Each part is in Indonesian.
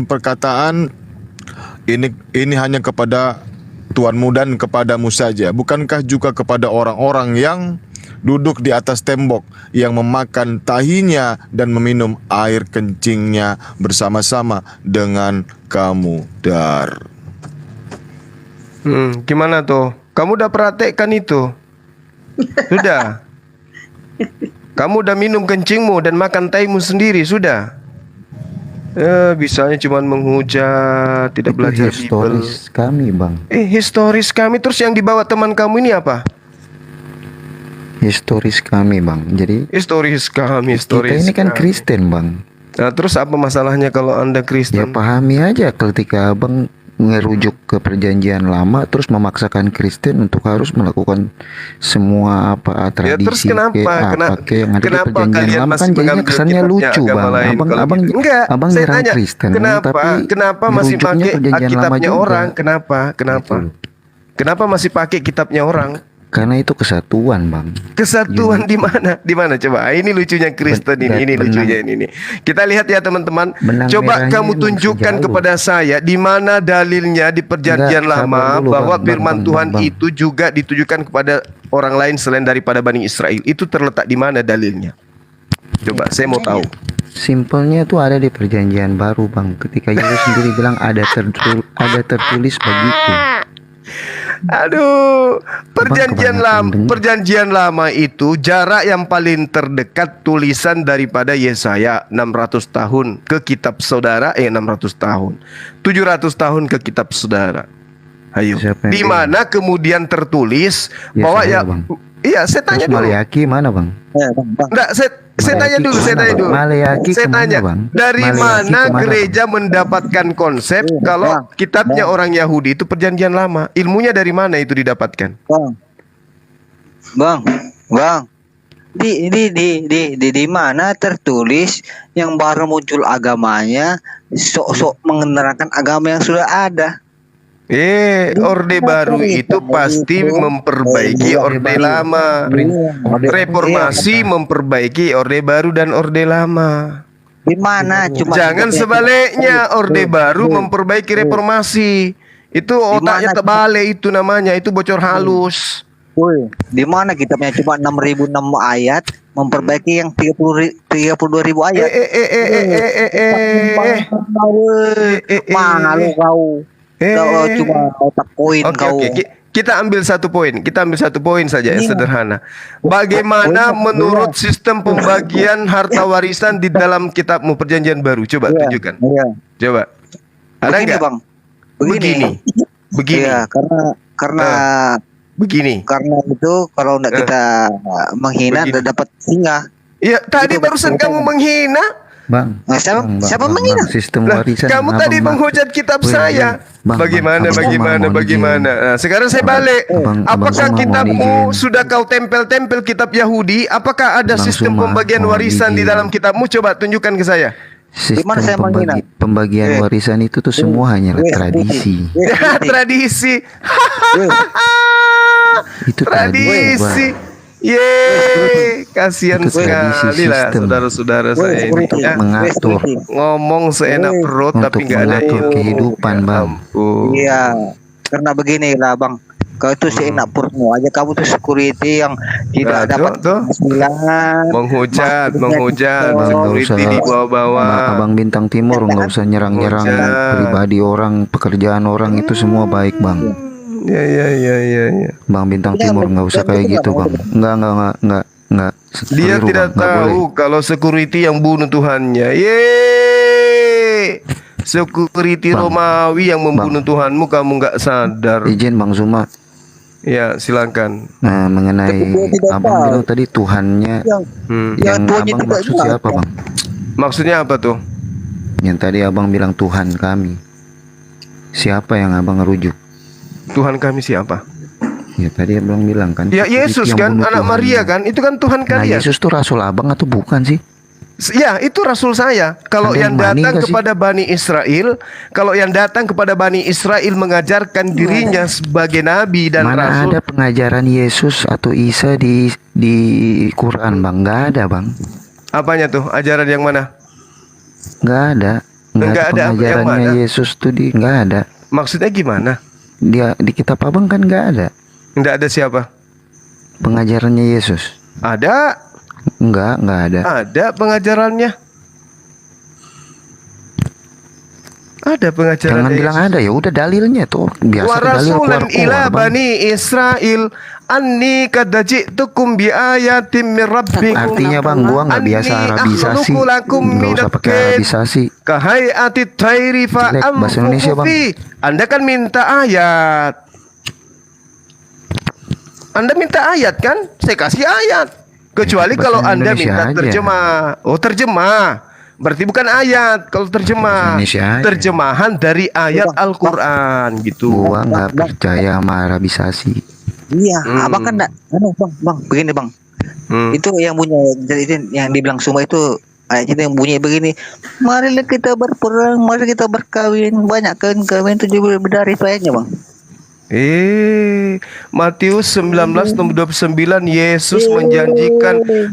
perkataan ini hanya kepada tuanmu dan kepadamu saja, bukankah juga kepada orang-orang yang duduk di atas tembok, yang memakan tahinya dan meminum air kencingnya bersama-sama dengan kamu, Dar? Gimana tuh? Kamu udah praktekkan itu? Sudah? Kamu udah minum kencingmu dan makan tahimu sendiri, sudah? Bisanya cuma menghujat, tidak Itu belajar Bible. historis kami, Bang. Historis kami. Terus yang dibawa teman kamu ini apa? Historis kami, Bang. Jadi Historis kami, kita historis ini kan kami. Kristen, Bang. Nah, terus apa masalahnya kalau Anda Ya Kristen? pahami aja ketika Abang ngerujuk ke perjanjian lama terus memaksakan Kristen untuk harus melakukan semua apa Ya, terus tradisi yang ada di kenapa perjanjian kalian lama masih kan jadinya mengambil kesannya kitabnya lucu, agama Bang. lain kalau Abang gitu? Enggak, abang saya nyerang tanya, Kristen, kenapa masih ngerujuknya pakai perjanjian lama kitabnya juga. orang? Kenapa? Gitu. Kenapa masih pakai kitabnya orang? Karena itu kesatuan, Bang. Kesatuan di mana? Di mana coba? Ini lucunya Kristen ini lucunya ini. Kita lihat ya teman-teman. Benang Coba merahnya kamu emang tunjukkan sejauh. kepada saya di mana dalilnya di perjanjian Enggak, sabar lama dulu, bahwa Bang, firman Bang, Tuhan Bang. itu juga ditujukan kepada orang lain selain daripada Bani Israel. Itu terletak di mana dalilnya? Coba saya mau tahu. Simpelnya tuh ada di perjanjian baru, Bang. Ketika Yesus sendiri bilang ada tertulis bagiku. Aduh, kebanyakan perjanjian lama itu jarak yang paling terdekat tulisan daripada Yesaya 600 tahun ke kitab saudara 600 tahun. 700 tahun ke kitab saudara. Ayo. Siapa yang Di bilang? mana kemudian tertulis Yesaya, bahwa ya Bang. iya, saya tanya Terus dulu. Maleaki mana, Bang? Enggak, saya tanya dulu, saya tanya dulu. Maleaki Saya kemana, tanya, Bang? dari Maleaki mana kemana, gereja mendapatkan konsep kalau kitabnya orang Yahudi itu perjanjian lama? Ilmunya dari mana itu didapatkan? Bang. Di mana tertulis yang baru muncul agamanya sok-sok mengenerangkan agama yang sudah ada. Orde Baru itu pasti memperbaiki Orde Lama. Reformasi memperbaiki Orde Baru dan Orde Lama. Di mana cuma Jangan sebaliknya, Orde Baru memperbaiki reformasi. Itu otaknya terbalik, itu namanya, itu bocor halus. Di mana kitabnya cuma 6.006 ayat memperbaiki yang 32.000 ayat. Malu kau. Kau cuma otak koin kau. Kita ambil satu poin. Kita ambil satu poin saja yang sederhana. Bagaimana menurut sistem pembagian harta warisan di dalam kitabmu perjanjian baru? Coba tunjukkan. Coba. Ada nggak? Bang. Begini. Ya, karena begini. Karena itu kalau enggak kita menghina dapat singa. Iya, tadi barusan kamu menghina. Bang, siapa menghina? Sistem warisan. Kamu tadi menghujat kitab saya. Bagaimana? Nah, sekarang saya balik. Apakah kitabmu sudah kau tempel-tempel kitab Yahudi? Apakah ada sistem pembagian warisan di dalam kitabmu? Coba tunjukkan ke saya. Sistem pembagian warisan itu tuh semua hanyalah tradisi. Tradisi. Itu tradisi. Kasihan sekali lah saudara-saudara saya ini ya. Mengatur, ngomong seenak perut tapi nggak ada kehidupan, Bang. Iya, karena beginilah, Bang. Kau itu seenak perutmu aja, kamu tuh security yang tidak dapat penghasilan. Menghujat, security di bawah-bawah. Abang Bintang Timur nggak usah nyerang-nyerang pribadi orang, pekerjaan orang itu semua baik, Bang. Ya. Bang Bintang Timur nggak usah kayak gitu, Bang. Nggak. Dia tidak tahu kalau security yang bunuh Tuhannya. Security Romawi yang membunuh Tuhanmu, kamu nggak sadar. Izin Bang Zuma. Ya, silakan. Nah, mengenai abang bilang tadi Tuhannya, yang abang maksud siapa, Bang? Maksudnya apa tuh? Yang tadi abang bilang Tuhan kami. Siapa yang abang rujuk? Tuhan kami siapa? Ya tadi abang bilang kan. Ya Yesus kan, anak Maria kan, itu kan Tuhan kalian. Nah, Yesus tuh rasul abang atau bukan sih? Ya, itu rasul saya. Kalau yang datang kepada Bani Israel, mengajarkan dirinya sebagai nabi dan mana rasul. Mana ada pengajaran Yesus atau Isa di Quran, Bang? Nggak ada, Bang. Apanya tuh? Ajaran yang mana? Nggak ada. Nggak ada yang pengajarannya mana? Yesus tuh nggak ada. Maksudnya gimana? Dia di kitab abang kan nggak ada Nggak ada siapa? pengajarannya Yesus. Ada, Nggak ada. ada pengajarannya. Ada pengajarannya. Jangan bilang Yesus. ada, ya udah dalilnya tuh biasa Wa ke dalil rasulan keluar ila Bang. bani Israel anni qad ji'tukum bi ayatin min rabbikum. Artinya Bang, gua nggak biasa Anni Arabisasi, akhluqu lakum nggak usah minat pakai kain Arabisasi. kahayati thairi fa Jelek, bahasa Indonesia, Bang. amfufi. Anda kan minta ayat. Anda minta ayat kan? Saya kasih ayat. Kecuali Bahasa kalau Anda Indonesia minta aja. terjemah. Oh, terjemah. Berarti bukan ayat kalau terjemah. Bahasa Indonesia aja. Terjemahan dari ayat Al-Qur'an gitu. Gua nggak percaya sama Arabisasi. Iya, abang kan enggak. Bang, begini bang. Hmm. Itu yang bunyi itu yang dibilang semua itu ayatnya itu yang bunyi begini. Marilah kita berperang, mari kita berkawin, banyakkan kawin 17 berdarif ayatnya bang. Matius 19 nomor 29, Yesus menjanjikan 100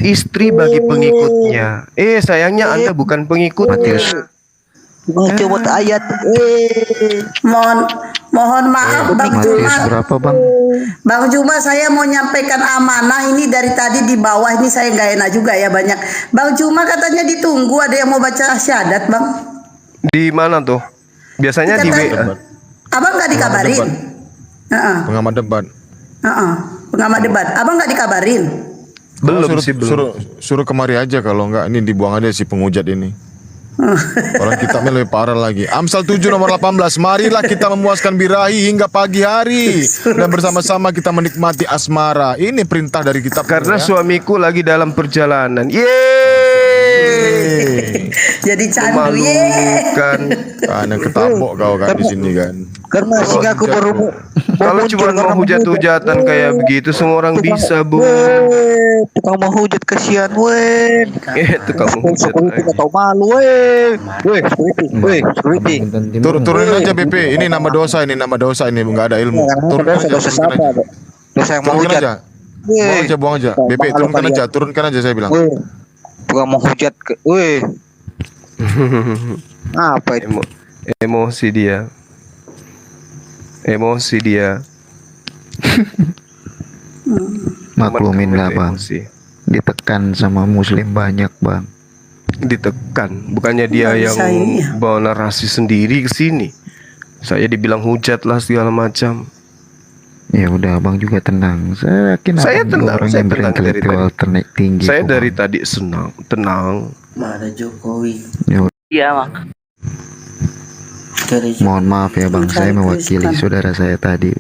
istri bagi pengikutnya. Sayangnya Anda bukan pengikutnya. Coba ayat. Mohon maaf Bang Matius Juma. berapa Bang? Bang Juma, saya mau nyampaikan amanah ini dari tadi di bawah ini, saya nggak enak juga ya banyak. Bang Juma katanya ditunggu, ada yang mau baca syahadat Bang. Di mana tuh? Biasanya di WA. Abang nggak dikabarin? Pengamat debat. Pengamat debat. Abang nggak dikabarin? Belum suruh, sih, belum. Suruh kemari aja, kalau enggak ini dibuang aja si penghujat ini. Orang kitabnya lebih parah lagi. Amsal 7 nomor 18. Marilah kita memuaskan birahi hingga pagi hari dan bersama-sama kita menikmati asmara. Ini perintah dari kitab. Karena suamiku lagi dalam perjalanan. Jadi candu Memalukan. Karena ketabok kau kan di sini kan. Karena sehingga aku baru Kalau cuma mau hujat-hujatan kayak begitu, semua orang bisa, Bu. tukang mau hujat kasihan, weh. Itu kamu hujat Security lagi. nggak tahu malu, weh. Security. Turunin aja BP. Ini nama dosa, ini nama dosa, ini nggak ada ilmu. Turunkan aja, Dosa turunkan siapa? aja. Dosa yang mau Turunkan hujat. aja. Buang aja. BP turunkan aja, turunkan aja saya bilang. Weh. Tukang mau hujat, weh. Apa itu? Emosi dia. Emosi dia. Maklumin lah Itu Bang. emosi. Ditekan sama Muslim banyak Bang. Ditekan, bukannya dia Nggak yang bisa ini ya. bawa narasi sendiri ke sini. Saya dibilang hujat lah segala macam. Ya udah Abang juga tenang. Saya yakin Saya Abang juga tenang, orang saya yang tenang dari berintelektual tinggi. Saya kok, dari Bang. tadi tenang. Ada Jokowi. Ya udah. Iya, Mak. Mohon maaf ya Bang, saya mewakili saudara saya tadi.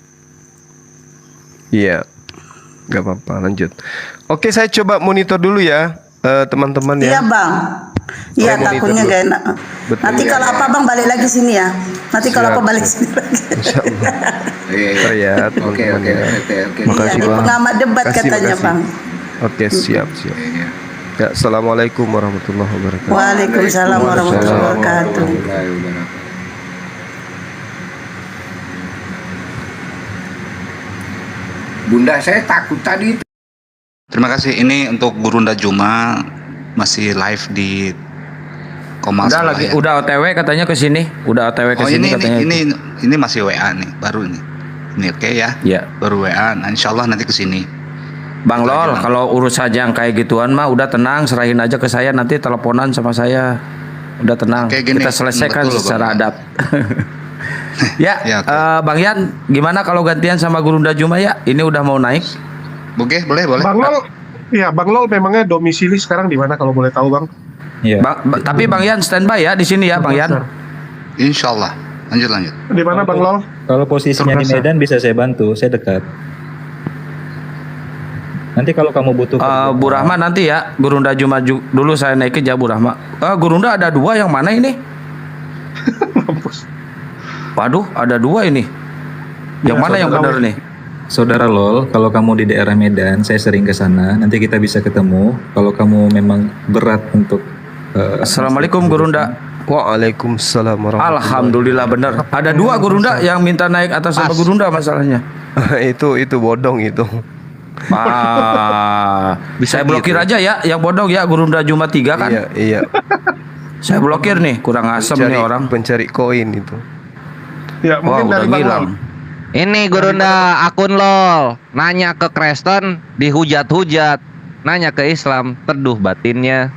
Iya, nggak apa-apa, lanjut. Oke, saya coba monitor dulu ya, teman-teman Iya ya. Bang. Iya, Saya monitor takutnya dulu. gak enak. Betul, Nanti iya, kalau iya. apa Bang balik lagi sini ya. Nanti kalau Siap, apa balik siap. sini lagi. Insya Allah. Ntar ya, teman-teman ya. Makasih Iya, Bang. pengamat debat Makasih, katanya makasih. Bang. Oke, siap. Ya, assalamualaikum warahmatullahi wabarakatuh. Waalaikumsalam warahmatullahi wabarakatuh. Bunda, saya takut tadi. Terima kasih. Ini untuk Gurunda Juma masih live di Komal Udah Sawah lagi, ya. udah OTW katanya ke sini. Udah OTW ke Oh sini ini katanya. ini masih WA nih, baru ini. Ini oke ya. Iya. Baru WA. Nah, insya Allah nanti ke sini. Bang Itu aja, Lol, Bang. kalau urus saja yang kayak gituan mah udah tenang, serahin aja ke saya, nanti teleponan sama saya. Udah tenang. Oke, gini, Kita selesaikan betul, secara Bang. adat. Ya, Ya, oke. Bang Yan, gimana kalau gantian sama Gurunda Juma ya? Ini udah mau naik. Oke, boleh. Bang Lol, ya Bang Lol memangnya domisili sekarang di mana kalau boleh tahu Bang? Tapi Bang Yan standby ya di sini ya, Bang Yan. Insya Allah. Lanjut. Di mana Bang Lol? Kalau posisinya di Terasa. Medan bisa saya bantu, saya dekat. Nanti kalau kamu butuh Bu Rahma nanti ya, Gurunda Juma dulu saya naikin ya Bu Rahma. Gurunda ada 2, yang mana ini? Mampus. Waduh, ada 2 ini. Yang Ya, mana yang saudara benar nih? Saudara Lol, kalau kamu di daerah Medan, saya sering ke sana. Nanti kita bisa ketemu. Kalau kamu memang berat untuk Assalamualaikum Gurunda. Waalaikumsalam warahmatullahi Alhamdulillah benar. Ada 2 Gurunda yang minta naik atas sama Gurunda masalahnya. wabarakatuh. Itu bodong itu. Saya blokir aja ya, yang bodong ya Gurunda Juma 3 kan. Iya. Saya blokir nih, kurang asem nih orang. Pencari koin itu. Ya, Wah, mungkin udah dari Bang bilang. Lol. Ini Gurunda akun LOL nanya ke Kristen dihujat-hujat, nanya ke Islam teduh batinnya.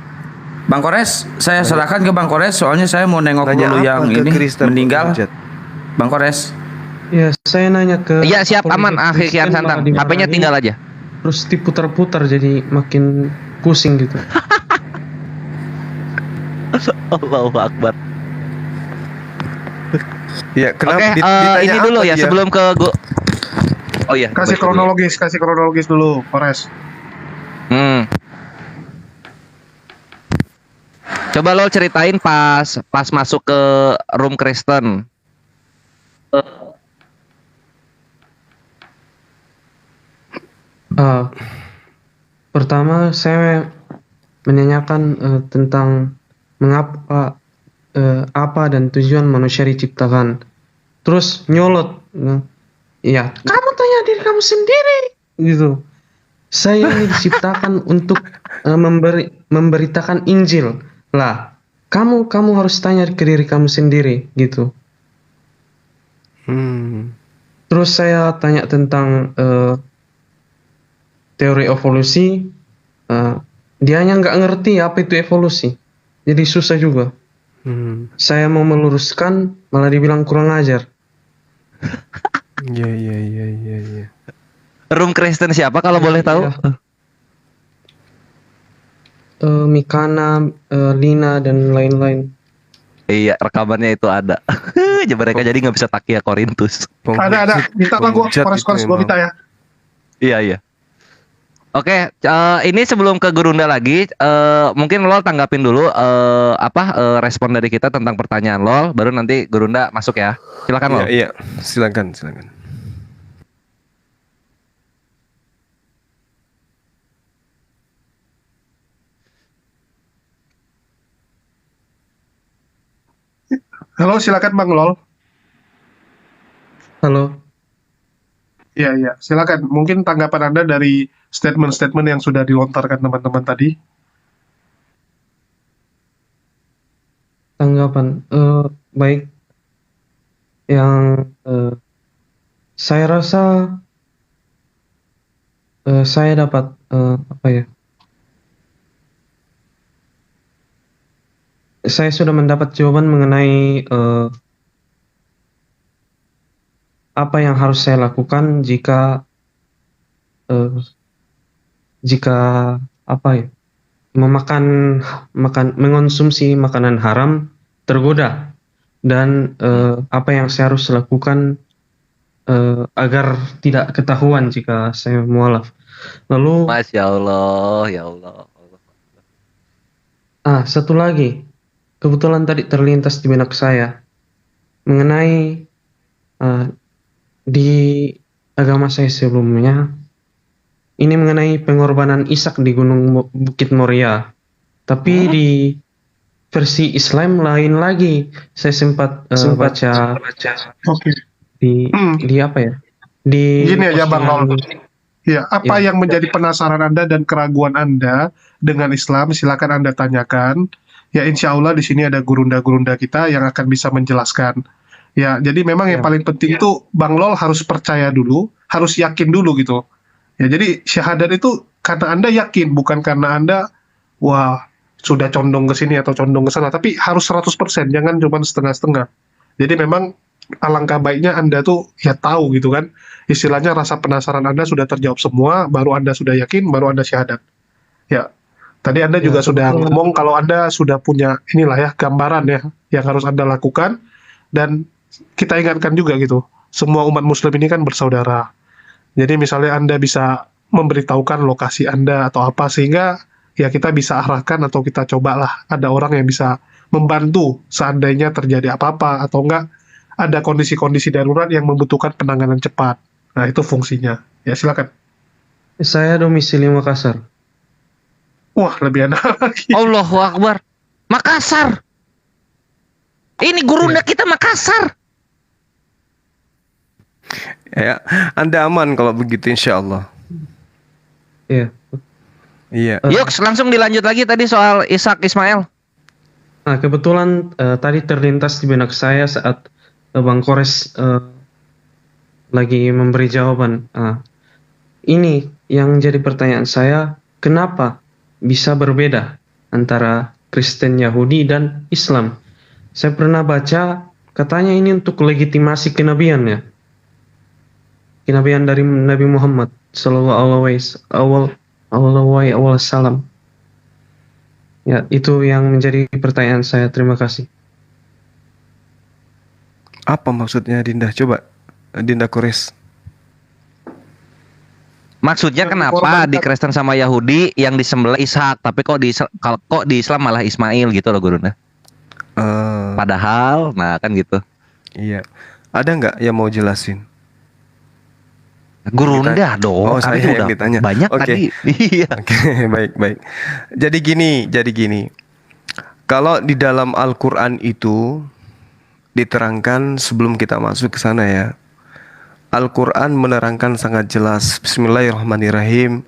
Bang Kores, saya serahkan ke Bang Kores soalnya saya mau nengok Nanya dulu apa yang ke ini Kristen meninggal. hujat? Bang Kores. Ya, saya nanya ke Ya siap aman apologet Akhi Kian Kristen Santang. malah HP-nya dimarahin, tinggal aja. terus diputar-putar jadi makin pusing gitu. Allahu Akbar. Ya, kenapa Oke, ditanya ini dulu apa ya dia? sebelum ke Oh iya. Kasih kronologis dulu, Kores. Coba lo ceritain pas masuk ke room Kristen. Pertama saya menanyakan tentang mengapa apa dan tujuan manusia diciptakan. Terus nyolot, ya kamu tanya diri kamu sendiri, gitu. Saya ini diciptakan untuk memberitakan Injil lah. Kamu harus tanya ke diri kamu sendiri, gitu. Terus saya tanya tentang teori evolusi. Dianya nggak ngerti apa itu evolusi, jadi susah juga. Saya mau meluruskan malah dibilang kurang ajar. Iya. Room Kristen siapa kalau boleh tahu? Mikana, Lina dan lain-lain. Iya, rekamannya itu ada. Mereka jadi nggak bisa takia Korintus. Ada. Minta Bang gua, Kores gua minta ya. Iya. Oke, ini sebelum ke Gurunda lagi, mungkin Lol tanggapin dulu respon dari kita tentang pertanyaan Lol, baru nanti Gurunda masuk ya. Silakan Lol. Iya, silakan. Halo, silakan Bang Lol. Halo. Iya. Silakan. Mungkin tanggapan Anda dari statement-statement yang sudah dilontarkan teman-teman tadi. Tanggapan baik. Yang saya rasa saya dapat saya sudah mendapat jawaban mengenai apa yang harus saya lakukan jika mengonsumsi makanan haram tergoda, dan apa yang saya harus lakukan agar tidak ketahuan jika saya mualaf. Lalu Masya Allah, ya Allah. Satu lagi, kebetulan tadi terlintas di benak saya mengenai di agama saya sebelumnya, ini mengenai pengorbanan Ishak di Gunung Bukit Moria. Tapi di versi Islam lain lagi. Saya sempat baca Oke. di apa ya? Gini aja Bang Lol. postingan. Ya, apa yang menjadi penasaran Anda dan keraguan Anda dengan Islam, silakan Anda tanyakan. Ya, insya Allah di sini ada gurunda-gurunda kita yang akan bisa menjelaskan. Ya, jadi memang yang paling penting itu Bang Lol harus percaya dulu, harus yakin dulu gitu. Ya, jadi syahadat itu karena Anda yakin, bukan karena Anda sudah condong ke sini atau condong ke sana, tapi harus 100%, jangan cuma setengah-setengah. Jadi memang alangkah baiknya Anda tuh ya tahu gitu kan. Istilahnya rasa penasaran Anda sudah terjawab semua, baru Anda sudah yakin, baru Anda syahadat. Ya, tadi Anda juga sudah ngomong kalau Anda sudah punya inilah ya gambaran ya yang harus Anda lakukan, dan kita ingatkan juga gitu, semua umat muslim ini kan bersaudara. Jadi misalnya Anda bisa memberitahukan lokasi Anda atau apa, sehingga ya kita bisa arahkan atau kita cobalah ada orang yang bisa membantu seandainya terjadi apa-apa atau enggak ada kondisi-kondisi darurat yang membutuhkan penanganan cepat. Nah, itu fungsinya. Ya, silakan. Saya domisili Makassar. Wah, lebih enak lagi. Allahu Akbar. Makassar. Ini gurunda kita Makassar. Ya, Anda aman kalau begitu insya Allah. Iya. Iya. Yuk, langsung dilanjut lagi tadi soal Ishak Ismail. Nah, kebetulan tadi terlintas di benak saya saat Bang Kores lagi memberi jawaban. Ini yang jadi pertanyaan saya, kenapa bisa berbeda antara Kristen, Yahudi, dan Islam? Saya pernah baca, katanya ini untuk legitimasi kenabian ya. Kenabian dari Nabi Muhammad sallallahu alaihi wasallam. Ya, itu yang menjadi pertanyaan saya. Terima kasih. Apa maksudnya Dinda? Coba Dinda Kores. Maksudnya kenapa di Kristen sama Yahudi yang disembelih Ishak, tapi kok di Islam malah Ismail gitu loh Gurunda? Padahal, nah kan gitu. Iya. Ada nggak yang mau jelasin? Gurunda dong. Oh, saya itu yang udah ditanya. banyak Oke. tadi. Iya. Oke, baik. Jadi gini. Kalau di dalam Al-Qur'an itu diterangkan sebelum kita masuk ke sana ya. Al-Qur'an menerangkan sangat jelas. Bismillahirrahmanirrahim.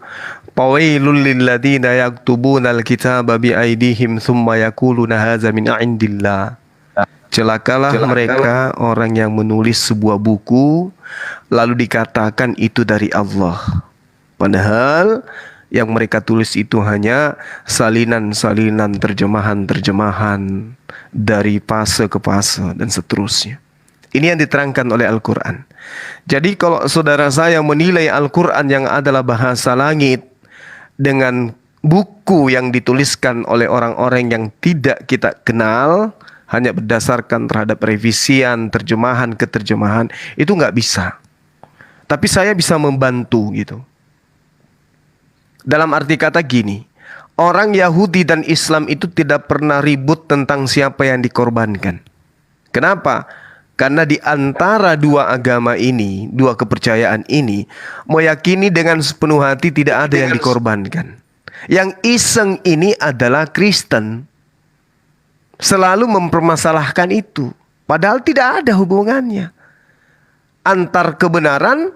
Fawailul lilladzina yaktubunal kitaba biaidihim tsumma yaquluna hadza min indillah. Celakalah mereka orang yang menulis sebuah buku lalu dikatakan itu dari Allah. Padahal yang mereka tulis itu hanya salinan-salinan terjemahan-terjemahan dari fase ke fase dan seterusnya. Ini yang diterangkan oleh Al-Quran. Jadi kalau saudara saya menilai Al-Quran yang adalah bahasa langit dengan buku yang dituliskan oleh orang-orang yang tidak kita kenal, hanya berdasarkan terhadap revisian, terjemahan, keterjemahan, itu nggak bisa. Tapi saya bisa membantu gitu. Dalam arti kata gini, orang Yahudi dan Islam itu tidak pernah ribut tentang siapa yang dikorbankan. Kenapa? Karena di antara dua agama ini, dua kepercayaan ini, meyakini dengan sepenuh hati tidak ada yang dikorbankan. Yang iseng ini adalah Kristen. Selalu mempermasalahkan itu. Padahal tidak ada hubungannya antar kebenaran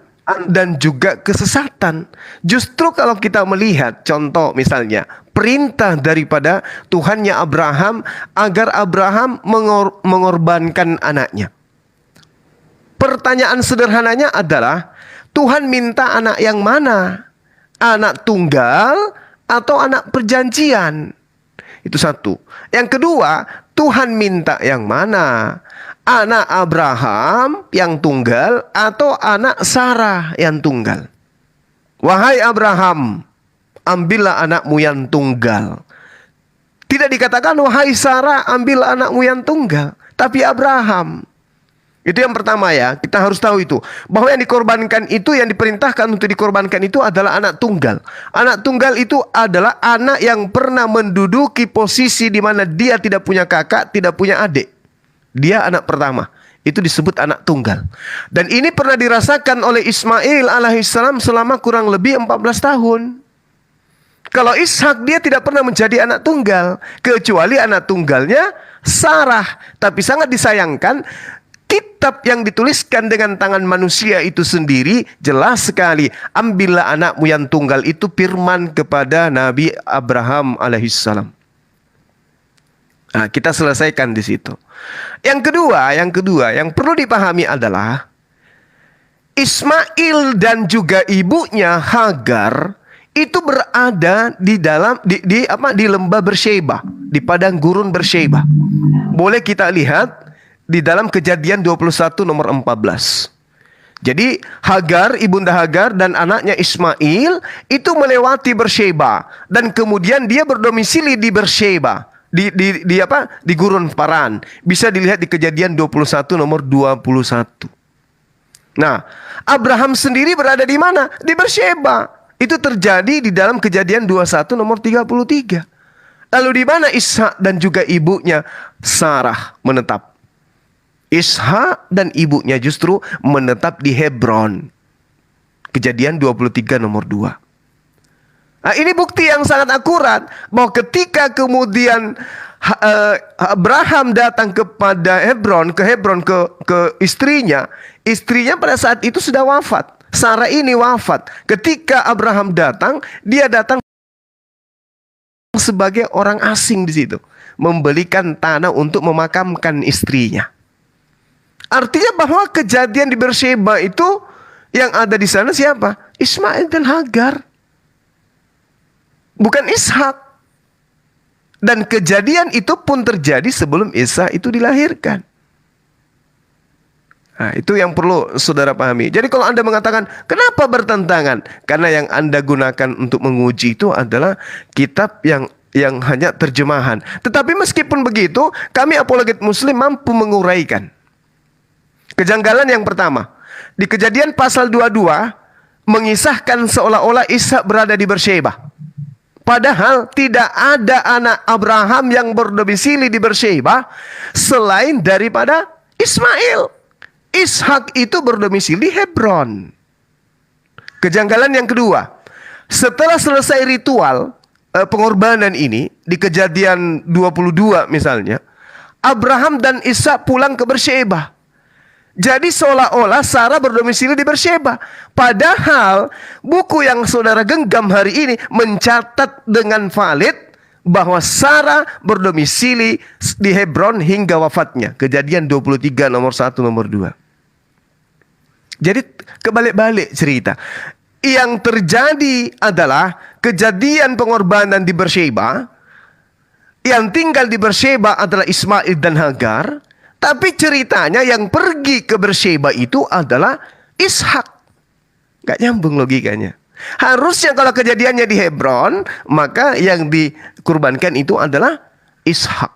dan juga kesesatan. Justru kalau kita melihat contoh misalnya perintah daripada Tuhannya Abraham agar Abraham mengorbankan anaknya. Pertanyaan sederhananya adalah Tuhan minta anak yang mana? Anak tunggal atau anak perjanjian? Itu satu. Yang kedua, Tuhan minta yang mana? Anak Abraham yang tunggal atau anak Sarah yang tunggal? Wahai Abraham, ambillah anakmu yang tunggal. Tidak dikatakan wahai Sarah, ambillah anakmu yang tunggal, tapi Abraham. Itu yang pertama ya, kita harus tahu itu. Bahwa yang dikorbankan itu, yang diperintahkan untuk dikorbankan itu adalah anak tunggal. Anak tunggal itu adalah anak yang pernah menduduki posisi di mana dia tidak punya kakak, tidak punya adik. Dia anak pertama. Itu disebut anak tunggal. Dan ini pernah dirasakan oleh Ismail alaihissalam selama kurang lebih 14 tahun. Kalau Ishak dia tidak pernah menjadi anak tunggal. Kecuali anak tunggalnya Sarah. Tapi sangat disayangkan, kitab yang dituliskan dengan tangan manusia itu sendiri jelas sekali. Ambillah anakmu yang tunggal, itu firman kepada Nabi Abraham alaihissalam. Nah, kita selesaikan di situ. Yang kedua yang perlu dipahami adalah Ismail dan juga ibunya Hagar itu berada di dalam di lembah Beersheba, di padang gurun Beersheba. Boleh kita lihat di dalam Kejadian 21 nomor 14. Jadi Hagar, ibunda Hagar dan anaknya Ismail itu melewati Beersheba dan kemudian dia berdomisili di Beersheba, di gurun Paran. Bisa dilihat di Kejadian 21 nomor 21. Nah, Abraham sendiri berada di mana? Di Beersheba. Itu terjadi di dalam Kejadian 21 nomor 33. Lalu di mana Ishak dan juga ibunya Sarah menetap? Ishak dan ibunya justru menetap di Hebron. Kejadian 23 nomor 2. Nah, ini bukti yang sangat akurat bahwa ketika kemudian Abraham datang kepada Hebron, ke istrinya pada saat itu sudah wafat. Sarah ini wafat. Ketika Abraham datang, dia datang sebagai orang asing di situ, membelikan tanah untuk memakamkan istrinya. Artinya bahwa kejadian di Beersheba itu yang ada di sana siapa? Ismail dan Hagar. Bukan Ishak. Dan kejadian itu pun terjadi sebelum Isa itu dilahirkan. Nah, itu yang perlu saudara pahami. Jadi kalau Anda mengatakan, kenapa bertentangan? Karena yang Anda gunakan untuk menguji itu adalah kitab yang hanya terjemahan. Tetapi meskipun begitu, kami apologet muslim mampu menguraikan. Kejanggalan yang pertama, di Kejadian pasal 22, mengisahkan seolah-olah Ishak berada di Beersheba. Padahal tidak ada anak Abraham yang berdomisili di Beersheba selain daripada Ismail. Ishak itu berdomisili di Hebron. Kejanggalan yang kedua, setelah selesai ritual pengorbanan ini di Kejadian 22 misalnya, Abraham dan Ishak pulang ke Beersheba. Jadi seolah-olah Sarah berdomisili di Beersheba. Padahal buku yang saudara genggam hari ini mencatat dengan valid bahwa Sarah berdomisili di Hebron hingga wafatnya. Kejadian 23 nomor 1 nomor 2. Jadi kebalik-balik cerita. Yang terjadi adalah kejadian pengorbanan di Beersheba. Yang tinggal di Beersheba adalah Ismail dan Hagar. Tapi ceritanya yang pergi ke Beersheba itu adalah Ishak. Gak nyambung logikanya. Harusnya kalau kejadiannya di Hebron, maka yang dikurbankan itu adalah Ishak.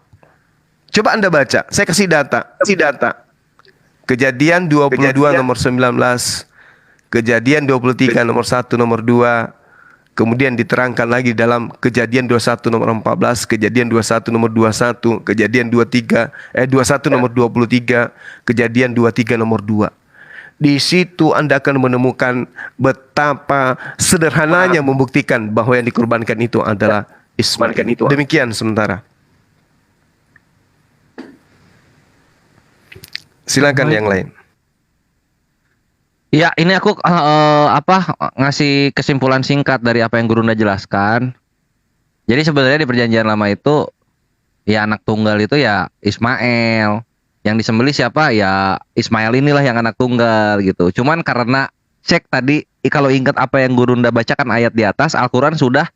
Coba Anda baca, saya kasih data. Kejadian 22 nomor 19, Kejadian 23 nomor 1 nomor 2, kemudian diterangkan lagi dalam Kejadian 21 nomor 14, Kejadian 21 nomor 21, Kejadian 21 nomor 23, Kejadian 23 nomor 2. Di situ Anda akan menemukan betapa sederhananya membuktikan bahwa yang dikorbankan itu adalah Ismail. Demikian sementara. Silakan yang lain. Ya, ini aku ngasih kesimpulan singkat dari apa yang Gurunda jelaskan. Jadi sebenarnya di Perjanjian Lama itu ya anak tunggal itu ya Ismail. Yang disembelih siapa? Ya Ismail inilah yang anak tunggal gitu. Cuman karena cek tadi kalau ingat apa yang Gurunda bacakan ayat di atas, Al-Qur'an sudah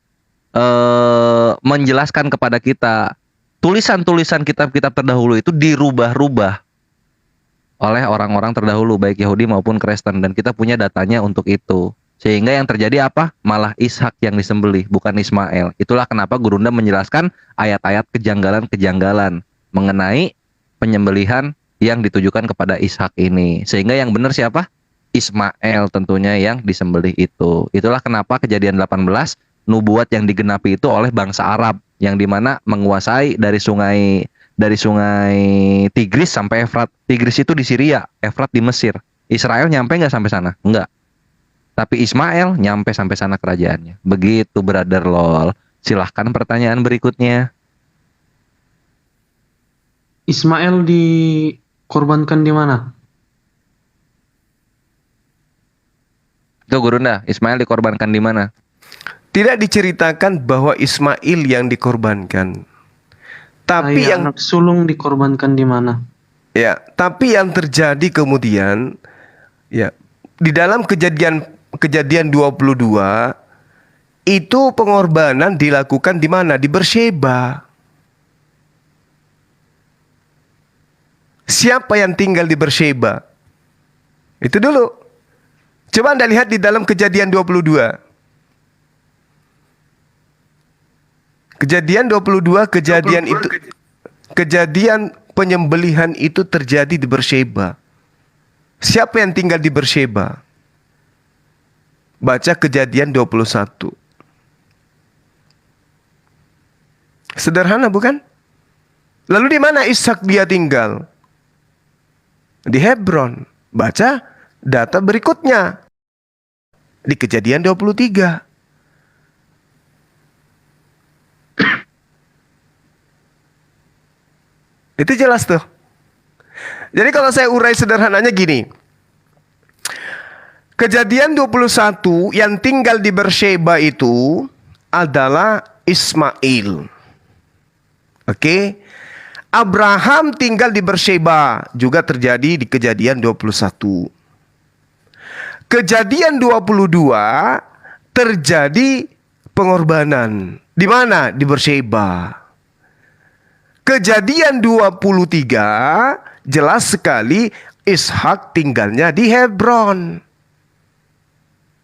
menjelaskan kepada kita tulisan-tulisan kitab-kitab terdahulu itu dirubah-rubah oleh orang-orang terdahulu baik Yahudi maupun Kristen, dan kita punya datanya untuk itu. Sehingga yang terjadi apa? Malah Ishak yang disembelih, bukan Ismail. Itulah kenapa Gurunda menjelaskan ayat-ayat kejanggalan-kejanggalan mengenai penyembelihan yang ditujukan kepada Ishak ini. Sehingga yang benar siapa? Ismail tentunya yang disembelih itu. Itulah kenapa Kejadian 18 nubuat yang digenapi itu oleh bangsa Arab yang dimana menguasai dari sungai Tigris sampai Efrat. Tigris itu di Syria, Efrat di Mesir. Israel nyampe nggak sampai sana? Enggak. Tapi Ismail nyampe sampai sana kerajaannya. Begitu brother lol. Silahkan pertanyaan berikutnya. Ismail dikorbankan di mana? Itu Gurunda, Ismail dikorbankan di mana? Tidak diceritakan bahwa Ismail yang dikorbankan. Tapi yang anak sulung dikorbankan di mana? Ya, tapi yang terjadi kemudian ya di dalam kejadian 22 itu pengorbanan dilakukan di mana? Di Beersheba. Siapa yang tinggal di Beersheba? Itu dulu. Coba Anda lihat di dalam Kejadian 22. Kejadian 22, kejadian penyembelihan itu terjadi di Beersheba. Siapa yang tinggal di Beersheba? Baca Kejadian 21. Sederhana bukan? Lalu di mana Ishak dia tinggal? Di Hebron. Baca data berikutnya. Di Kejadian 23. Itu jelas tuh. Jadi kalau saya urai sederhananya gini. Kejadian 21 yang tinggal di Beersheba itu adalah Ismail. Oke. Abraham tinggal di Beersheba, juga terjadi di Kejadian 21. Kejadian 22 terjadi pengorbanan. Di mana? Di Beersheba. Kejadian 23 jelas sekali Ishak tinggalnya di Hebron.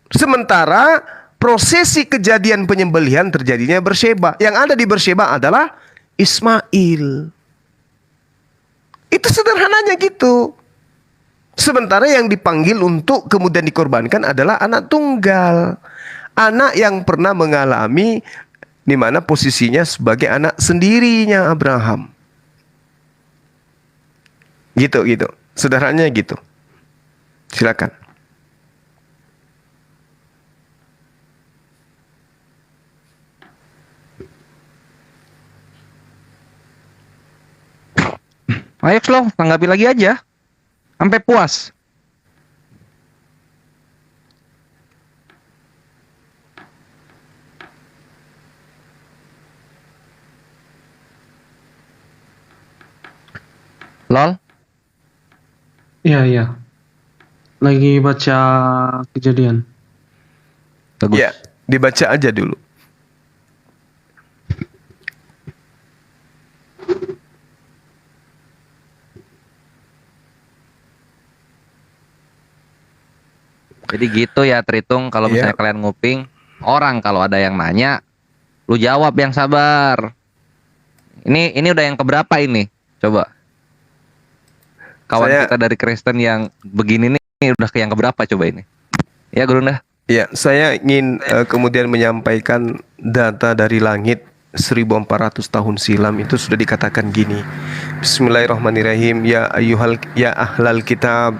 Sementara prosesi kejadian penyembelihan terjadinya Beersheba. Yang ada di Beersheba adalah Ismail. Itu sederhananya gitu. Sementara yang dipanggil untuk kemudian dikorbankan adalah anak tunggal. Anak yang pernah mengalami di mana posisinya sebagai anak sendirinya Abraham. Gitu. Sederhananya gitu. Silakan. Ayo slow, tanggapi lagi aja. Sampai puas. Lol? Iya. Lagi baca Kejadian. Bagus. Ya, dibaca aja dulu. Jadi gitu ya Tritung, kalau misalnya kalian nguping, orang kalau ada yang nanya, lu jawab yang sabar. Ini udah yang keberapa ini? Coba. Kawan kita dari Kristen yang begini nih udah ke yang keberapa coba ini? Ya Gurunda. Ya, saya ingin kemudian menyampaikan data dari langit 1400 tahun silam itu sudah dikatakan gini. Bismillahirrahmanirrahim. Ya ahlal kitab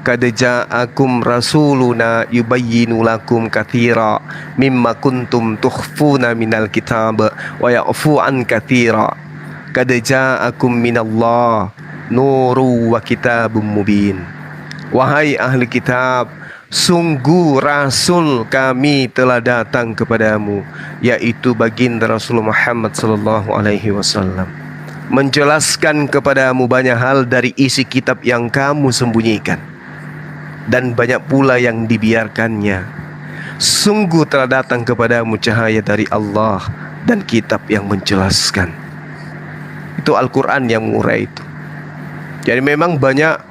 qad ja'akum rasuluna yubayyinu lakum katsira mimma kuntum tukhfuna minal kitab wa ya'fu an katsira. Qad ja'akum minallah nuru wa kitabum mubin. Wahai ahli kitab, sungguh Rasul kami telah datang kepadamu, yaitu baginda Rasulullah Muhammad sallallahu alaihi wasallam, menjelaskan kepadamu banyak hal dari isi kitab yang kamu sembunyikan, dan banyak pula yang dibiarkannya. Sungguh telah datang kepadamu cahaya dari Allah dan kitab yang menjelaskan. Itu Al-Quran yang mengurai itu. Jadi memang banyak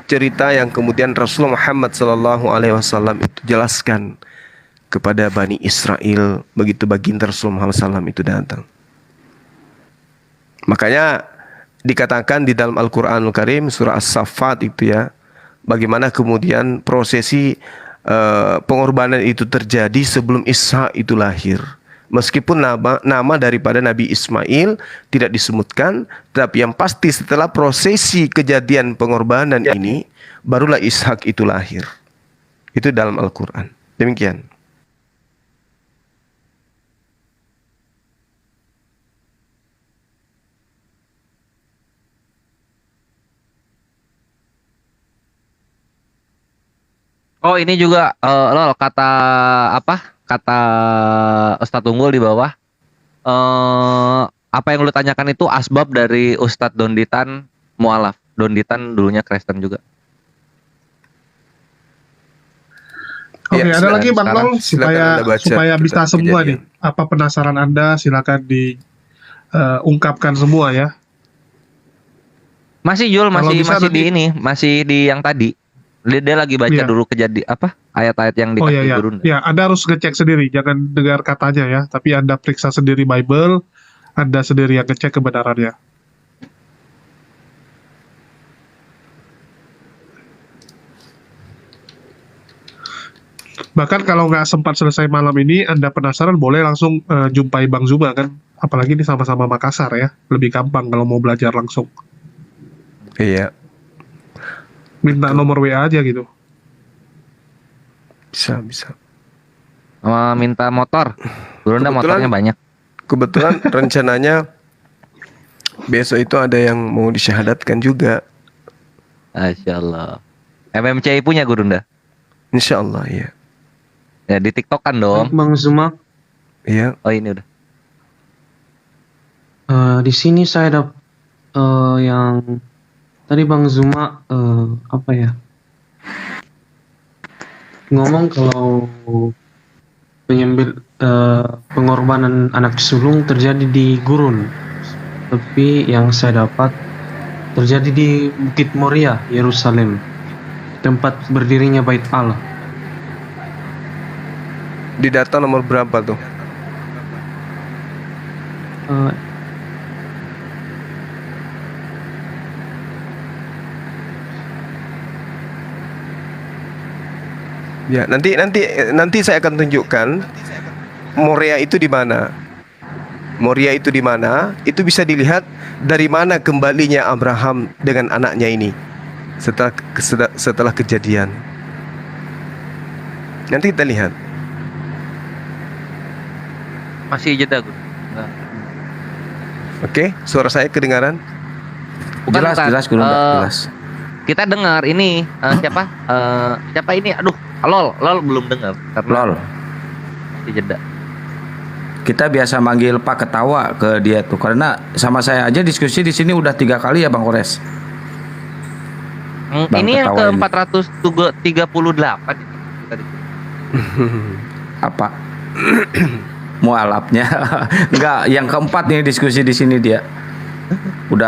cerita yang kemudian Rasulullah Muhammad SAW itu jelaskan kepada Bani Israel begitu baginda Rasulullah SAW itu datang. Makanya dikatakan di dalam Al-Quranul Karim surah As-Saffat itu ya, bagaimana kemudian prosesi pengorbanan itu terjadi sebelum Isa itu lahir. Meskipun nama daripada Nabi Ismail tidak disebutkan, tapi yang pasti setelah prosesi kejadian pengorbanan ini, barulah Ishak itu lahir. Itu dalam Al-Quran. Demikian. Oh ini juga lol kata apa? Kata Ustadz Unggul di bawah. Apa yang lu tanyakan itu asbab dari Ustadz Donditan mualaf. Donditan dulunya Kristen juga. Oke, Ya, ada lagi Bang sekarang Lol supaya bisa semua nih. Apa penasaran Anda? Silakan diungkapkan semua ya. Masih Jul, Kalau masih bisa masih di nanti- ini, masih di yang tadi. Dia lagi baca Iya. dulu ayat-ayat yang Oh dikasih iya, Gurunda. ya. Anda harus ngecek sendiri, jangan dengar katanya ya. Tapi Anda periksa sendiri Bible, Anda sendiri yang ngecek kebenarannya. Bahkan kalau nggak sempat selesai malam ini, Anda penasaran boleh langsung jumpai Bang Zuma kan. Apalagi ini sama-sama Makassar ya, lebih gampang kalau mau belajar langsung. Iya, Minta nomor WA aja gitu. bisa. Minta motor. Gurunda Kebetulan- motornya banyak. Kebetulan rencananya besok itu ada yang mau disyahadatkan juga. Masya Allah. MMCI punya Gurunda? Insya Allah ya. Ya di TikTok kan dong. Bang Zuma, Iya. Oh ini udah. di sini saya dapat yang tadi Bang Zuma apa ya? Ngomong kalau pengorbanan anak sulung terjadi di gurun. Tapi yang saya dapat terjadi di Bukit Moria, Yerusalem, tempat berdirinya Bait Allah. Di data nomor berapa tuh? Ya, nanti saya akan tunjukkan Moria itu di mana. Moria itu di mana? Itu bisa dilihat dari mana kembalinya Abraham dengan anaknya ini setelah kejadian. Nanti kita lihat. Masih jeda, Gus. Oke, suara saya kedengaran? Jelas, jelas. Kita dengar ini siapa ini? Aduh, lol belum dengar. Lol. Masih jeda. Kita biasa manggil Pak Ketawa ke dia tuh, karena sama saya aja diskusi di sini udah 3 kali ya Bang Kores. Ini yang ke ini. 438. Apa? Mualafnya. Enggak, yang keempat nih diskusi di sini dia.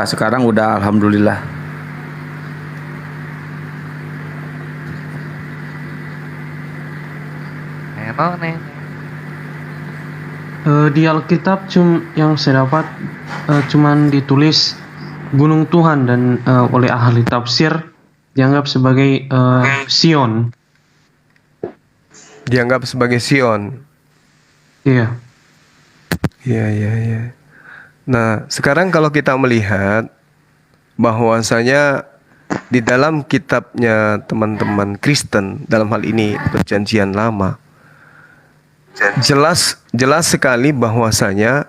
Sekarang udah alhamdulillah. Di Alkitab yang saya dapat cuman ditulis Gunung Tuhan dan oleh ahli tafsir dianggap sebagai Sion. Dianggap sebagai Sion. Iya. Iya. Nah, sekarang kalau kita melihat bahwasanya di dalam kitabnya teman-teman Kristen, dalam hal ini Perjanjian Lama, jelas sekali bahwasanya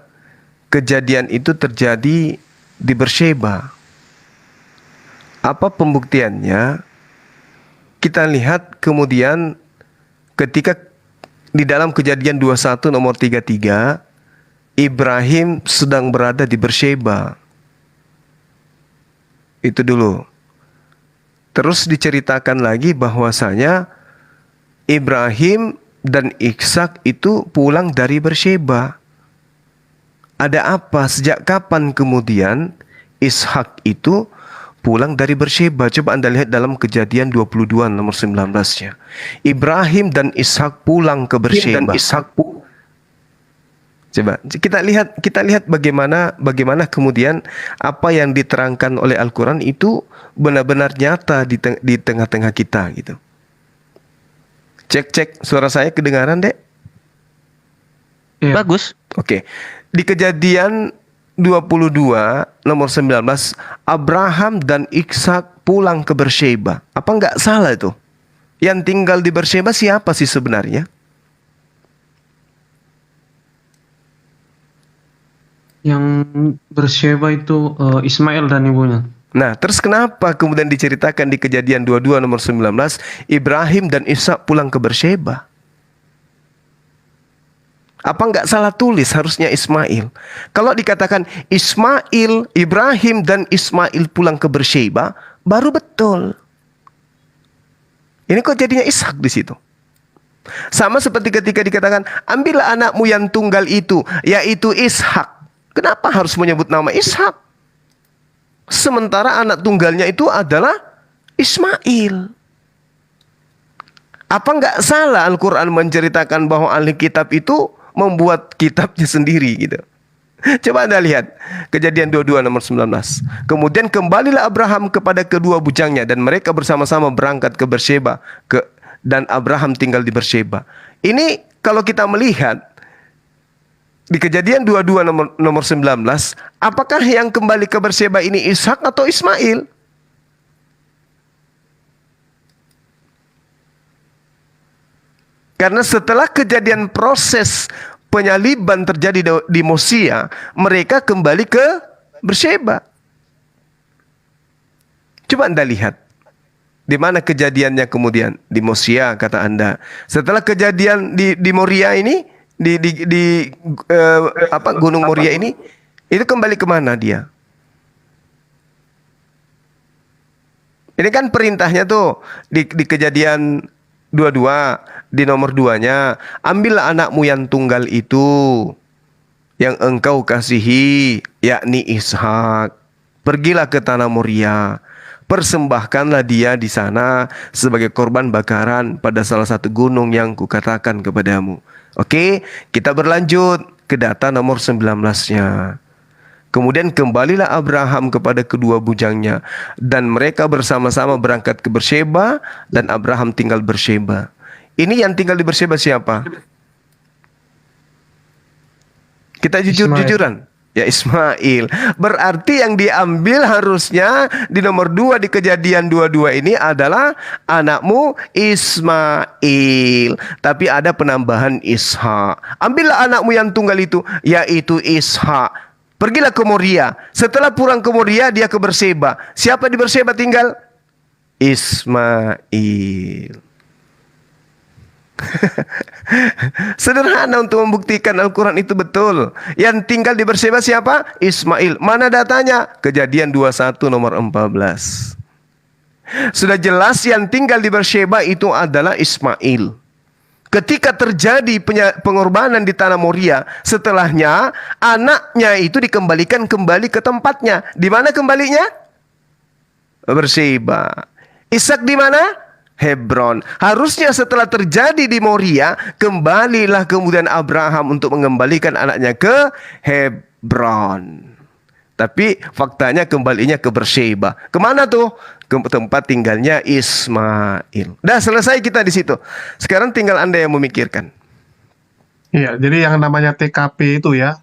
kejadian itu terjadi di Beersheba. Apa pembuktiannya? Kita lihat kemudian ketika di dalam Kejadian 21 nomor 33, Ibrahim sedang berada di Beersheba. Itu dulu. Terus diceritakan lagi bahwasanya Ibrahim dan Ishak itu pulang dari Beersheba. Ada apa? Sejak kapan kemudian Ishak itu pulang dari Beersheba? Coba Anda lihat dalam Kejadian 22 nomor 19-nya. Ibrahim dan Ishak pulang ke Beersheba. Coba kita lihat bagaimana kemudian apa yang diterangkan oleh Al-Qur'an itu benar-benar nyata di tengah-tengah kita gitu. Cek suara saya kedengaran, Dek? Iya. Bagus. Oke. Di Kejadian 22 nomor 19, Abraham dan Ishak pulang ke Beersheba. Apa enggak salah itu? Yang tinggal di Beersheba siapa sih sebenarnya? Yang Beersheba itu Ismail dan ibunya. Nah, terus kenapa kemudian diceritakan di Kejadian 22 nomor 19, Ibrahim dan Ishak pulang ke Beersheba? Apa enggak salah tulis harusnya Ismail? Kalau dikatakan Ismail, Ibrahim dan Ismail pulang ke Beersheba, baru betul. Ini kok jadinya Ishak di situ? Sama seperti ketika dikatakan, ambillah anakmu yang tunggal itu, yaitu Ishak. Kenapa harus menyebut nama Ishak? Sementara anak tunggalnya itu adalah Ismail. Apa enggak salah Al-Quran menceritakan bahwa ahli kitab itu membuat kitabnya sendiri gitu? Coba Anda lihat Kejadian 22 nomor 19. Kemudian kembalilah Abraham kepada kedua bujangnya dan mereka bersama-sama berangkat ke Beersheba dan Abraham tinggal di Beersheba. Ini kalau kita melihat di Kejadian 22 nomor 19, apakah yang kembali ke Beersheba ini Ishak atau Ismail? Karena setelah kejadian proses penyaliban terjadi di Mosia, mereka kembali ke Beersheba. Coba Anda lihat. Di mana kejadiannya kemudian? Di Mosia kata Anda. Setelah kejadian di Moria ini, di Gunung Moria ini, Itu kembali kemana dia? Ini kan perintahnya tuh di Kejadian 22, di nomor 2-nya, ambillah anakmu yang tunggal itu yang engkau kasihi, yakni Ishak. Pergilah ke tanah Moria, persembahkanlah dia di sana sebagai korban bakaran pada salah satu gunung yang kukatakan kepadamu. Oke, kita berlanjut ke data nomor 19-nya. Kemudian kembalilah Abraham kepada kedua bujangnya, dan mereka bersama-sama berangkat ke Berseba, dan Abraham tinggal Berseba. Ini yang tinggal di Berseba siapa? Kita jujur-jujuran. Ya, Ismail. Berarti yang diambil harusnya di nomor 2 di Kejadian 22 ini adalah anakmu Ismail. Tapi ada penambahan Ishak. Ambillah anakmu yang tunggal itu, yaitu Ishak. Pergilah ke Moria. Setelah pulang ke Moria, dia ke Berseba. Siapa di Berseba tinggal? Ismail. Sederhana untuk membuktikan Al-Quran itu betul. Yang tinggal di Berseba siapa? Ismail. Mana datanya? Kejadian 21 nomor 14. Sudah jelas yang tinggal di Berseba itu adalah Ismail. Ketika terjadi pengorbanan di tanah Moria, setelahnya anaknya itu dikembalikan kembali ke tempatnya. Di mana kembalinya? Berseba. Ishak di mana? Hebron. Harusnya setelah terjadi di Moria, kembalilah kemudian Abraham untuk mengembalikan anaknya ke Hebron. Tapi faktanya kembalinya ke Berseba. Kemana tuh? Ke tempat tinggalnya Ismail. Dah selesai kita di situ. Sekarang tinggal Anda yang memikirkan. Iya, jadi yang namanya TKP itu ya,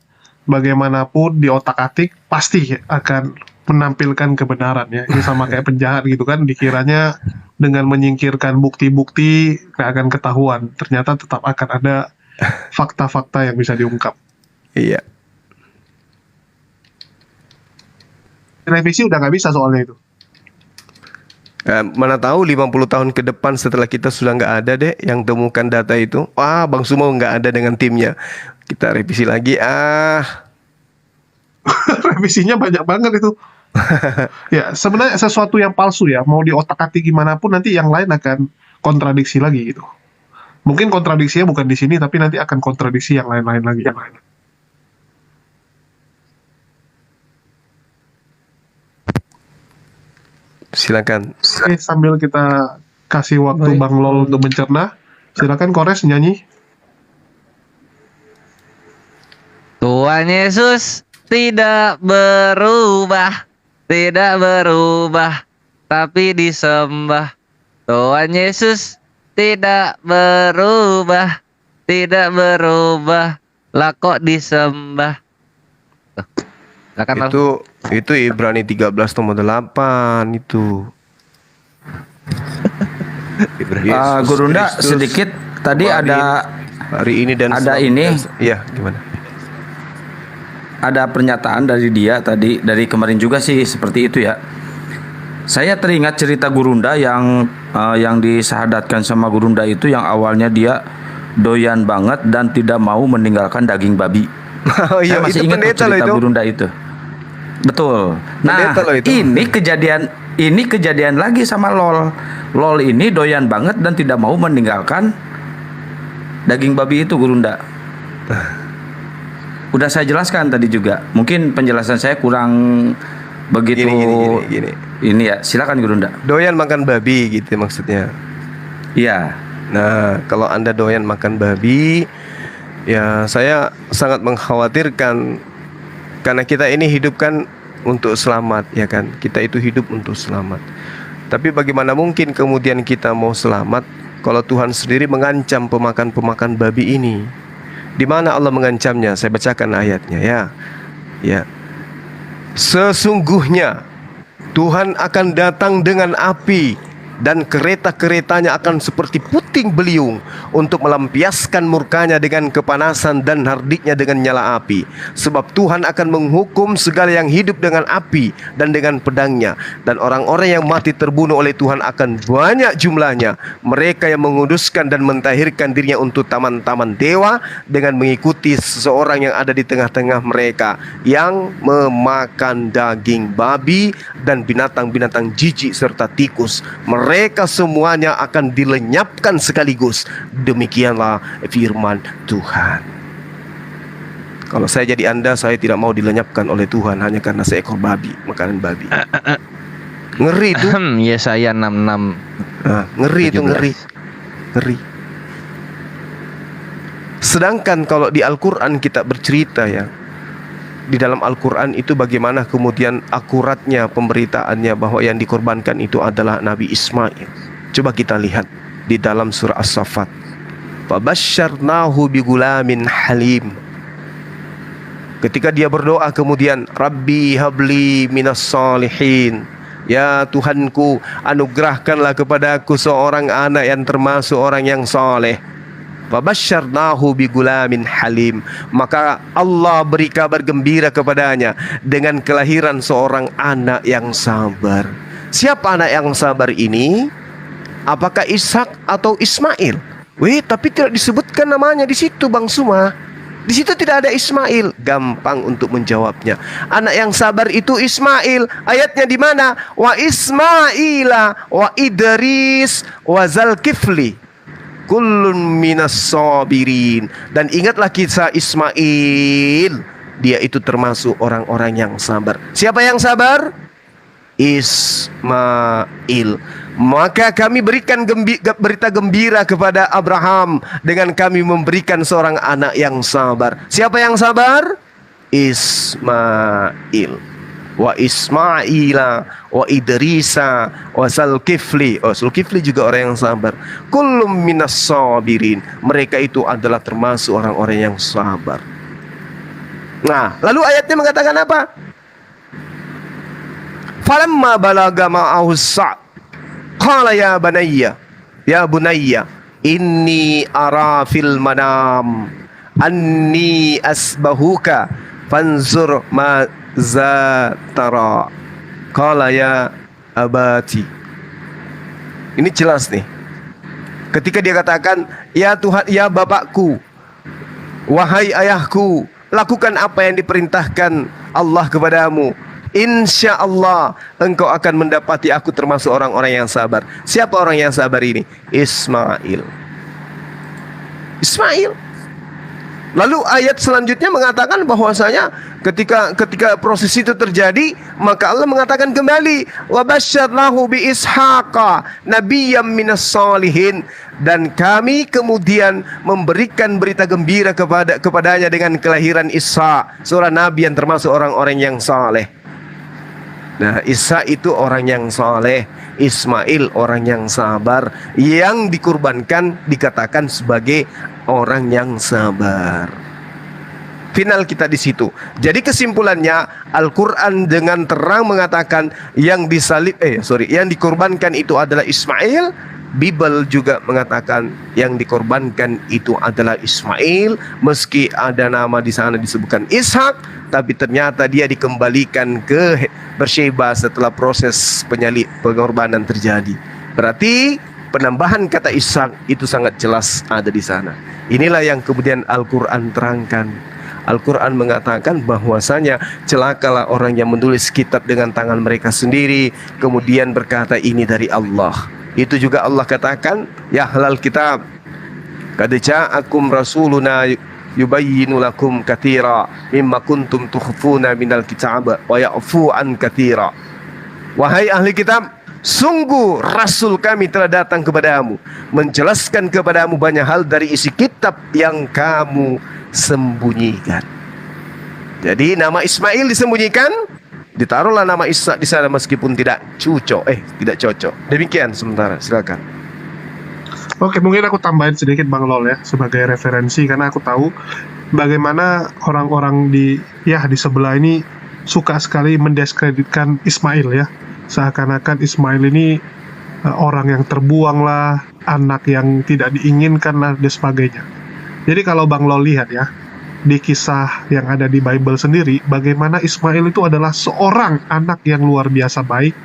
bagaimanapun di otak-atik pasti akan menampilkan kebenaran ya. Ini sama kayak penjahat gitu kan, dikiranya dengan menyingkirkan bukti-bukti nggak akan ketahuan. Ternyata tetap akan ada fakta-fakta yang bisa diungkap. Iya. Revisi udah nggak bisa soalnya itu. Mana tahu 50 tahun ke depan setelah kita sudah nggak ada deh yang temukan data itu. Wah, Bang Sumo nggak ada dengan timnya. Kita revisi lagi. Revisinya banyak banget itu. Ya, sebenarnya sesuatu yang palsu ya. Mau di otak-atik gimana pun nanti yang lain akan kontradiksi lagi gitu. Mungkin kontradiksinya bukan di sini, tapi nanti akan kontradiksi yang lain-lain lagi. Silakan. Oke, sambil kita kasih waktu Bang Lol untuk mencerna, silakan Kores nyanyi. Tuhan Yesus tidak berubah, tapi disembah. Tuhan Yesus tidak berubah, lah kok disembah. Silakan, Itu Ibrani 13 nomor 8 itu. Gurunda sedikit tadi ada hari ini dan ada ini. Iya, gimana? Ada pernyataan dari dia tadi, dari kemarin juga sih seperti itu ya. Saya teringat cerita Gurunda yang disahadatkan sama Gurunda itu, yang awalnya dia doyan banget dan tidak mau meninggalkan daging babi. Oh iya, saya masih itu ingat pendeta cerita loh itu. Gurunda itu. Betul. Nah, itu. ini kejadian lagi sama Lol. Lol ini doyan banget dan tidak mau meninggalkan daging babi itu, Gurunda. Udah saya jelaskan tadi juga. Mungkin penjelasan saya kurang begitu. Gini. Ini ya, silakan Gurunda. Doyan makan babi gitu maksudnya. Iya. Nah, kalau Anda doyan makan babi, ya saya sangat mengkhawatirkan, karena kita ini hidup kan untuk selamat, ya kan? Kita itu hidup untuk selamat. Tapi bagaimana mungkin kemudian kita mau selamat kalau Tuhan sendiri mengancam pemakan-pemakan babi ini? Di mana Allah mengancamnya? Saya bacakan ayatnya ya. Ya. Sesungguhnya Tuhan akan datang dengan api dan kereta-keretanya akan seperti puting beliung untuk melampiaskan murkanya dengan kepanasan dan hardiknya dengan nyala api. Sebab Tuhan akan menghukum segala yang hidup dengan api dan dengan pedangnya. Dan orang-orang yang mati terbunuh oleh Tuhan akan banyak jumlahnya. Mereka yang menguduskan dan mentahirkan dirinya untuk taman-taman dewa dengan mengikuti seseorang yang ada di tengah-tengah mereka, yang memakan daging babi dan binatang-binatang jijik serta tikus. Mereka semuanya akan dilenyapkan sekaligus. Demikianlah firman Tuhan. Kalau saya jadi Anda, saya tidak mau dilenyapkan oleh Tuhan hanya karena seekor babi, makanan babi. Ngeri itu. Yesaya 66. Ngeri itu, ngeri. Ngeri. Sedangkan kalau di Al-Quran kita bercerita ya, di dalam Al-Quran itu bagaimana kemudian akuratnya pemberitaannya bahwa yang dikorbankan itu adalah Nabi Ismail. Coba kita lihat di dalam surah As-Saffat. Fabasyarnahu bigulamin halim. Ketika dia berdoa kemudian, Rabbi habli minas salihin. Ya Tuhanku, anugerahkanlah kepadaku seorang anak yang termasuk orang yang saleh. Fabasyarnahu bigulamin halim. Maka Allah beri kabar gembira kepadanya dengan kelahiran seorang anak yang sabar. Siapa anak yang sabar ini? Apakah Ishak atau Ismail? Tapi tidak disebutkan namanya di situ, Bang Suma. Di situ tidak ada Ismail. Gampang untuk menjawabnya. Anak yang sabar itu Ismail. Ayatnya di mana? Wa Ismaila wa Idris wa Zalkifli kullun minas sabirin. Dan ingatlah kisah Ismail. Dia itu termasuk orang-orang yang sabar. Siapa yang sabar? Ismail. Maka kami berikan berita gembira kepada Abraham dengan kami memberikan seorang anak yang sabar. Siapa yang sabar? Ismail. Wa Ismaila wa Idrisa wa Zulkifli. Zulkifli juga orang yang sabar. Kullum minas sabirin. Mereka itu adalah termasuk orang-orang yang sabar. Nah, lalu ayatnya mengatakan apa? Falamma balaga ma'ahu sa' qala ya bunayya inni ara fil manam anni asbahuka fanzur ma zatara qala ya abati. Ini jelas nih. Ketika dia katakan, ya Tuhan, ya Bapakku, wahai ayahku, lakukan apa yang diperintahkan Allah kepadamu. Insya Allah engkau akan mendapati aku termasuk orang-orang yang sabar. Siapa orang yang sabar ini? Ismail. Lalu ayat selanjutnya mengatakan bahwasanya ketika proses itu terjadi, maka Allah mengatakan kembali, wa basyarnahu bi ishaqa nabiyyam minas salihin. Dan kami kemudian memberikan berita gembira kepadanya dengan kelahiran Ishak, seorang nabi yang termasuk orang-orang yang saleh. Nah, Isa itu orang yang saleh, Ismail orang yang sabar, yang dikurbankan dikatakan sebagai orang yang sabar. Final kita di situ. Jadi kesimpulannya, Al-Quran dengan terang mengatakan yang dikorbankan itu adalah Ismail. Bible juga mengatakan yang dikorbankan itu adalah Ismail, meski ada nama di sana disebutkan Ishak, tapi ternyata dia dikembalikan ke Beersheba setelah proses pengorbanan terjadi. Berarti penambahan kata Ishak itu sangat jelas ada di sana. Inilah yang kemudian Al-Quran terangkan. Al-Quran mengatakan bahwasanya celakalah orang yang menulis kitab dengan tangan mereka sendiri, kemudian berkata ini dari Allah. Itu juga Allah katakan, ya halal kitab, qad ja'akum rasuluna yubayyinu lakum katsira mimma kuntum tukhfuna minal kitab wa ya'fu an katsira. Wahai ahli kitab, sungguh Rasul kami telah datang kepadamu, menjelaskan kepadamu banyak hal dari isi kitab yang kamu sembunyikan. Jadi nama Ismail disembunyikan, ditaruhlah nama Ishak di sana meskipun tidak cocok. Demikian sementara, silakan. Oke, mungkin aku tambahin sedikit Bang Lol ya sebagai referensi, karena aku tahu bagaimana orang-orang di sebelah ini suka sekali mendiskreditkan Ismail ya. Seakan-akan Ismail ini orang yang terbuang lah, anak yang tidak diinginkan lah, dan sebagainya. Jadi kalau Bang Lol lihat ya, di kisah yang ada di Bible sendiri, bagaimana Ismail itu adalah seorang anak yang luar biasa baik,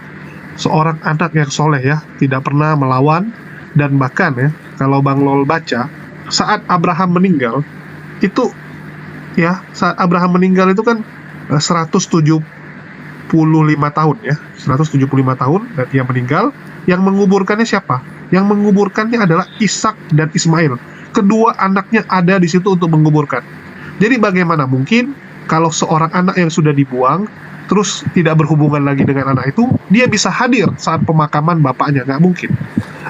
seorang anak yang soleh ya, tidak pernah melawan, dan bahkan ya, kalau Bang Lol baca, saat Abraham meninggal, itu ya, saat Abraham meninggal itu kan 175 tahun ya, 175 tahun dan dia meninggal. Yang menguburkannya siapa? Yang menguburkannya adalah Ishak dan Ismail. Kedua anaknya ada di situ untuk menguburkan. Jadi bagaimana mungkin kalau seorang anak yang sudah dibuang terus tidak berhubungan lagi dengan anak itu, dia bisa hadir saat pemakaman bapaknya? Nggak mungkin.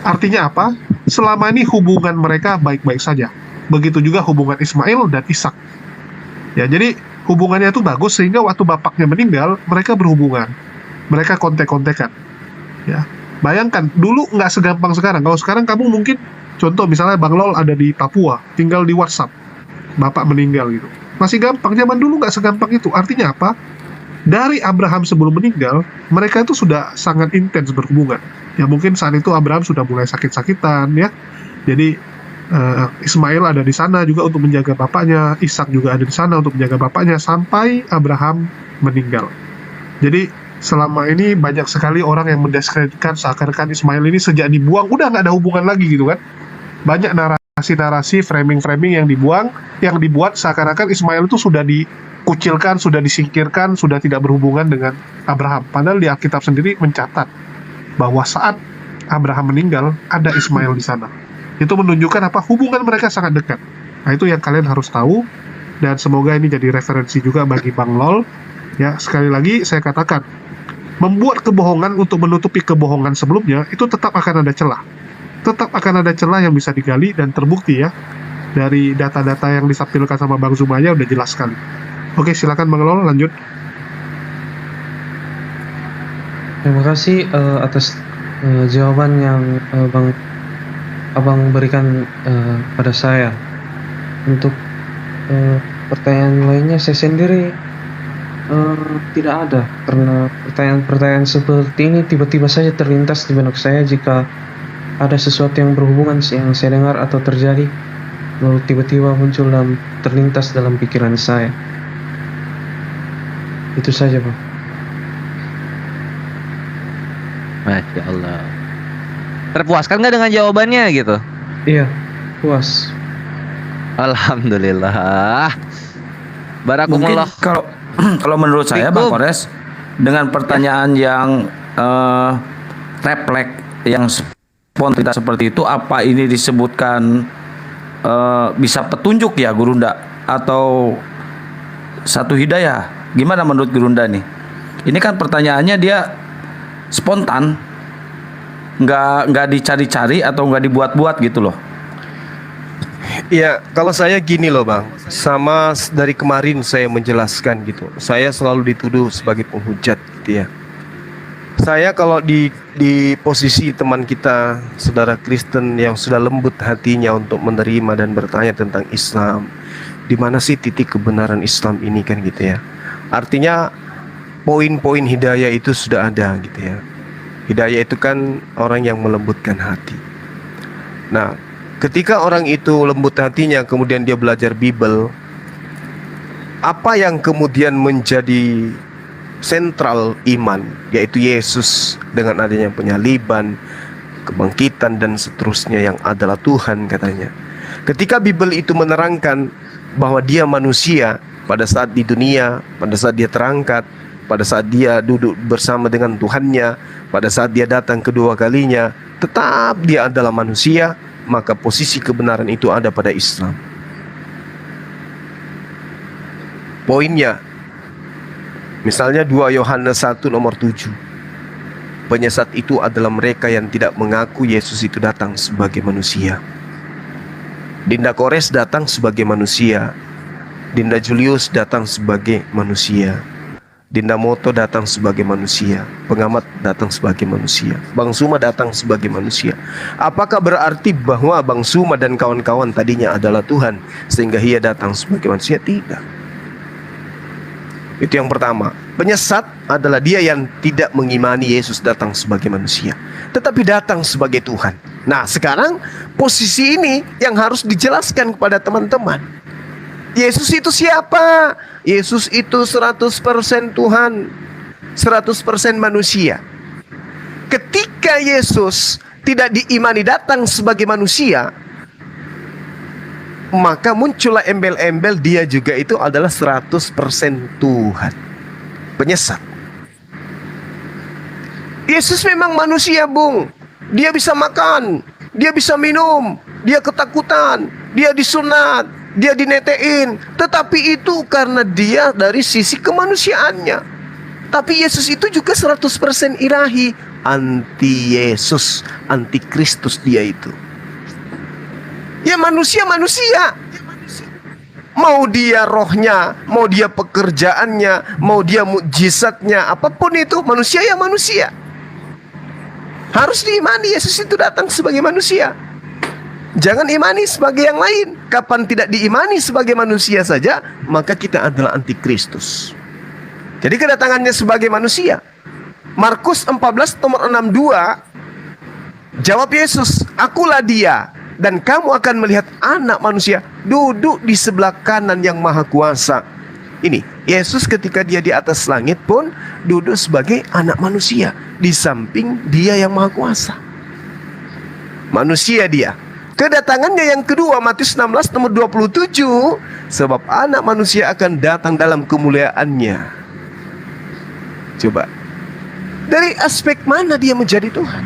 Artinya apa? Selama ini hubungan mereka baik-baik saja. Begitu juga hubungan Ismail dan Ishak. Ya, jadi hubungannya itu bagus sehingga waktu bapaknya meninggal, mereka berhubungan. Mereka kontek-kontekan. Ya. Bayangkan, dulu nggak segampang sekarang. Kalau sekarang kamu mungkin, contoh misalnya Bang Lol ada di Papua, tinggal di WhatsApp, bapak meninggal gitu. Masih gampang, zaman dulu nggak segampang itu. Artinya apa? Dari Abraham sebelum meninggal, mereka itu sudah sangat intens berhubungan. Ya mungkin saat itu Abraham sudah mulai sakit-sakitan ya. Jadi Ismail ada di sana juga untuk menjaga bapaknya, Ishak juga ada di sana untuk menjaga bapaknya sampai Abraham meninggal. Jadi selama ini banyak sekali orang yang mendiskreditkan seakan-akan Ismail ini sejak dibuang udah nggak ada hubungan lagi gitu kan. Banyak narasi-narasi, framing-framing yang dibuat seakan-akan Ismail itu sudah dikucilkan, sudah disingkirkan, sudah tidak berhubungan dengan Abraham. Padahal di Alkitab sendiri mencatat bahwa saat Abraham meninggal ada Ismail di sana. Itu menunjukkan apa? Hubungan mereka sangat dekat. Nah, itu yang kalian harus tahu, dan semoga ini jadi referensi juga bagi Bang Lol. Ya, sekali lagi saya katakan, membuat kebohongan untuk menutupi kebohongan sebelumnya itu tetap akan ada celah. Tetap akan ada celah yang bisa digali dan terbukti ya. Dari data-data yang disampaikan sama Bang Zumaya udah jelas sekali. Oke, silakan Bang Lol lanjut. Terima kasih atas jawaban yang Abang berikan pada saya. Untuk pertanyaan lainnya saya sendiri tidak ada, karena pertanyaan-pertanyaan seperti ini tiba-tiba saja terlintas di benak saya jika ada sesuatu yang berhubungan yang saya dengar atau terjadi, lalu tiba-tiba muncul dan terlintas dalam pikiran saya. Itu saja, Pak. Masya Allah. Terpuaskan nggak dengan jawabannya gitu? Iya, puas. Alhamdulillah. Mungkin Barakumullah. kalau menurut saya Bang Kores, dengan pertanyaan yang refleks, yang spontan seperti itu, apa ini disebutkan bisa petunjuk ya Gurunda, atau satu hidayah? Gimana menurut Gurunda nih? Ini kan pertanyaannya dia spontan, nggak dicari-cari atau nggak dibuat-buat gitu loh. Ya, kalau saya gini loh Bang, sama dari kemarin saya menjelaskan gitu, saya selalu dituduh sebagai penghujat gitu ya. Saya kalau di posisi teman kita, saudara Kristen yang sudah lembut hatinya untuk menerima dan bertanya tentang Islam, di mana sih titik kebenaran Islam ini kan gitu ya. Artinya poin-poin hidayah itu sudah ada gitu ya. Hidayah itu kan orang yang melembutkan hati. Nah, ketika orang itu lembut hatinya, kemudian dia belajar Bible, apa yang kemudian menjadi sentral iman, yaitu Yesus dengan adanya penyaliban, kebangkitan dan seterusnya yang adalah Tuhan katanya. Ketika Bible itu menerangkan bahwa dia manusia pada saat di dunia, pada saat dia terangkat, pada saat dia duduk bersama dengan Tuhannya, pada saat dia datang kedua kalinya, tetap dia adalah manusia, maka posisi kebenaran itu ada pada Islam. Poinnya, misalnya 2 Yohanes 1 nomor 7, penyesat itu adalah mereka yang tidak mengaku Yesus itu datang sebagai manusia. Dinda Kores datang sebagai manusia, Dinda Julius datang sebagai manusia, Dinda Moto datang sebagai manusia, pengamat datang sebagai manusia, Bang Suma datang sebagai manusia. Apakah berarti bahwa Bang Suma dan kawan-kawan tadinya adalah Tuhan sehingga ia datang sebagai manusia? Tidak. Itu yang pertama. Penyesat adalah dia yang tidak mengimani Yesus datang sebagai manusia, tetapi datang sebagai Tuhan. Nah, sekarang posisi ini yang harus dijelaskan kepada teman-teman. Yesus itu siapa? Yesus itu 100% Tuhan, 100% manusia. Ketika Yesus tidak diimani datang sebagai manusia, maka muncullah embel-embel dia juga itu adalah 100% Tuhan. Penyesat. Yesus memang manusia, Bung. Dia bisa makan, dia bisa minum, dia ketakutan, dia disunat, dia dinetein. Tetapi itu karena dia dari sisi kemanusiaannya. Tapi Yesus itu juga 100% ilahi. Anti Yesus, anti Kristus dia itu. Ya manusia-manusia. Mau dia rohnya, mau dia pekerjaannya, mau dia mukjizatnya, apapun itu, manusia ya manusia. Harus diimani Yesus itu datang sebagai manusia. Jangan imani sebagai yang lain. Kapan tidak diimani sebagai manusia saja, maka kita adalah antikristus. Jadi kedatangannya sebagai manusia. Markus 14 nomor 62, jawab Yesus, akulah dia, dan kamu akan melihat anak manusia duduk di sebelah kanan yang maha kuasa. Ini, Yesus ketika dia di atas langit pun duduk sebagai anak manusia, di samping dia yang maha kuasa. Manusia dia. Kedatangannya yang kedua, Matius 16 nomor 27, sebab anak manusia akan datang dalam kemuliaannya. Coba, dari aspek mana dia menjadi Tuhan?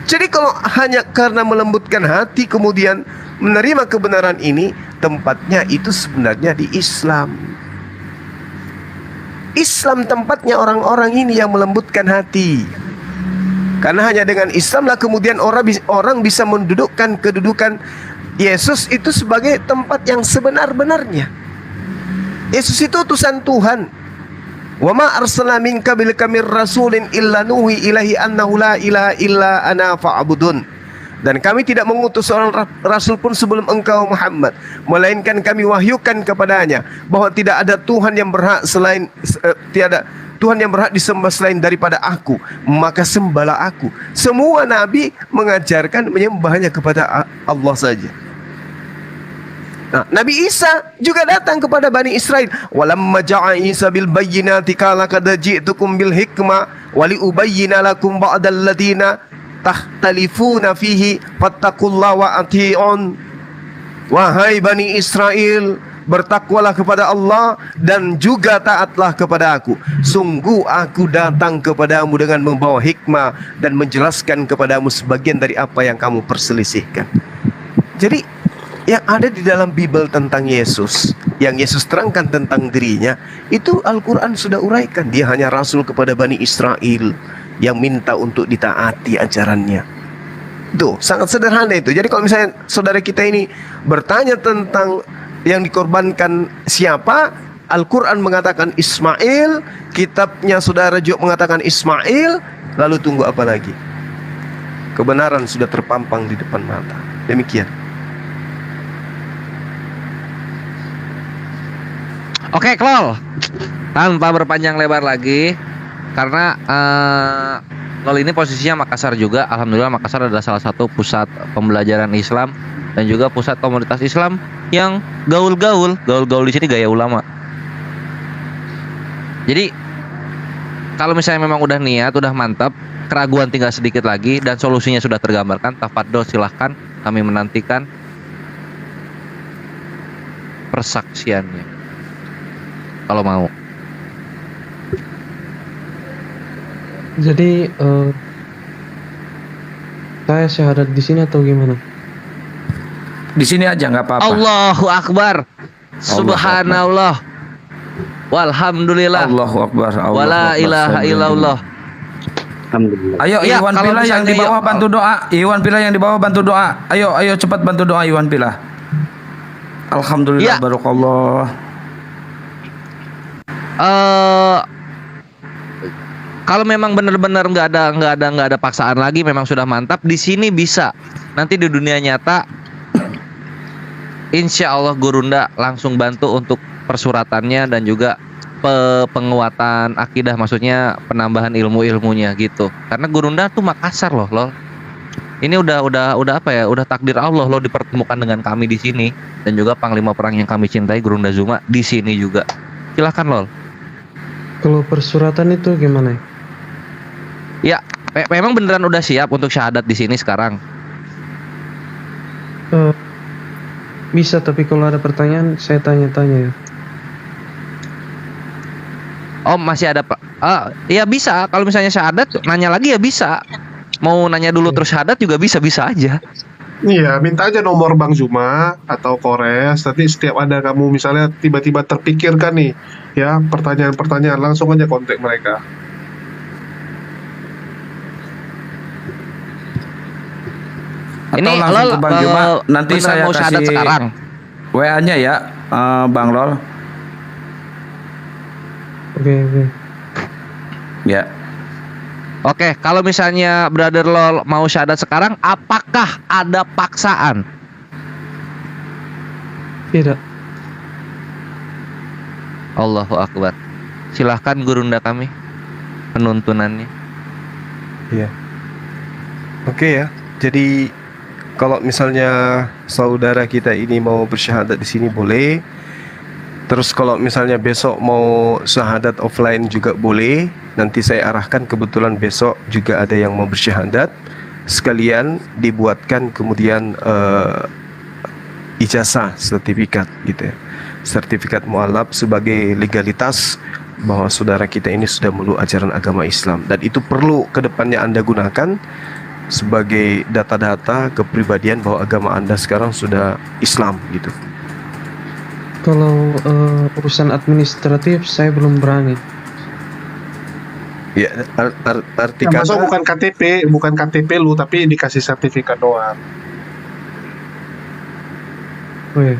Jadi kalau hanya karena melembutkan hati kemudian menerima kebenaran ini, tempatnya itu sebenarnya di Islam. Islam tempatnya orang-orang ini yang melembutkan hati. Karena hanya dengan Islamlah kemudian orang bisa mendudukkan kedudukan Yesus itu sebagai tempat yang sebenar-benarnya. Yesus itu utusan Tuhan. Wa ma arsalna min qablika mir rasulin illa nuhi ilahi annahu la ilaha illa ana fa'budun. Dan kami tidak mengutus seorang rasul pun sebelum engkau Muhammad, melainkan kami wahyukan kepadanya bahwa tidak ada Tuhan yang berhak selain tiada Tuhan yang berhak disembah selain daripada aku, maka sembahlah aku. Semua nabi mengajarkan menyembahnya kepada Allah saja. Nah, Nabi Isa juga datang kepada Bani Israel. Walamma ja'a Isa bil bayyinati qala qad ji'tukum bil hikmah wa li ubayyina lakum ba'dal ladina tahtalifuna fihi fattaqullaha wa ati'un. Wahai Bani Israel, bertakwalah kepada Allah dan juga taatlah kepada aku. Sungguh aku datang kepadamu dengan membawa hikmah dan menjelaskan kepadamu sebagian dari apa yang kamu perselisihkan. Jadi yang ada di dalam Bible tentang Yesus, yang Yesus terangkan tentang dirinya, itu Al-Quran sudah uraikan. Dia hanya rasul kepada Bani Israel yang minta untuk ditaati ajarannya. Tuh, sangat sederhana itu. Jadi kalau misalnya saudara kita ini bertanya tentang yang dikorbankan siapa, Al-Quran mengatakan Ismail, kitabnya saudara juga mengatakan Ismail, lalu tunggu apa lagi? Kebenaran sudah terpampang di depan mata. Demikian. Oke, Klol. Tanpa berpanjang lebar lagi, karena Klol ini posisinya Makassar juga. Alhamdulillah Makassar adalah salah satu pusat pembelajaran Islam dan juga pusat komunitas Islam yang gaul-gaul di sini gaya ulama. Jadi kalau misalnya memang udah niat, udah mantap, keraguan tinggal sedikit lagi dan solusinya sudah tergambarkan, tafadhol silahkan, kami menantikan persaksiannya. Kalau mau. Jadi saya syahadat di sini atau gimana? Di sini aja nggak apa-apa. Allahu Akbar. Subhanallah. Walhamdulillah. Allahu Akbar. Wala ilaha illallah. Alhamdulillah. Ayo Ya, Iwan kalau Pila yang di misalnya bawah bantu doa. Iwan Pila yang di bawah bantu doa. Ayo cepat bantu doa Iwan Pila. Alhamdulillah, Ya. barakallah. Kalau memang benar-benar nggak ada paksaan lagi, memang sudah mantap di sini bisa. Nanti di dunia nyata, insya Allah Gurunda langsung bantu untuk persuratannya dan juga penguatan akidah, maksudnya penambahan ilmu-ilmunya gitu. Karena Gurunda tuh Makassar loh, lol. Ini udah apa ya? Udah takdir Allah loh dipertemukan dengan kami di sini, dan juga panglima perang yang kami cintai Gurunda Zuma di sini juga. Silakan lol. Kalau persuratan itu gimana? Ya, memang beneran udah siap untuk syahadat di sini sekarang. Bisa, tapi kalau ada pertanyaan saya tanya-tanya ya. Oh, masih ada Pak? Ya bisa. Kalau misalnya syahadat, nanya lagi ya bisa. Mau nanya dulu terus syahadat juga bisa aja. Iya, minta aja nomor Bang Zuma atau Kores. Nanti setiap ada kamu misalnya tiba-tiba terpikirkan nih, ya pertanyaan-pertanyaan, langsung aja kontak mereka. Atau Ini langsung lol, ke Bang Juma, nanti beneran saya mau syahadat kasih sekarang. WA-nya ya, Bang Lol. Oke. Ya. Oke, kalau misalnya Brother Lol mau syahadat sekarang, apakah ada paksaan? Tidak. Allahu Akbar. Silahkan Gurunda kami penuntunannya. Iya. Oke ya. Jadi kalau misalnya saudara kita ini mau bersyahadat di sini boleh. Terus kalau misalnya besok mau syahadat offline juga boleh. Nanti saya arahkan, kebetulan besok juga ada yang mau bersyahadat. Sekalian dibuatkan kemudian ijazah, sertifikat gitu ya. Sertifikat mualaf sebagai legalitas bahwa saudara kita ini sudah meluk ajaran agama Islam. Dan itu perlu kedepannya Anda gunakan sebagai data-data kepribadian bahwa agama Anda sekarang sudah Islam gitu. Kalau urusan administratif saya belum berani. Ya, arti Ya, kata masuk bukan KTP lu, tapi dikasih sertifikat doang. Oh ya,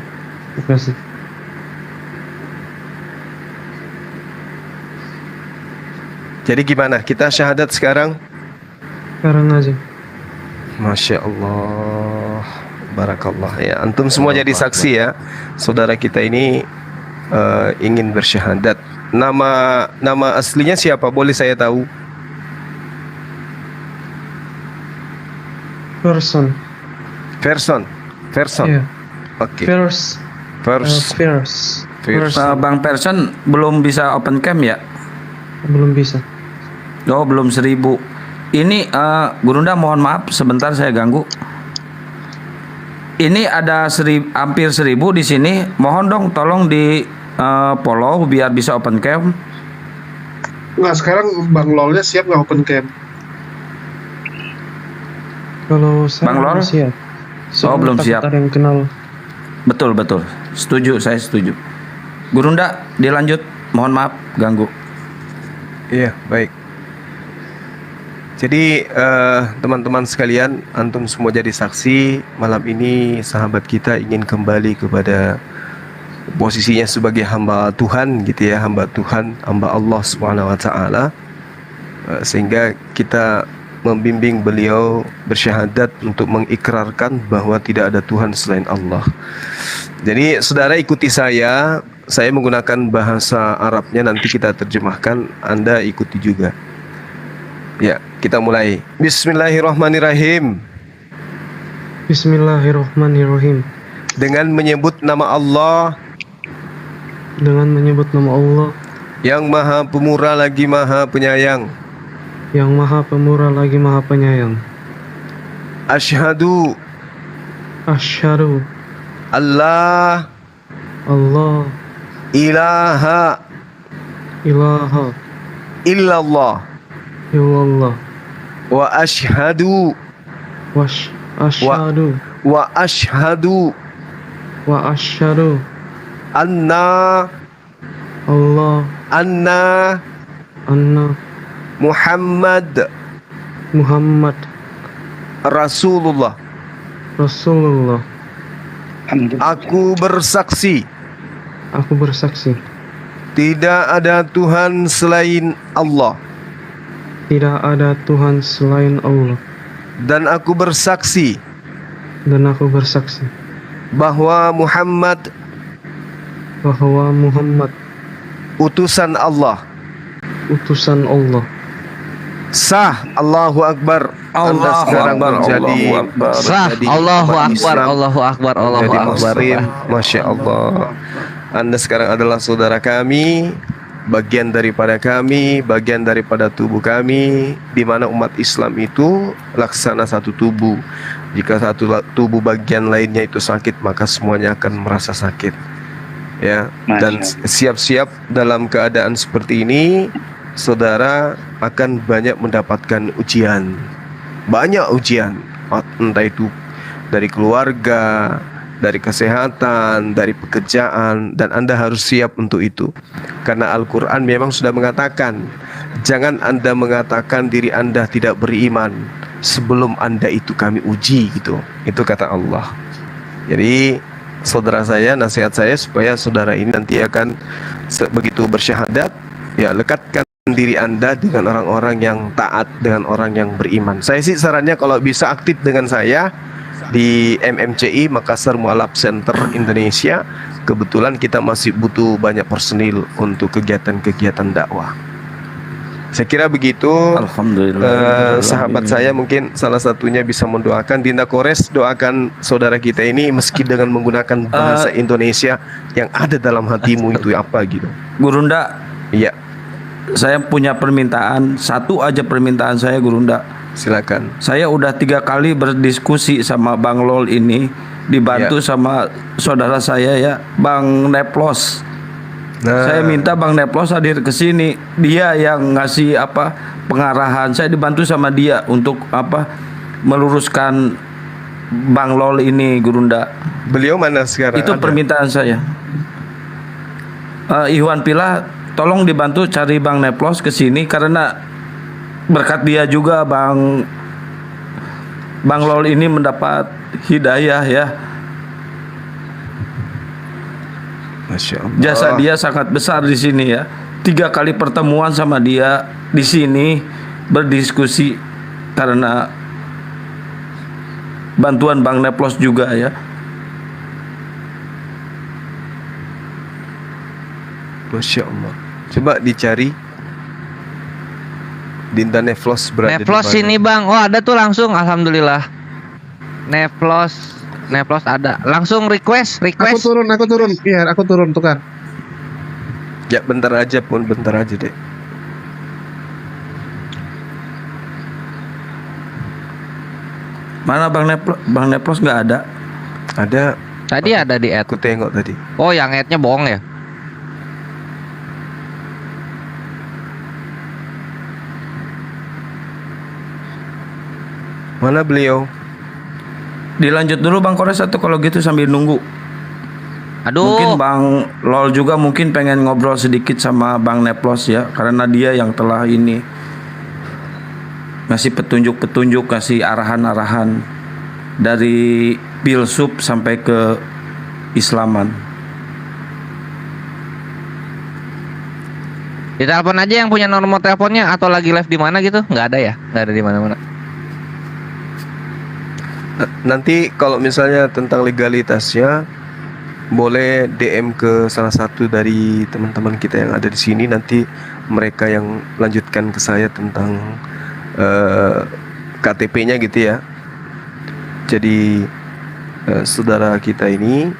terima kasih. Jadi gimana? Kita syahadat sekarang? Sekarang aja. Masya Allah, barakallah ya. Antum semua jadi saksi ya. Saudara kita ini ingin bersyahadat. Nama aslinya siapa? Boleh saya tahu? Person. Person. Iya. Oke. First. Bang Person belum bisa open cam ya? Belum bisa. Oh, belum 1000. Ini Gurunda mohon maaf sebentar saya ganggu. Ini ada hampir 1000 di sini. Mohon dong tolong di follow biar bisa open cam. Nah, sekarang Bang Lolnya siap nggak open cam? Kalau saya Bang Lol? belum siap. Soalnya belum takut siap. ada yang kenal. Betul. Setuju, saya setuju. Gurunda dilanjut. Mohon maaf ganggu. Iya, baik. Jadi teman-teman sekalian, antum semua jadi saksi. Malam ini sahabat kita ingin kembali kepada posisinya sebagai hamba Tuhan gitu ya, hamba Tuhan, hamba Allah Subhanahu wa taala. Sehingga kita membimbing beliau bersyahadat untuk mengikrarkan bahwa tidak ada Tuhan selain Allah. Jadi saudara ikuti saya menggunakan bahasa Arabnya, nanti kita terjemahkan, Anda ikuti juga. Ya, kita mulai. Bismillahirrahmanirrahim. Bismillahirrahmanirrahim. Dengan menyebut nama Allah Dengan menyebut nama Allah yang Maha Pemurah lagi Maha Penyayang. yang Maha Pemurah lagi Maha Penyayang. Asyhadu Asyhadu Allah Allah ilaha ilaha illallah illallah wa asyhadu asyhadu wa asyhadu wa asyhadu anna anna Muhammad Rasulullah. Aku bersaksi tidak ada Tuhan selain Allah. Dan aku bersaksi bahwa Muhammad utusan Allah. utusan Allah. Sah. Allahu Akbar. Anda Allahu sekarang Akbar, menjadi Allahu Akbar. Sah. menjadi Allahu umat Akbar, Islam, Allahu Akbar, Allahu menjadi Akbar. Muslim. Masya Allah. Anda sekarang adalah saudara kami, bagian daripada kami, bagian daripada tubuh kami, di mana umat Islam itu laksana satu tubuh. Jika satu tubuh bagian lainnya itu sakit, maka semuanya akan merasa sakit. Ya, dan siap-siap dalam keadaan seperti ini, saudara akan banyak mendapatkan ujian. Banyak ujian, entah itu dari keluarga, dari kesehatan, dari pekerjaan, dan Anda harus siap untuk itu. Karena Al-Quran memang sudah mengatakan, jangan Anda mengatakan diri Anda tidak beriman sebelum Anda itu kami uji, gitu. Itu kata Allah. Jadi saudara saya, nasihat saya supaya saudara ini nanti akan begitu bersyahadat, ya lekatkan diri Anda dengan orang-orang yang taat, dengan orang yang beriman. Saya sih sarannya kalau bisa aktif dengan saya di MMCI Makassar Mualaf Center Indonesia. Kebetulan kita masih butuh banyak personil untuk kegiatan-kegiatan dakwah. Saya kira begitu. Alhamdulillah. Sahabat saya mungkin salah satunya bisa mendoakan. Dinda Kores, doakan saudara kita ini meski dengan menggunakan bahasa Indonesia yang ada dalam hatimu itu apa gitu. Gurunda, iya, saya punya permintaan, satu aja permintaan saya, Gurunda. Silakan. Saya udah 3 kali berdiskusi sama Bang Lol ini, dibantu sama saudara saya ya, Bang Neplos. Saya minta Bang Neplos hadir ke sini. Dia yang ngasih pengarahan. Saya dibantu sama dia untuk meluruskan Bang Lol ini, Gurunda. Beliau mana sekarang? Itu permintaan saya. Iwan Pila, tolong dibantu cari Bang Neplos ke sini karena berkat dia juga Bang Lol ini mendapat hidayah ya. Masya Allah. Jasa dia sangat besar di sini ya. 3 kali pertemuan sama dia di sini berdiskusi karena bantuan Bang Neplos juga ya. Masya Allah. Coba dicari Dinda Neplos berada Neplos di mana? ini Bang. Oh ada tuh langsung, alhamdulillah. Neplos ada. Langsung request. Aku turun. Iya, aku turun tuh kan. Ya bentar aja deh. Mana Bang Neplos nggak ada? Ada. Tadi ada di add. Aku tengok tadi. Oh yang add-nya bohong ya? Mana beliau? Dilanjut dulu Bang Kores atau kalau gitu sambil nunggu. Aduh. Mungkin Bang Lol juga mungkin pengen ngobrol sedikit sama Bang Neplos ya, karena dia yang telah ini ngasih petunjuk-petunjuk, kasih arahan-arahan dari filsuf sampai ke Islaman. Ditelepon aja yang punya nomor teleponnya atau lagi live di mana gitu? Nggak ada ya? Nggak ada di mana-mana. Nanti kalau misalnya tentang legalitasnya boleh DM ke salah satu dari teman-teman kita yang ada di sini, nanti mereka yang lanjutkan ke saya tentang KTP-nya gitu ya. Jadi saudara kita ini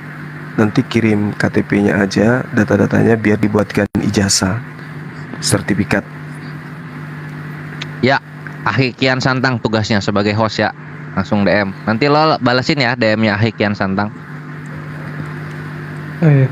nanti kirim KTP-nya aja, data-datanya biar dibuatkan ijazah, sertifikat. Ya, Ahi Kian Santang tugasnya sebagai host ya. Langsung DM. Nanti lo balesin ya DM-nya Ahi Kian Santang. Iya.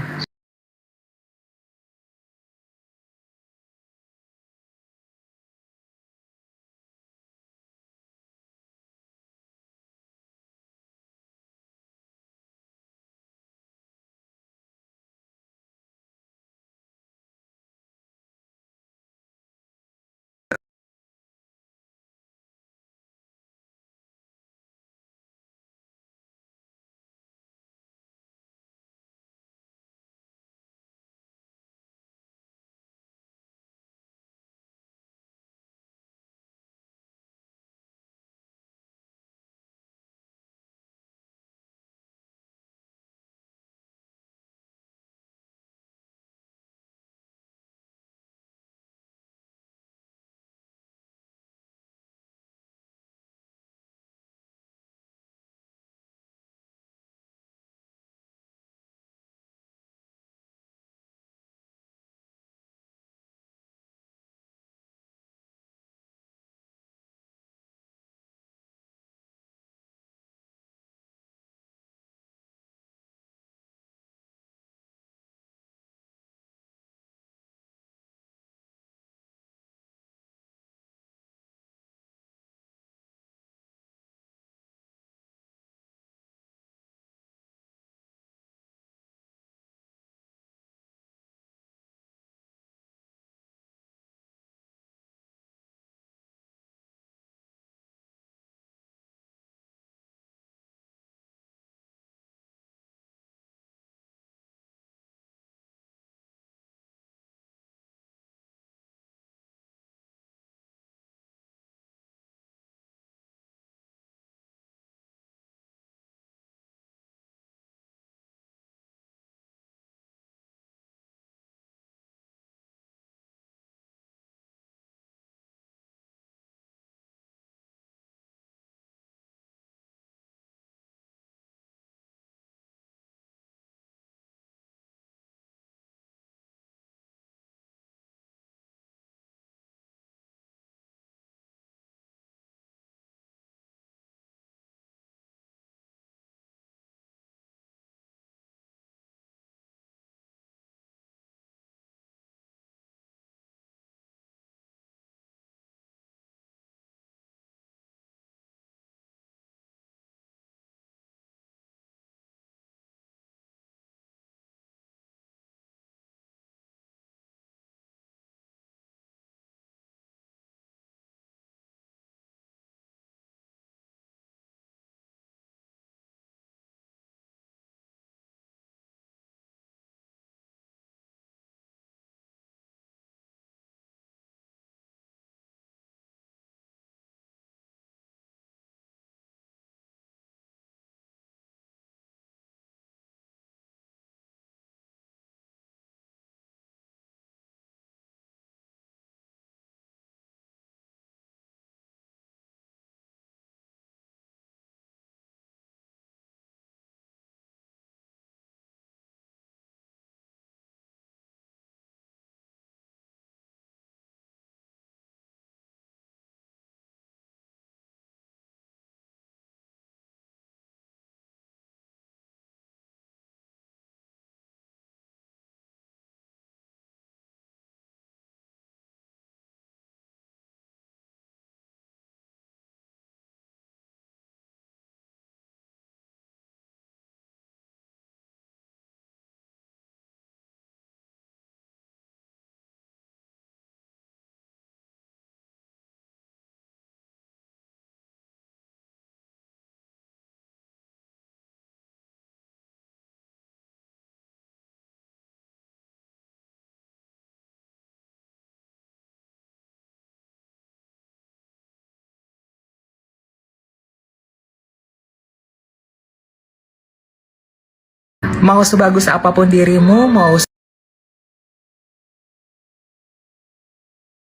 Mau sebagus apapun dirimu, mau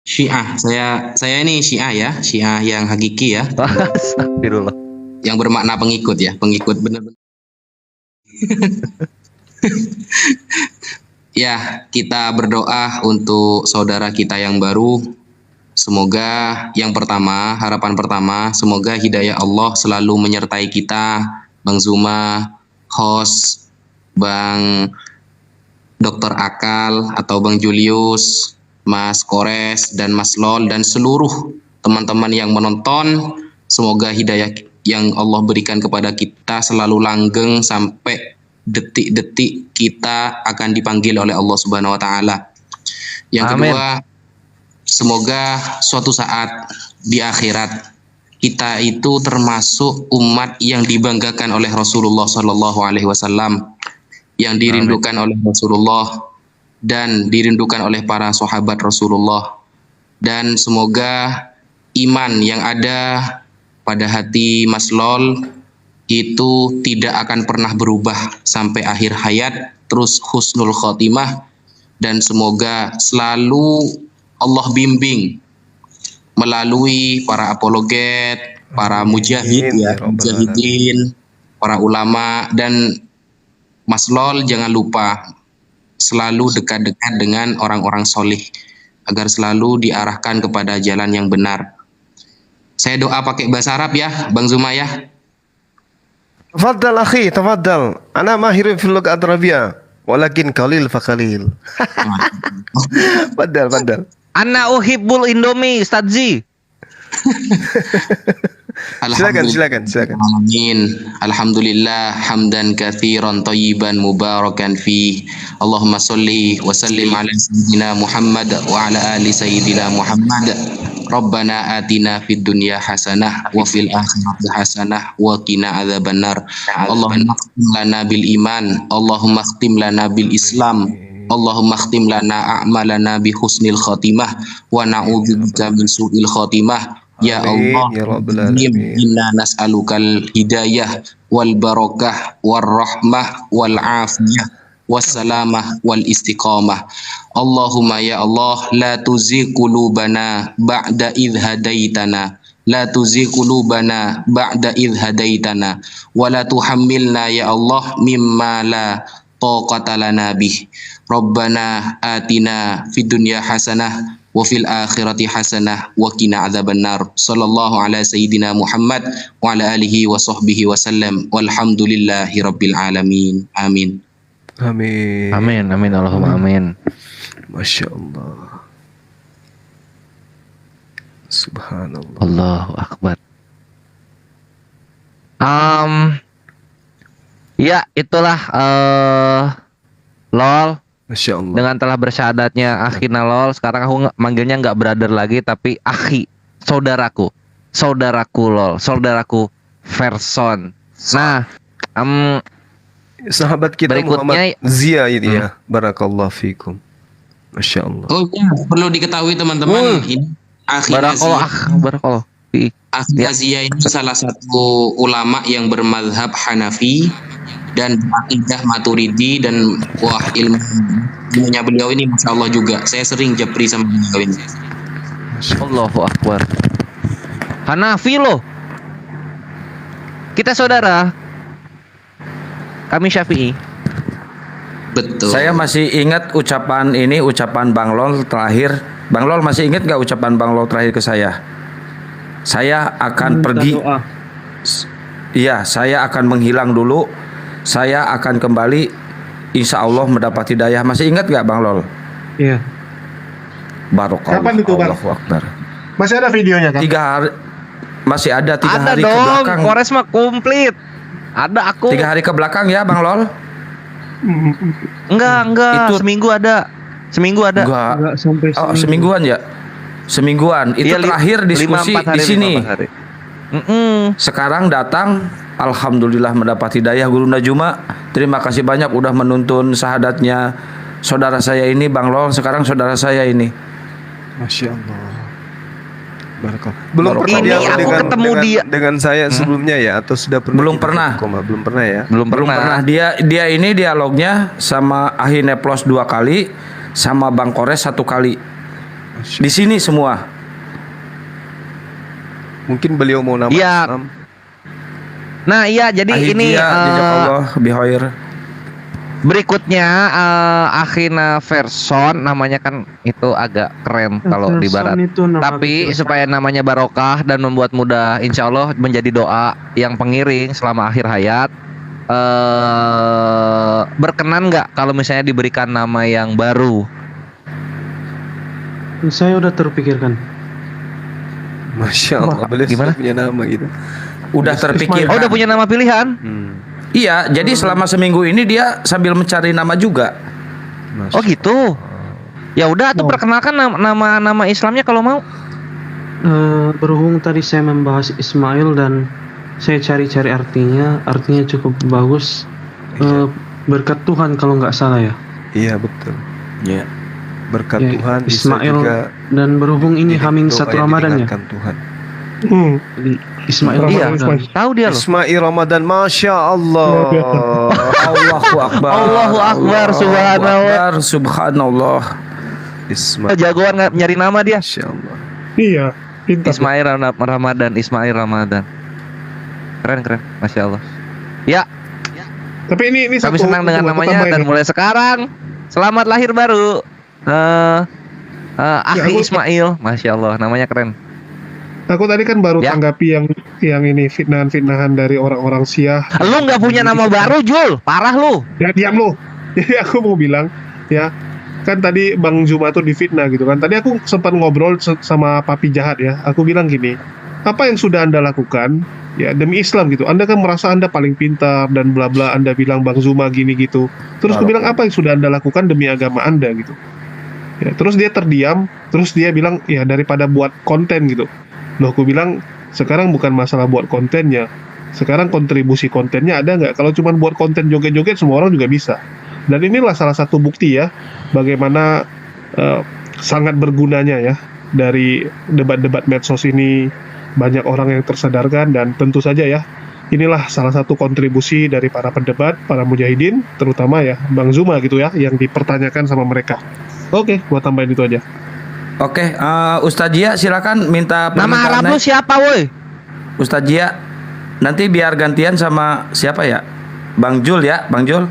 Syiah, saya ini Syiah ya, Syiah yang hakiki ya, Astagfirullah. yang bermakna pengikut ya, pengikut benar-benar. Ya, kita berdoa untuk saudara kita yang baru. Semoga yang pertama, harapan pertama, semoga hidayah Allah selalu menyertai kita, Bang Zuma, host, Bang Dr. Akal atau Bang Julius, Mas Kores dan Mas Lol dan seluruh teman-teman yang menonton. Semoga hidayah yang Allah berikan kepada kita selalu langgeng sampai detik-detik kita akan dipanggil oleh Allah Subhanahu wa taala. Yang kedua, semoga suatu saat di akhirat kita itu termasuk umat yang dibanggakan oleh Rasulullah Shallallahu alaihi wasallam, yang dirindukan oleh Rasulullah dan dirindukan oleh para sahabat Rasulullah. Dan semoga iman yang ada pada hati Mas Lol itu tidak akan pernah berubah sampai akhir hayat, terus husnul khotimah, dan semoga selalu Allah bimbing melalui para apologet, para mujahid ya, mujahidin, para ulama. Dan Mas Lol jangan lupa selalu dekat-dekat dengan orang-orang solih agar selalu diarahkan kepada jalan yang benar. Saya doa pakai bahasa Arab ya, Bang Zuma ya. Tafadhal akhi, tafadhal. Ana mahir fil lughat Arabiyah, walakin qalil fa qalil. Fadal. Ana uhibbul Indomie, Ustadzi. Silakan. Amin. Alhamdulillah hamdan katsiran thayyiban mubarakan fi. Allahumma sholli wa sallim ala sayyidina Muhammad wa ala ali sayyidina Muhammad. Rabbana atina fid dunya hasanah wa fil akhirati hasanah wa qina adzabannar. Allahumma khtim lana bil iman, Allahumma khtim lana bil Islam, Allahumma khtim lana a'malana bi husnil khatimah wa na'udzubika min su'il khatimah. Ya Allah, inna nas'alukal hidayah wal barakah wal rahmah wal afiyah wassalamah wal istiqamah. Allahumma ya Allah, la tuzigh qulubana ba'da idh hadaitana, la tuzigh qulubana ba'da idh hadaitana, wa la tuhammilna ya Allah mimma la taqata lana bih. Rabbana atina fid dunya hasanah wa fil akhirati hasanah wa qina adzabannar. Sallallahu ala sayyidina Muhammad wa ala alihi wa sahbihi wa sallam. Walhamdulillahi rabbil alamin. Amin. Amin. Amin, Allahumma amin. Masya Allah. Subhanallah. Allahu Akbar. Ya itulah Lol. Masya Allah. Dengan telah bersyahadatnya akhina Lol, sekarang aku manggilnya nggak brother lagi tapi akhi, saudaraku Lol, saudaraku Verson. Nah, sahabat kita berikutnya Muhammad Zia ini ya. Barakallahu fikum. Masya Allah. Oh ya, perlu diketahui teman-teman, ini Akhi Barakallah. Akhi Zia ini salah satu ulama yang bermazhab Hanafi dan akidah Maturidi, dan wah ilmunya beliau ini Masya Allah juga. Saya sering japri sama beliau ini. Allahu Akbar. Hanafi loh. Kita saudara. Kami Syafi'i. Betul. Saya masih ingat ucapan Bang Lol terakhir. Bang Lol masih ingat nggak ucapan Bang Lol terakhir ke saya? Saya akan pergi. Iya, saya akan menghilang dulu. Saya akan kembali. Insya Allah mendapat hidayah. Masih ingat nggak Bang Lol? Iya. Barokallah. Kapan itu, Bang? Allahu Akbar. Masih ada videonya kan? 3 hari. Masih ada 3 hari dong, ke belakang. Kores mah komplit. Ada aku. 3 hari ke belakang ya Bang Lol? Enggak. Itu seminggu ada. Enggak sampai semingguan ya. Semingguan. Itu Iya, terakhir diskusi 5-4 hari, di sini. 5-4 hari. Sekarang datang, alhamdulillah mendapat hidayah Gurunda Juma. Terima kasih banyak udah menuntun syahadatnya saudara saya ini Bang Lol. Sekarang saudara saya ini. Masya Allah. Belum pernah Ini dia aku ketemu dia. dengan saya sebelumnya ya, atau sudah pernah? Belum pernah. Belum pernah ya. Belum pernah. Dia ini dialognya sama Ahi Neplos 2 kali, sama Bang Kores 1 kali. Di sini semua. Mungkin beliau mau nama Iya. Islam. Nah, iya jadi ini Allah bihoir. berikutnya Akhina Verson namanya kan itu agak keren kalau di Verson barat. itu nama Tapi kecil. supaya namanya barokah dan membuat mudah, insya Allah menjadi doa yang pengiring selama akhir hayat. Berkenan nggak kalau misalnya diberikan nama yang baru? Saya udah terpikirkan. Masya Allah, beliau Gimana? sudah punya nama gitu. Udah terpikir. Oh, udah punya nama pilihan? Iya, jadi selama seminggu ini dia sambil mencari nama juga. Oh gitu. Ya udah, tuh perkenalkan nama Islamnya kalau mau. Berhubung tadi saya membahas Ismail dan saya cari-cari artinya cukup bagus. Berkat Tuhan kalau nggak salah ya. Iya betul. Iya. Berkat Ya, Tuhan bisa Ismail juga dan berhubung ini Hamin doa 1 yang Ramadan ya. didengarkan Tuhan. Jadi Ismail Iya, Ramadan. tahu dia loh. Ismail Ramadan, Masya Allah. Allahu Akbar. Allahu Akbar, subhanallah. Subhanallah. Ismail. Jagoan nggak nyari nama dia. Masya Allah. Iya, pintar. Ismail Ramadan. Keren, Masya Allah. Ya, Tapi ini kami satu, senang dengan aku namanya tambahin dan nih. mulai sekarang selamat lahir baru. Akhi aku- Ismail, Masya Allah, namanya keren. Aku tadi kan baru Ya. tanggapi yang ini fitnahan-fitnahan dari orang-orang Syiah. Lu nggak punya nama baru, Jul? Parah lu. Ya diam lu. Jadi aku mau bilang ya, kan tadi Bang Zuma tuh difitnah gitu kan. Tadi aku sempat ngobrol sama Papi Jahat ya. Aku bilang gini, apa yang sudah Anda lakukan ya demi Islam gitu. Anda kan merasa Anda paling pintar dan bla bla. Anda bilang Bang Zuma gini gitu. Terus aku bilang apa yang sudah Anda lakukan demi agama Anda gitu. Ya, terus dia terdiam, terus dia bilang ya daripada buat konten gitu. Loh, aku bilang sekarang bukan masalah buat kontennya. Sekarang kontribusi kontennya ada nggak? Kalau cuma buat konten joget-joget semua orang juga bisa. Dan inilah salah satu bukti ya bagaimana sangat bergunanya ya dari debat-debat medsos ini, banyak orang yang tersadarkan. Dan tentu saja ya inilah salah satu kontribusi dari para pendebat, para mujahidin, terutama ya Bang Zuma gitu ya, yang dipertanyakan sama mereka. Oke, gua tambahin itu aja. Oke, Ustaz Jia silakan minta Nama Arab lu siapa, woi? Ustaz Jia, nanti biar gantian sama siapa ya? Bang Jul ya, Bang Jul?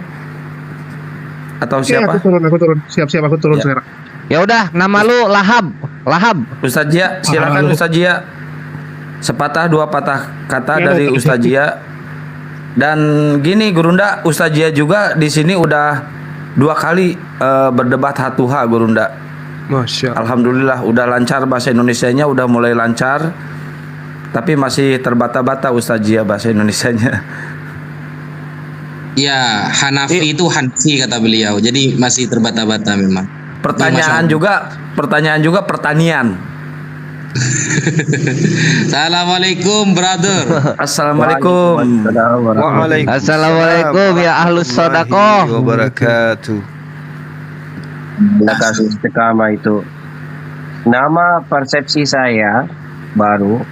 Atau Oke, siapa? aku turun. Siap-siap aku turun Ya. sekarang. Ya udah, nama lu Lahab. Ustaz Jia, silakan Ustaz Jia. Sepatah dua patah kata Ya, dari Ustaz. Ustaz Jia. Dan gini Gurunda, Ustaz Jia juga di sini udah 2 kali berdebat hatuha Gurunda. Masya Allah. Alhamdulillah udah lancar bahasa Indonesianya, udah mulai lancar. Tapi masih terbata-bata Ustaz Jia bahasa Indonesianya. Ya, Hanafi itu Hanafi kata beliau. Jadi masih terbata-bata memang. Pertanyaan juga pertanian. Assalamualaikum, brother. Assalamualaikum. Waalaikumsalam Assalamualaikum ya ahlus warahmatullahi sodakoh. wabarakatuh. Terima kasih istiqamah itu. Nama persepsi saya baru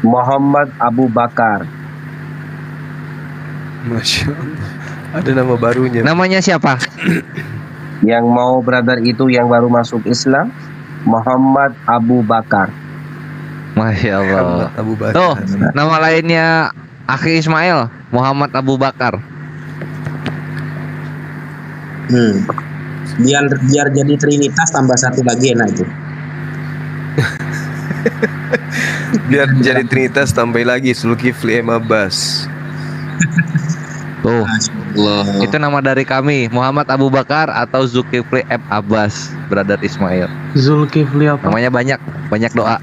Muhammad Abu Bakar. Masya Allah. Ada nama barunya. Namanya siapa? Yang mau brother itu yang baru masuk Islam, Muhammad Abu Bakar. Masya Allah. Muhammad Abu Bakar. Tuh, nama lainnya Akhi Ismail, Muhammad Abu Bakar. Biar jadi Trinitas tambah satu lagi enak itu. Biar jadi Trinitas tambah lagi Zulkifli M. Abbas. Tuh, Allah. itu nama dari kami, Muhammad Abu Bakar atau Zulkifli M. Abbas, brother Ismail. Zulkifli apa? Namanya banyak doa.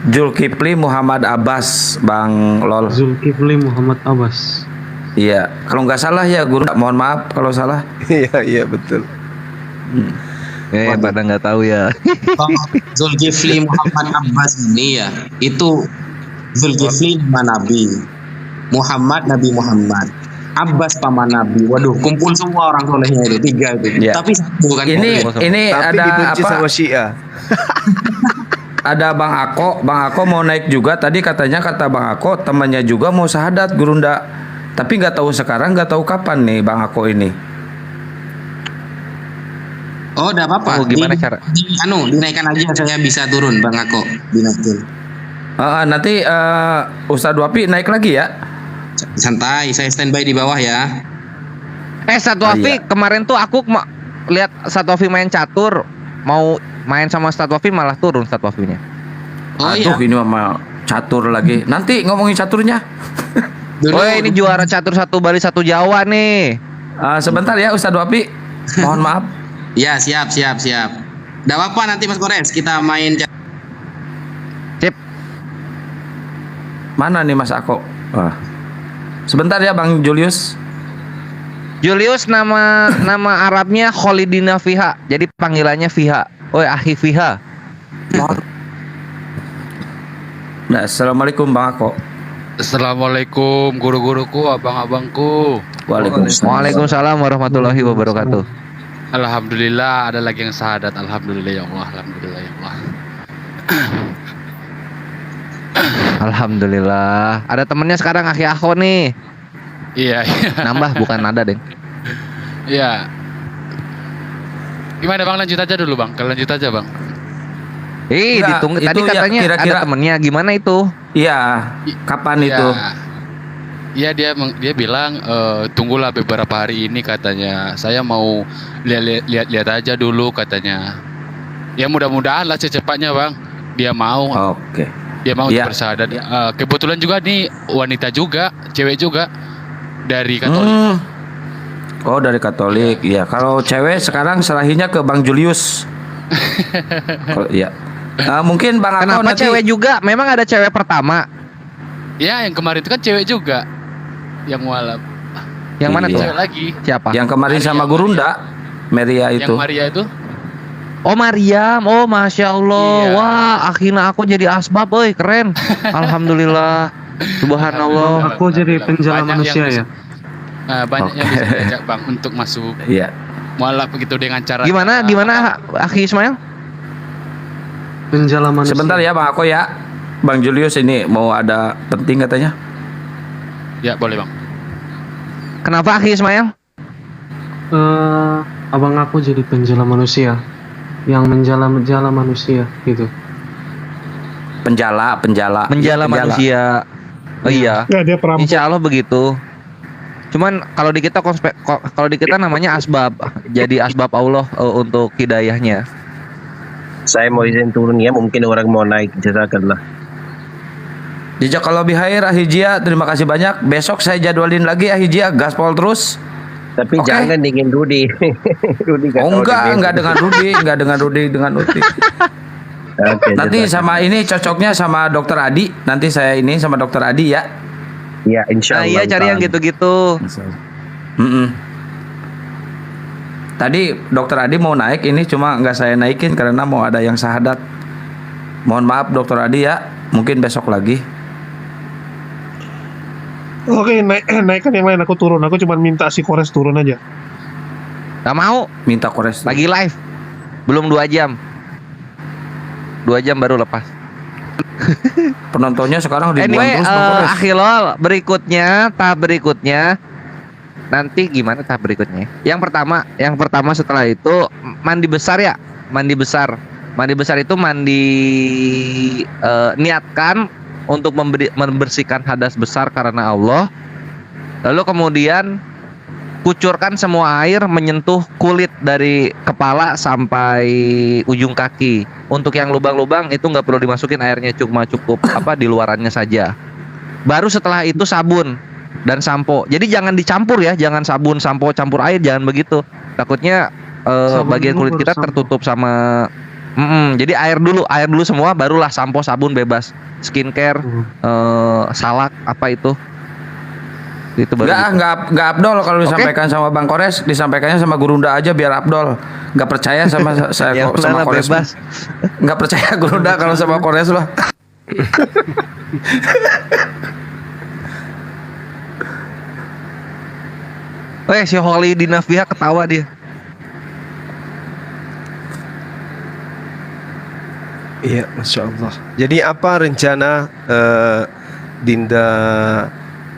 Zulkifli Muhammad Abbas, Bang Lol. Zulkifli Muhammad Abbas. Iya, kalau nggak salah ya Guru, mohon maaf kalau salah. Iya betul. Pada nggak tahu ya. Zulkifli Muhammad Abbas ini ya, itu Zulkifli nama Nabi, Muhammad Nabi Muhammad, Abbas paman Nabi. Waduh, kumpul semua orang solehnya itu 3 itu. Ya. Tapi satu bukan Ini Tapi ada dibenci apa? sama Syiah. ada Bang Ako mau naik juga. Tadi katanya kata Bang Ako temannya juga mau syahadat Gurunda. Tapi nggak tahu sekarang, nggak tahu kapan nih Bang Ako ini. Oh, udah apa-apa. Gimana cara? Dinaikkan aja, saya bisa turun, Bang Ako. Dinaikin. Nanti Ustadz Wapi naik lagi ya. Santai, saya standby di bawah ya. Ustadz Wafi, kemarin tuh aku lihat Ustadz Wafi main catur, mau main sama Ustadz Wafi malah turun Ustadz Wafinya. Aduh, ini mama catur lagi. Nanti ngomongin caturnya. Ini juara catur 1 Bali 1 Jawa nih. Sebentar ya Ustadz Wapi. Mohon maaf. Ya, siap. Nggak apa-apa nanti Mas Kores, kita main. Sip. Mana nih Mas Ako? Sebentar ya Bang Julius. Nama Arabnya Khalidina Fiha. Jadi panggilannya Fiha. Akhi Fiha. Nah, assalamualaikum Bang Ako. Assalamualaikum guru-guruku, abang-abangku. Waalaikumsalam warahmatullahi wabarakatuh. Alhamdulillah ada lagi yang syahadat. Alhamdulillah ya Allah. Alhamdulillah ya Allah. Alhamdulillah. Ada temennya sekarang Akhi Ako nih. Iya. Nambah bukan ada deh. Iya. Gimana Bang, lanjut aja dulu Bang. Lanjut aja Bang. Ditunggu tadi katanya kira-kira ada temennya, gimana itu? Iya. Kapan itu? Iya, dia bilang tunggulah beberapa hari ini katanya. Saya mau lihat aja dulu katanya. Ya mudah-mudahan lah secepatnya Bang. Dia mau. Oke. Dia mau bersyahadat. Kebetulan juga nih wanita juga, cewek juga dari Katolik. Oh, dari Katolik. Iya. Kalau cewek sekarang serahinya ke Bang Julius. Iya. Mungkin Bang Ako Kenapa nanti cewek juga? Memang ada cewek pertama. Ya, yang kemarin itu kan cewek juga. Yang mualaf. Yang mana tuh? Cewek lagi. Siapa? Yang kemarin sama Gurunda, Maria itu. Yang Maria itu? Oh, Mariam. Oh, Masya Allah. Wah, akhirnya aku jadi asbab, keren. Alhamdulillah. Subhanallah. Aku jadi penjala manusia ya. Banyak yang bisa diajak Bang untuk masuk. Iya. Mualaf begitu dengan cara. Gimana Akhi Ismail? Penjala manusia. Sebentar ya Bang Ako ya. Bang Julius ini mau ada penting katanya. Ya, boleh Bang. Kenapa Akhi Ismail? Abang aku jadi penjala manusia. Yang menjala manusia gitu. Penjala manusia. Oh iya. Ya, dia perampok. Insya Allah begitu. Cuman kalau di kita namanya asbab. Jadi asbab Allah untuk hidayahnya. Saya mau izin turun ya, mungkin orang mau naik. Jazakallah. Jazakallah bihair Ahijia, terima kasih banyak. Besok saya jadwalin lagi Ahijia, gaspol terus. Tapi jangan dengan Rudi. Rudi enggak dengan Rudi. Nanti sama ini cocoknya sama Dokter Adi. Nanti saya ini sama Dokter Adi ya. Ya, insya Allah. Iya, cari yang gitu-gitu. Tadi Dokter Adi mau naik, ini cuma nggak saya naikin karena mau ada yang syahadat. Mohon maaf Dokter Adi ya, mungkin besok lagi. Oke, naikkan yang lain, aku turun. Aku cuma minta si Kores turun aja. Gak mau. Minta Kores. Lagi live. Belum 2 jam. 2 jam baru lepas. Penontonnya sekarang ribuan anyway, terus. Akhilol, tahap berikutnya. Nanti gimana tahap berikutnya? Yang pertama setelah itu mandi besar ya. Mandi besar itu niatkan untuk membersihkan hadas besar karena Allah. Lalu kemudian kucurkan semua air menyentuh kulit dari kepala sampai ujung kaki. Untuk yang lubang-lubang itu nggak perlu dimasukin airnya, cukup di luarannya saja. Baru setelah itu sabun dan sampo. Jadi jangan dicampur ya, jangan sabun, sampo campur air, jangan begitu. Takutnya bagian kulit kita tertutup sama. Jadi air dulu semua, barulah sampo, sabun bebas. Skincare, salak apa itu? Itu baru. Enggak abdol kalau disampaikan sama Bang Kores, disampaikannya sama Gurunda aja biar abdol. Enggak percaya sama saya ya, sama Kores. Bebas. Enggak percaya Gurunda kalau sama Kores loh. Si Holly di Navia ketawa dia. Iya, Masya Allah. Jadi apa rencana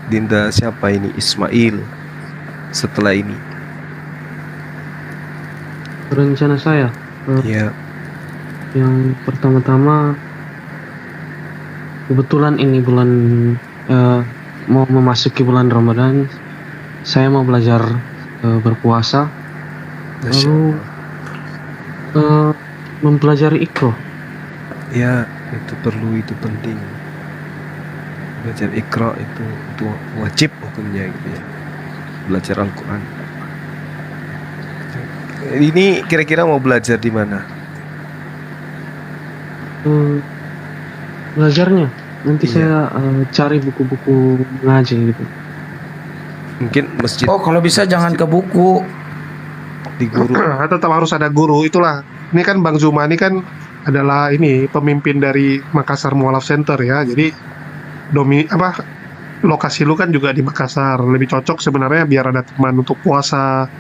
Dinda siapa ini, Ismail, setelah ini? Rencana saya, Iya. yang pertama-tama kebetulan ini bulan mau memasuki bulan Ramadan, saya mau belajar berpuasa, Masya lalu mempelajari Iqra. Ya, itu perlu, itu penting. Belajar Iqra itu wajib hukumnya gitu ya. Belajar Al-Quran. Ini kira-kira mau belajar di mana? Belajarnya nanti Iya. saya cari buku-buku ngaji gitu. Mungkin masjid. Oh, kalau bisa jangan ke buku. Di guru. Tetap harus ada guru. Itulah. Ini kan Bang Zuma ini kan adalah ini pemimpin dari Makassar Mualaf Center ya. Jadi lokasi lu kan juga di Makassar. Lebih cocok sebenarnya biar ada teman untuk puasa,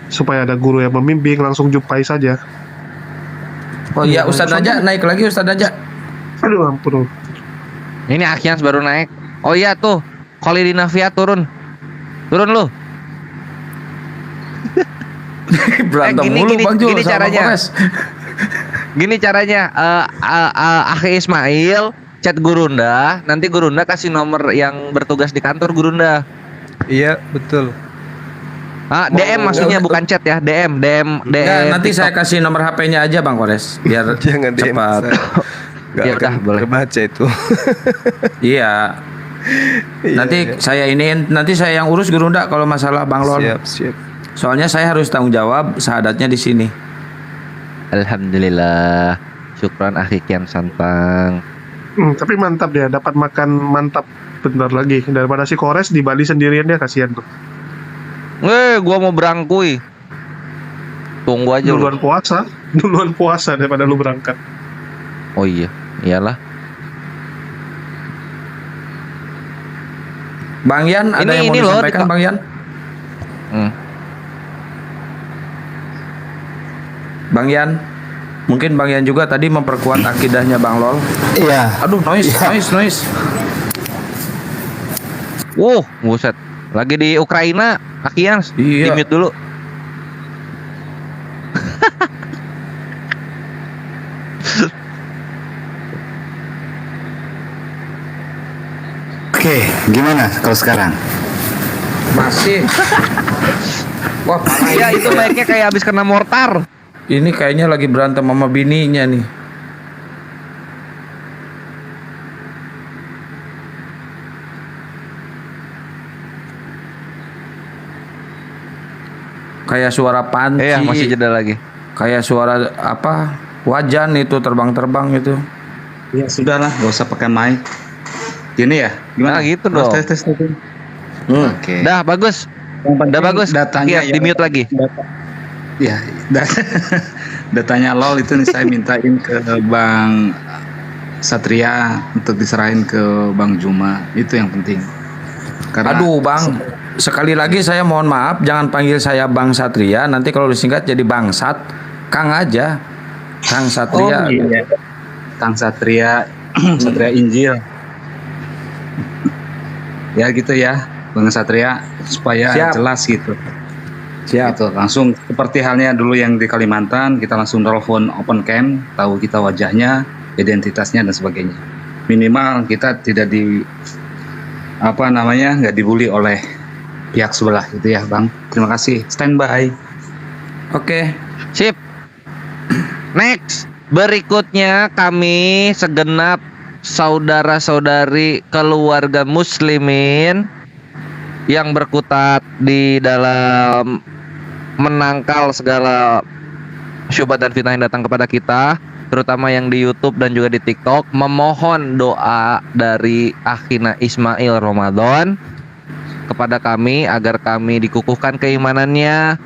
supaya ada guru yang membimbing, langsung jumpai saja. Oh iya, Ustadz aja naik lagi, Ustadz aja. Aduh ampun. Ini Akyans baru naik. Oh iya tuh, Khalidina Nafia turun lu. Berantem mulu Bang Jo gini sama caranya. Polres. Gini caranya, Akhi Ismail chat Gurunda, nanti Gurunda kasih nomor yang bertugas di kantor Gurunda. Iya, betul. DM maksudnya bukan chat ya, DM. Nggak, nanti saya kasih nomor HP-nya aja Bang Polres biar Jangan DM cepat. Gak Ya akan udah, boleh. kebaca itu. Iya. Nanti saya nanti saya yang urus Gurunda kalau masalah Bang Lol. Siap. Soalnya saya harus tanggung jawab syahadatnya di sini. Alhamdulillah. Syukran Akhi Kian Santang. Tapi mantap dia, dapat makan mantap bentar lagi daripada si Kores di Bali sendirian, dia kasihan tuh. Gua mau berangkui. Tunggu aja Duluan puasa daripada lu berangkat. Oh iya, iyalah. Bang Yan, ada yang mau disampaikan Bang Yan? Bang Yan, mungkin Bang Yan juga tadi memperkuat akidahnya Bang Lol. Iya. Aduh, noise. Buset. Lagi di Ukraina, Akyans. Iya. Di-mute dulu. Oke, gimana kalau sekarang? Masih. Wah, parah Ya ini. itu mic-nya kayak habis kena mortar. Ini kayaknya lagi berantem sama bininya nih. Kayak suara panci. Iya, masih jeda lagi. Kayak suara apa? Wajan itu terbang-terbang itu. Ya sudahlah, gak usah pakai mic. Gini ya, gimana? Nah, gitu Terus dong. tes. Oke. Dah bagus. Udah bagus. Datanya Iya, di-mute lagi. Ya, datanya LOL itu nih saya mintain ke Bang Satria untuk diserahin ke Bang Juma. Itu yang penting. Karena Aduh Bang, sekali lagi saya mohon maaf, jangan panggil saya Bang Satria. Nanti kalau disingkat jadi Bang Sat, Kang aja, Kang Satria. Oh, iya. Kang Satria, Satria Injil. Ya gitu ya, Bang Satria, supaya Siap. jelas gitu. Siap. Gitu, langsung seperti halnya dulu yang di Kalimantan, kita langsung telepon open cam, tahu kita wajahnya, identitasnya dan sebagainya. Minimal kita tidak nggak dibully oleh pihak sebelah gitu ya, Bang. Terima kasih. Standby. Oke. Sip. Next. Berikutnya kami segenap saudara-saudari keluarga muslimin yang berkutat di dalam menangkal segala syubhat dan fitnah yang datang kepada kita, terutama yang di YouTube dan juga di TikTok, memohon doa dari Akhina Ismail Ramadan kepada kami agar kami dikukuhkan keimanannya,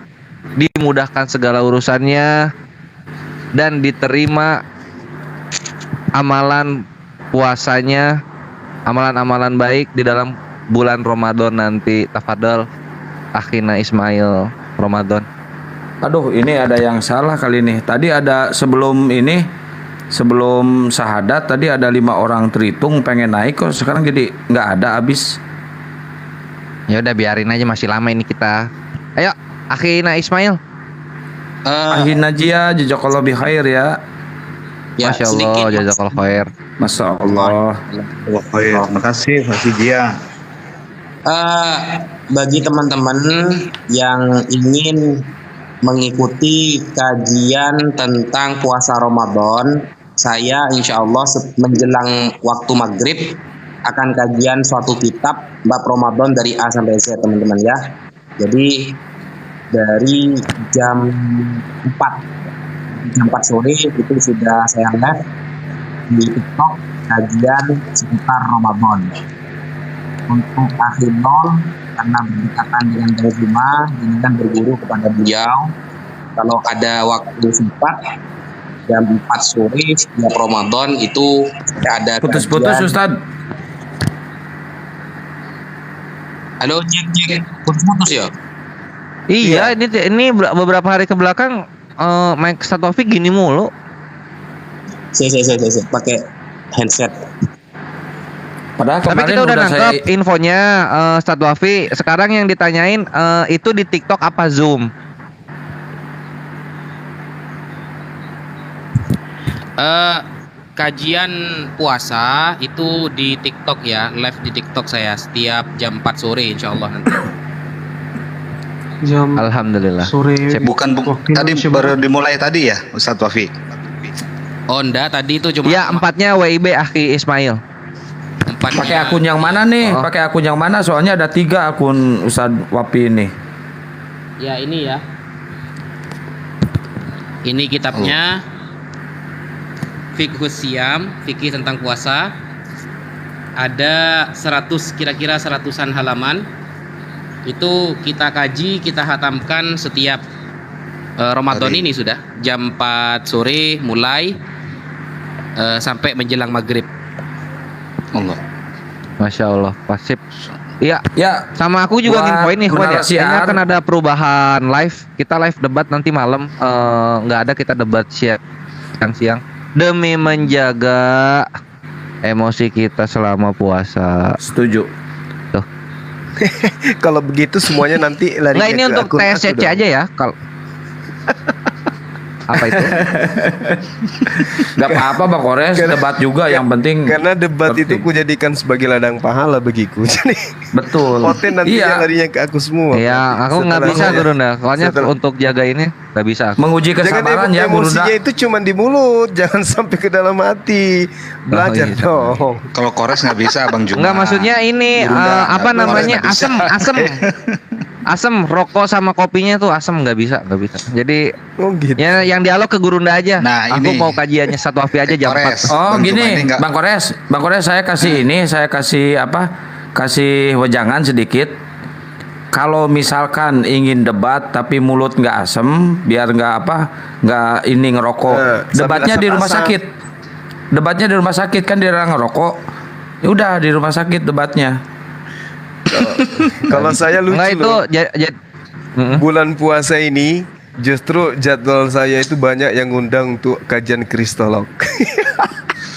dimudahkan segala urusannya, dan diterima amalan puasanya, amalan-amalan baik di dalam bulan Ramadan nanti. Tafadhol Akhina Ismail Ramadan. Aduh, ini ada yang salah kali ini. Tadi ada sebelum ini sebelum syahadat tadi ada 5 orang terhitung pengen naik, kok sekarang jadi nggak ada, habis. Ya udah biarin aja, masih lama ini kita. Ayo, Akhina Ismail. Ahin Najia, jazakallahu bi khair ya. Masya Allah, jazakallahu khair. Masya Allah. Terima kasih, Mas Jia. Bagi teman-teman yang ingin mengikuti kajian tentang puasa Ramadan, saya insya Allah menjelang waktu maghrib akan kajian suatu kitab bab Ramadan dari A sampai Z, teman-teman ya. Jadi dari jam 4 sore itu sudah saya live di TikTok kajian seputar Ramadan. Untuk akhir nol karena berdekatan dengan Bang Juma, dengan berguru kepada beliau. Kalau ada waktu sempat jam 4 sore setiap Ramadan itu ada Putus-putus Ustaz. Halo, cek putus-putus ya? Iya, ini beberapa hari ke belakang Mike Statovic gini mulu. Saya pakai handset. Padahal Tapi kita udah nangkep infonya, Ustadz Wafi. Sekarang yang ditanyain itu di TikTok apa Zoom? Kajian puasa itu di TikTok ya, live di TikTok saya setiap jam 4 sore insya Allah nanti. Jam Alhamdulillah. sore. Bukan tadi baru dimulai tadi ya, Ustadz Wafi? Oh enggak, tadi itu cuma Ya, 4-nya WIB Akhi Ismail. Pakai akun yang mana nih? Pakai akun yang mana? Soalnya ada 3 akun Ustadz Wafi ini. Ya ini ya. Ini kitabnya Fiqhus Siyam, fikih tentang puasa. Ada 100, kira-kira 100-an halaman. Itu kita kaji, kita hatamkan setiap Ramadan ini sudah jam 4 sore mulai sampai menjelang maghrib. Allah. Masya Allah, pasif. Iya, ya. Sama aku juga nginfoin nih, Ikhwan ya. menara siar. Kayaknya akan ada perubahan live. Kita live debat nanti malam. Nggak ada, kita debat siang-siang demi menjaga emosi kita selama puasa. Setuju. Tuh. Kalau begitu semuanya nanti lari Nggak, ini untuk TSCC aja ya. Kalau apa itu? Gak apa-apa Bang Kores, debat juga yang penting. Karena debat itu kujadikan sebagai ladang pahala bagiku. Jadi betul. Konten nantinya larinya ke aku semua. Iya, aku nggak bisa Gurunda. Soalnya untuk jaga ini nggak bisa. Menguji kesabaran ya Gurunda. Emosinya itu cuma di mulut, jangan sampai ke dalam hati. Belajar dong. Kalau Kores nggak bisa, Bang Juma. Enggak, maksudnya ini apa namanya, asem rokok sama kopinya tuh asem, nggak bisa. Jadi gitu. ya yang dialog ke Gurunda aja. Nah, aku ini mau kajiannya satu Wafi aja jam 4. Oh gini, Bang Kores, saya kasih ini, saya kasih apa? Kasih wejangan sedikit. Kalau misalkan ingin debat tapi mulut nggak asem, biar nggak ini ngerokok. Debatnya di rumah sakit. Debatnya di rumah sakit, kan dia ngerokok. Ya udah di rumah sakit debatnya. Kalau saya lucu Nggak, itu loh. Bulan puasa ini justru jadwal saya itu banyak yang ngundang untuk kajian kristolog.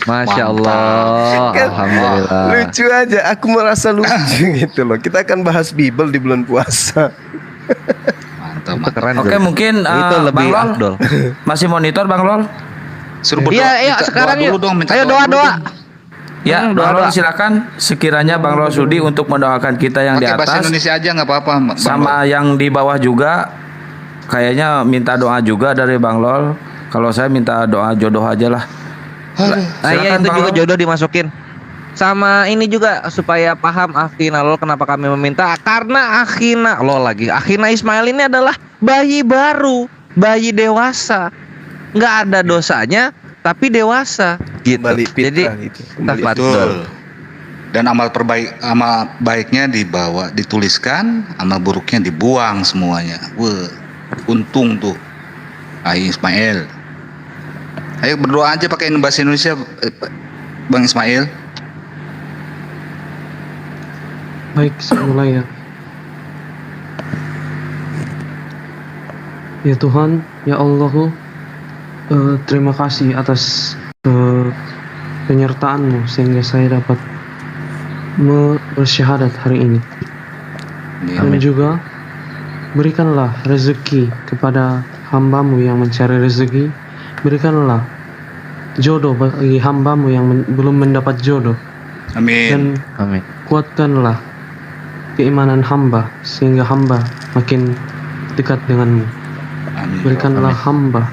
Masya Allah, alhamdulillah. Lucu aja, aku merasa lucu gitu loh. Kita akan bahas Bible di bulan puasa. Mantap. Keren. Oke, mungkin itu lebih Bang Lol afdol. masih monitor Bang Lol. Suruh berdoa. Iya, sekarang yuk. Ayo doa. Ya, Bang Lol silakan. Sekiranya Bang Lol sudi untuk mendoakan kita yang di Pakai bahasa atas. Indonesia aja nggak apa-apa. Bang Sama Lol. yang di bawah juga. Kayaknya minta doa juga dari Bang Lol. Kalau saya minta doa jodoh aja lah. Nah, iya, itu juga jodoh dimasukin. Sama ini juga supaya paham Akhina Lol kenapa kami meminta, karena Akhina Ismail ini adalah bayi baru, bayi dewasa. Nggak ada dosanya tapi dewasa gitu. Jadi Betul. Dan amal baiknya dibawa, dituliskan, amal buruknya dibuang semuanya. Wah, untung tuh Ismail. Ayo berdoa aja pakai bahasa Indonesia, Bang Ismail. Baik, saya mulai ya. Ya Tuhan, ya Allah, terima kasih atas penyertaan-Mu sehingga saya dapat bersyahadat hari ini. Dan juga berikanlah rezeki kepada hamba-Mu yang mencari rezeki. Berikanlah jodoh bagi hamba-Mu yang belum mendapat jodoh. Dan kuatkanlah keimanan hamba sehingga hamba makin dekat denganmu. Berikanlah hamba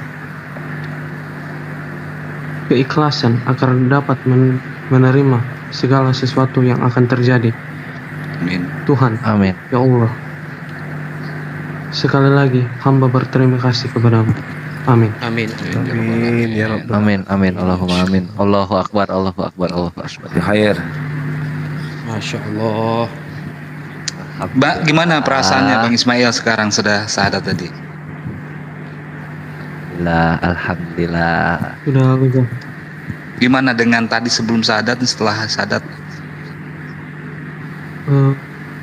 keikhlasan agar dapat menerima segala sesuatu yang akan terjadi. Tuhan, ya Allah, sekali lagi hamba berterima kasih kepadamu. Amin. Amin. Amin ya Rabb. Amin. Amin. Allahumma amin. Allahu akbar. Allahu akbar. Allahu akbar. Khair. Masya Allah. Mbak, gimana perasaannya Bang Ismail sekarang sudah syahadat tadi? Alhamdulillah. Sudah. Gimana dengan tadi sebelum syahadat dan setelah syahadat?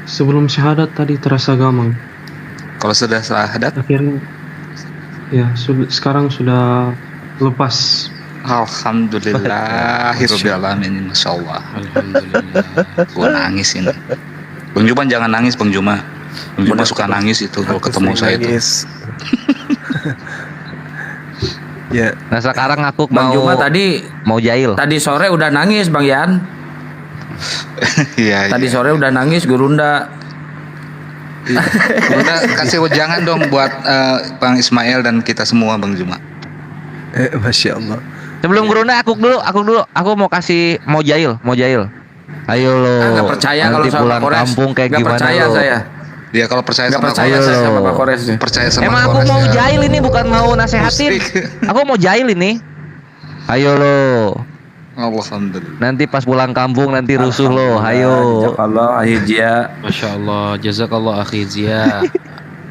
Sebelum syahadat tadi terasa gamang. Kalau sudah syahadat? Akhirnya, ya sekarang sudah lepas. Alhamdulillahirobbilalamin. Masya Allah. Alhamdulillah. Gua nangis ini. Bang Juma jangan nangis, Bang Juma. Bang Juma suka nangis itu kalau ketemu saya itu. Ya. Nah sekarang aku Bang Juma tadi mau jahil. Tadi sore udah nangis Bang Yan. Iya. Tadi sore udah nangis Gurunda. Gurunda kasih wejangan dong buat Bang Ismail dan kita semua Bang Juma. Masya Allah. Sebelum Gurunda aku dulu. Aku mau jahil. Ayo lo. Nggak percaya kalau nanti sama pulang Kores. kampung kayak Nggak gimana percaya lo? saya. Dia kalau percaya Nggak sama percaya Kores, saya sama Pak Kores. percaya sama Emang aku Kores mau ya. jahil ini bukan mau nasehatin. Aku mau jahil ini. Ayo lo. Alhamdulillah. Nanti pas pulang kampung nanti rusuh lo. Ayo. Jazakallah Ahijia. Masya Allah. Jazakallah akhi Zia.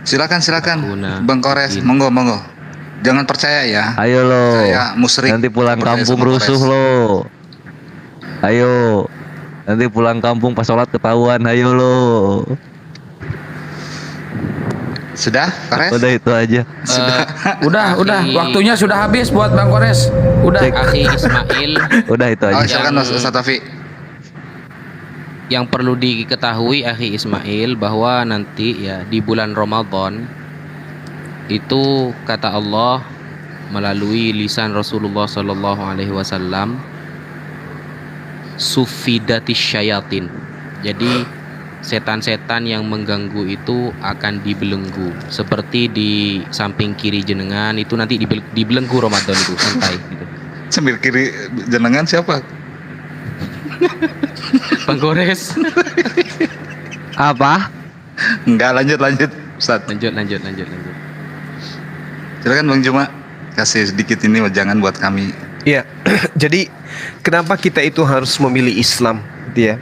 Silakan Bang Kores, monggo. Jangan percaya ya. Ayo lo. Saya musyrik. Nanti pulang percaya kampung sama rusuh Kores. lo. Ayo. Nanti pulang kampung pas sholat ketahuan. Ayo lo. Sudah, Kores? Udah itu aja. Udah. Waktunya sudah habis buat Bang Kores. Udah. Akhi Ismail. Udah itu aja. Silakan Ustaz Taufik. Yang perlu diketahui akhi Ismail bahwa nanti ya di bulan Ramadan itu kata Allah melalui lisan Rasulullah Sallallahu Alaihi Wasallam, sufidatis syayatin. Jadi setan-setan yang mengganggu itu akan dibelenggu. Seperti di samping kiri jenengan itu nanti dibelenggu Ramadan itu santai gitu. Sambil kiri jenengan siapa? Bang Kores. Apa? Enggak, lanjut Ustaz. Lanjut. Silakan Bang Juma, kasih sedikit ini jangan buat kami. Iya. Jadi kenapa kita itu harus memilih Islam, gitu ya?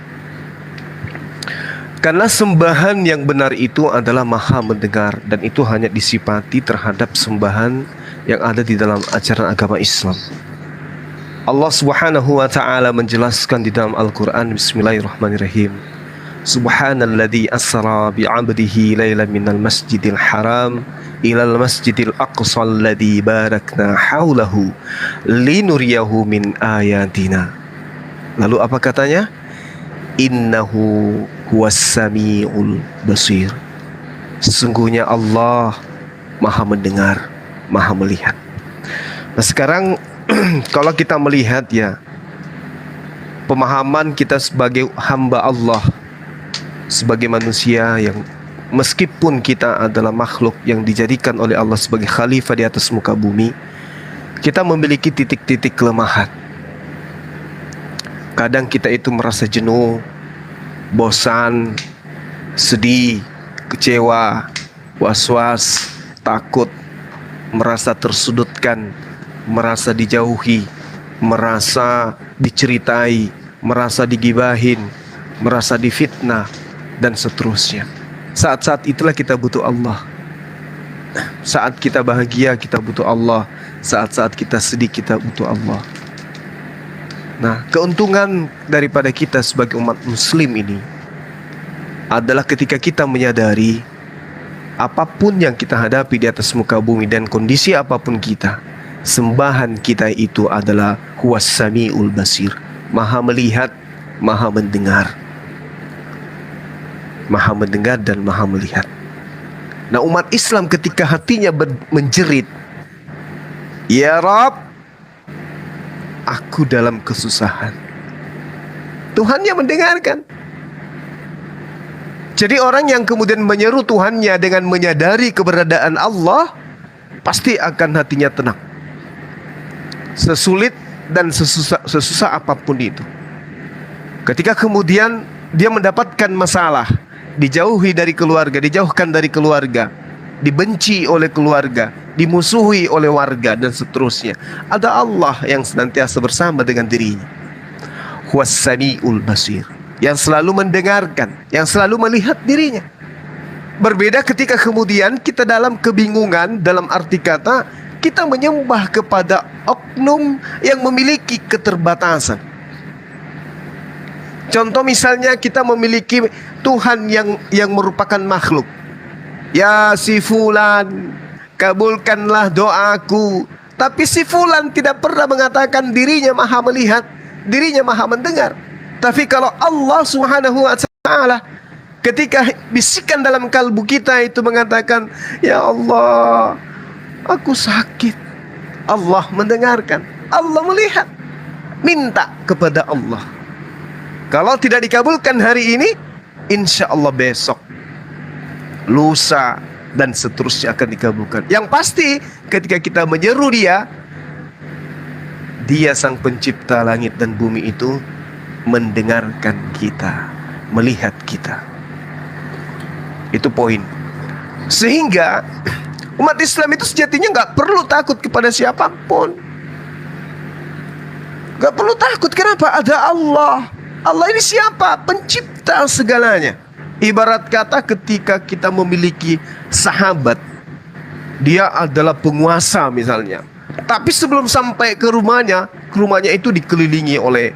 Karena sembahan yang benar itu adalah Maha mendengar, dan itu hanya disifati terhadap sembahan yang ada di dalam ajaran agama Islam. Allah Subhanahu wa taala menjelaskan di dalam Al-Qur'an, bismillahirrahmanirrahim. Subhanalladzi asra bi 'abdihi lailan minal masjidil haram ilal masjidil aqsa alladzi barakna haulahu linuriyahu min ayatina. Lalu apa katanya? Innahu huwas samiul basir. Sesungguhnya Allah Maha mendengar, Maha melihat. Nah sekarang kalau kita melihat ya, pemahaman kita sebagai hamba Allah, sebagai manusia yang meskipun kita adalah makhluk yang dijadikan oleh Allah sebagai khalifah di atas muka bumi, kita memiliki titik-titik kelemahan. Kadang kita itu merasa jenuh, bosan, sedih, kecewa, was-was, takut, merasa tersudutkan, merasa dijauhi, merasa diceritai, merasa digibahin, merasa difitnah, dan seterusnya. Saat-saat itulah kita butuh Allah. Saat kita bahagia kita butuh Allah. Saat-saat kita sedih kita butuh Allah. Nah, keuntungan daripada kita sebagai umat muslim ini adalah ketika kita menyadari apapun yang kita hadapi di atas muka bumi dan kondisi apapun kita, sembahan kita itu adalah Huwas Samiul Basir, Maha melihat, Maha mendengar. Maha mendengar dan Maha melihat. Nah, umat Islam ketika hatinya menjerit, "Ya Rabb, aku dalam kesusahan." Tuhannya mendengarkan. Jadi orang yang kemudian menyeru Tuhannya dengan menyadari keberadaan Allah, pasti akan hatinya tenang. Sesulit dan sesusah apapun itu. Ketika kemudian dia mendapatkan masalah, dijauhi dari keluarga, dijauhkan dari keluarga, dibenci oleh keluarga, dimusuhi oleh warga dan seterusnya, ada Allah yang senantiasa bersama dengan dirinya. Huwas Samiul Basir, yang selalu mendengarkan, yang selalu melihat dirinya. Berbeda ketika kemudian kita dalam kebingungan, dalam arti kata kita menyembah kepada oknum yang memiliki keterbatasan. Contoh misalnya kita memiliki Tuhan yang merupakan makhluk. Ya si fulan, kabulkanlah doaku. Tapi si fulan tidak pernah mengatakan dirinya maha melihat, dirinya maha mendengar. Tapi kalau Allah Subhanahu wa ta'ala ketika bisikan dalam kalbu kita itu mengatakan, "Ya Allah, aku sakit." Allah mendengarkan, Allah melihat. Minta kepada Allah. Kalau tidak dikabulkan hari ini, insya Allah besok, lusa, dan seterusnya akan dikabulkan. Yang pasti ketika kita menyeru Dia, Dia sang pencipta langit dan bumi itu mendengarkan kita, melihat kita. Itu poin. Sehingga umat Islam itu sejatinya nggak perlu takut kepada siapapun. Nggak perlu takut. Kenapa? Ada Allah. Allah ini siapa? Pencipta segalanya. Ibarat kata ketika kita memiliki sahabat, dia adalah penguasa misalnya. Tapi sebelum sampai ke rumahnya itu dikelilingi oleh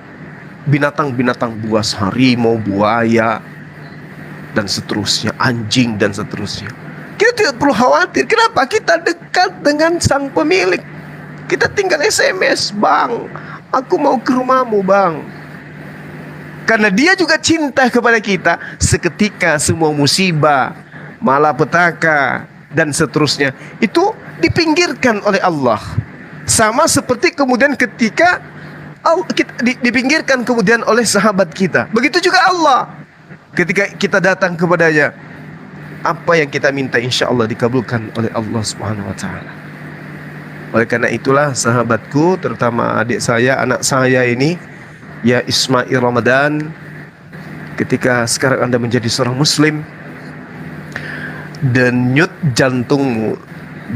binatang-binatang buas, harimau, buaya, dan seterusnya, anjing dan seterusnya. Kita tidak perlu khawatir. Kenapa? Kita dekat dengan sang pemilik. Kita tinggal SMS, "Bang, aku mau ke rumahmu, Bang." Karena Dia juga cinta kepada kita. Seketika semua musibah, malapetaka, dan seterusnya itu dipinggirkan oleh Allah. Sama seperti kemudian ketika dipinggirkan kemudian oleh sahabat kita. Begitu juga Allah. Ketika kita datang kepadanya, apa yang kita minta insya Allah dikabulkan oleh Allah Subhanahu wa ta'ala. Oleh karena itulah sahabatku, terutama adik saya, anak saya ini, ya Ismail Ramadan, ketika sekarang Anda menjadi seorang muslim, denyut jantungmu,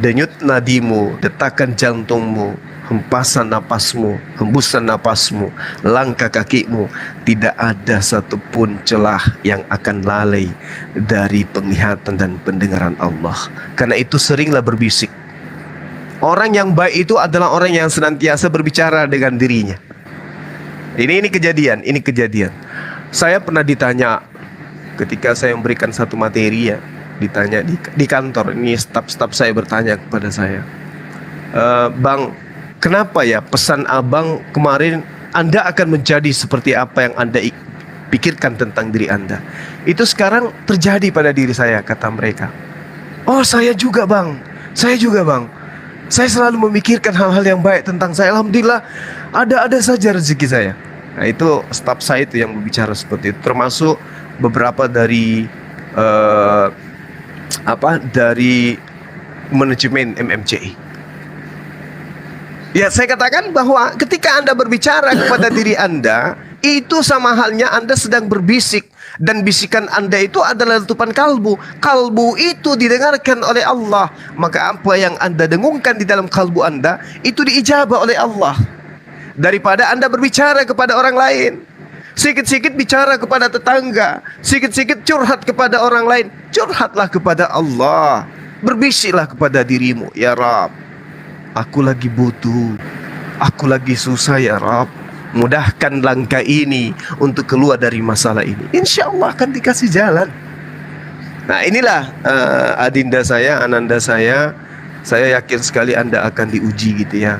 denyut nadimu, detakan jantungmu, hempasan napasmu, hembusan napasmu, langkah kakimu, tidak ada satupun celah yang akan lalai dari penglihatan dan pendengaran Allah. Karena itu seringlah berbisik. Orang yang baik itu adalah orang yang senantiasa berbicara dengan dirinya. Ini kejadian. Saya pernah ditanya ketika saya memberikan satu materi, ya, ditanya di kantor. Ini staf saya bertanya kepada saya, "Bang, kenapa ya pesan abang kemarin Anda akan menjadi seperti apa yang Anda pikirkan tentang diri Anda? Itu sekarang terjadi pada diri saya," kata mereka. "Oh, saya juga bang. Saya selalu memikirkan hal-hal yang baik tentang saya. Alhamdulillah, ada saja rezeki saya." Nah, itu staf saya itu yang berbicara seperti itu. Termasuk beberapa dari dari manajemen MMCI. Ya, saya katakan bahwa ketika Anda berbicara kepada diri Anda, itu sama halnya Anda sedang berbisik. Dan bisikan Anda itu adalah letupan kalbu. Kalbu itu didengarkan oleh Allah. Maka apa yang Anda dengungkan di dalam kalbu Anda, itu diijabah oleh Allah. Daripada Anda berbicara kepada orang lain, sikit-sikit bicara kepada tetangga, sikit-sikit curhat kepada orang lain, curhatlah kepada Allah. Berbisiklah kepada dirimu, "Ya Rabb, aku lagi butuh, aku lagi susah ya Rabb. Mudahkan langkah ini untuk keluar dari masalah ini. Insya Allah akan dikasih jalan." Nah, inilah adinda saya, ananda saya, saya yakin sekali Anda akan diuji gitu ya.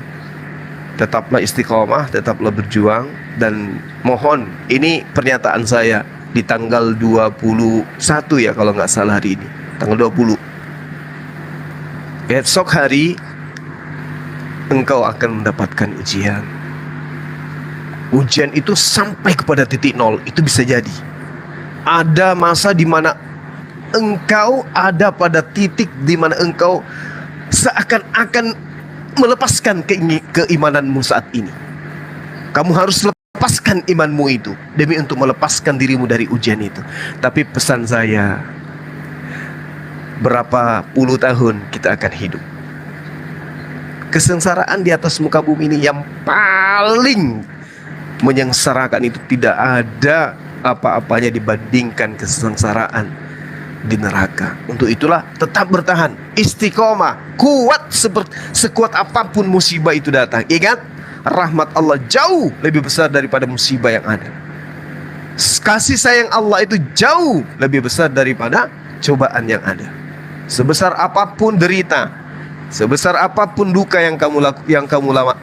Tetaplah istiqomah, tetaplah berjuang, dan mohon, ini pernyataan saya di tanggal 21 ya kalau nggak salah hari ini, tanggal 20. Esok hari engkau akan mendapatkan ujian. Ujian itu sampai kepada titik nol, itu bisa jadi. Ada masa di mana engkau ada pada titik di mana engkau seakan-akan melepaskan keimananmu saat ini. Kamu harus lepaskan imanmu itu demi untuk melepaskan dirimu dari ujian itu. Tapi pesan saya, berapa puluh tahun kita akan hidup. Kesengsaraan di atas muka bumi ini yang paling menyengsarakan itu tidak ada apa-apanya dibandingkan kesengsaraan di neraka. Untuk itulah tetap bertahan, istiqomah, kuat sekuat apapun musibah itu datang. Ingat, rahmat Allah jauh lebih besar daripada musibah yang ada. Kasih sayang Allah itu jauh lebih besar daripada cobaan yang ada. Sebesar apapun derita, sebesar apapun duka yang kamu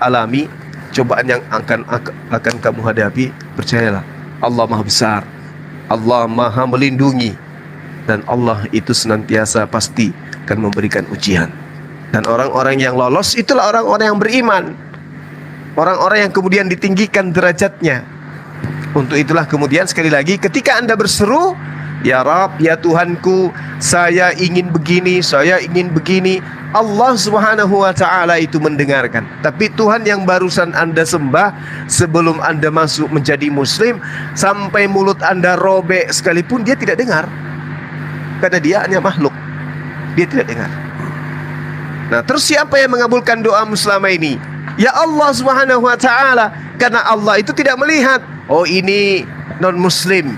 alami, cobaan yang akan kamu hadapi, percayalah, Allah Maha Besar, Allah Maha Melindungi, dan Allah itu senantiasa pasti akan memberikan ujian. Dan orang-orang yang lolos itulah orang-orang yang beriman, orang-orang yang kemudian ditinggikan derajatnya. Untuk itulah kemudian sekali lagi ketika Anda berseru, ya Rabb, ya Tuhanku, saya ingin begini, saya ingin begini, Allah Subhanahu wa ta'ala itu mendengarkan. Tapi Tuhan yang barusan Anda sembah sebelum Anda masuk menjadi muslim, sampai mulut Anda robek sekalipun, dia tidak dengar. Karena dia hanya makhluk, dia tidak dengar. Nah, terus siapa yang mengabulkan doamu selama ini? Ya Allah Subhanahu wa ta'ala. Karena Allah itu tidak melihat, oh ini non muslim,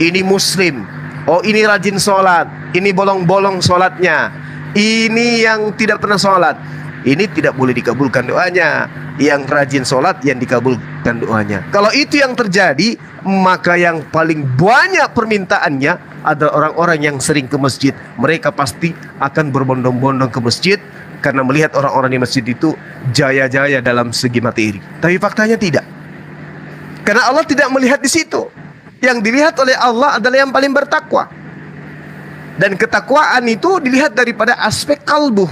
ini muslim, oh ini rajin sholat, ini bolong-bolong sholatnya, ini yang tidak pernah sholat, ini tidak boleh dikabulkan doanya. Yang rajin sholat yang dikabulkan doanya. Kalau itu yang terjadi, maka yang paling banyak permintaannya adalah orang-orang yang sering ke masjid. Mereka pasti akan berbondong-bondong ke masjid karena melihat orang-orang di masjid itu jaya-jaya dalam segi materi. Tapi faktanya tidak. Karena Allah tidak melihat di situ. Yang dilihat oleh Allah adalah yang paling bertakwa. Dan ketakwaan itu dilihat daripada aspek kalbu.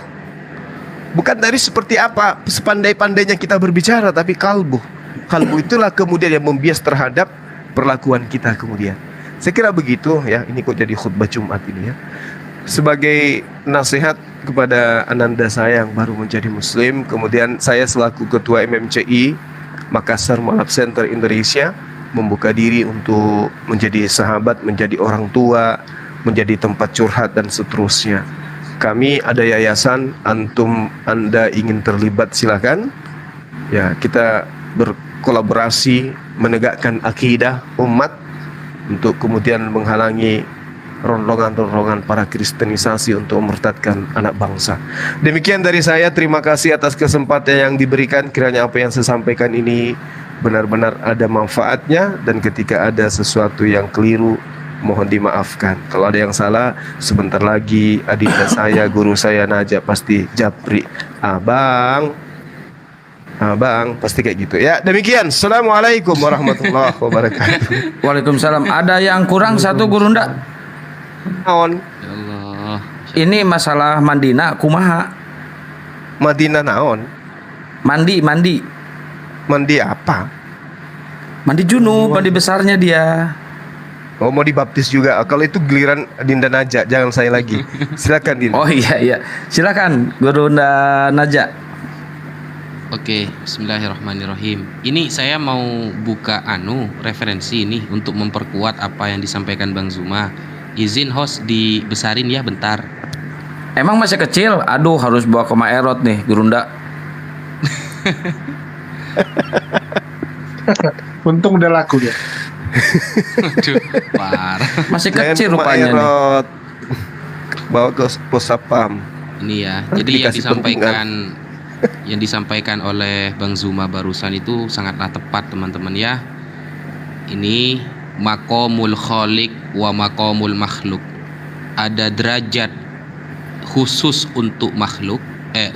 Bukan dari seperti apa sepandai-pandainya kita berbicara, tapi kalbu. Kalbu itulah kemudian yang membias terhadap perlakuan kita kemudian. Saya kira begitu ya. Ini kok jadi khutbah Jumat ini ya. Sebagai nasihat kepada ananda saya yang baru menjadi muslim, kemudian saya selaku ketua MMCI Makassar Malab Center Indonesia membuka diri untuk menjadi sahabat, menjadi orang tua, menjadi tempat curhat dan seterusnya. Kami ada yayasan, Anda ingin terlibat silakan. Ya, kita berkolaborasi menegakkan akidah umat untuk kemudian menghalangi rombongan-rombongan para kristenisasi untuk memurtadkan anak bangsa. Demikian dari saya, terima kasih atas kesempatan yang diberikan. Kiranya apa yang saya sampaikan ini benar-benar ada manfaatnya, dan ketika ada sesuatu yang keliru, mohon dimaafkan. Kalau ada yang salah, sebentar lagi adinda saya, guru saya Najah pasti japri. Abang, pasti kayak gitu ya. Demikian. Assalamualaikum warahmatullahi wabarakatuh. Waalaikumsalam. Ada yang kurang satu, Gurunda? Naon? Ya Allah. Ini masalah mandina kumaha? Madinah naon? Mandi. Mandi apa? Mandi junub, mandi besarnya dia. Oh, mau dibaptis juga. Kalau itu giliran Dinda Najah, jangan saya lagi. Silakan Dinda. Oh iya. Silakan Gurunda Najah. Oke, bismillahirrahmanirrahim. Ini saya mau buka referensi ini untuk memperkuat apa yang disampaikan Bang Zuma. Izin host dibesarin ya bentar. Emang masih kecil? Aduh, harus bawa ke Maerot nih, Gurunda. Untung udah laku dia. Aduh, parah. Masih kecil rupanya nih. Bawa ke pos sapam. Ini ya. Jadi yang disampaikan oleh Bang Zuma barusan itu sangatlah tepat, teman-teman ya. Ini maqamul khaliq wa maqamul makhluk. Ada derajat khusus untuk makhluk,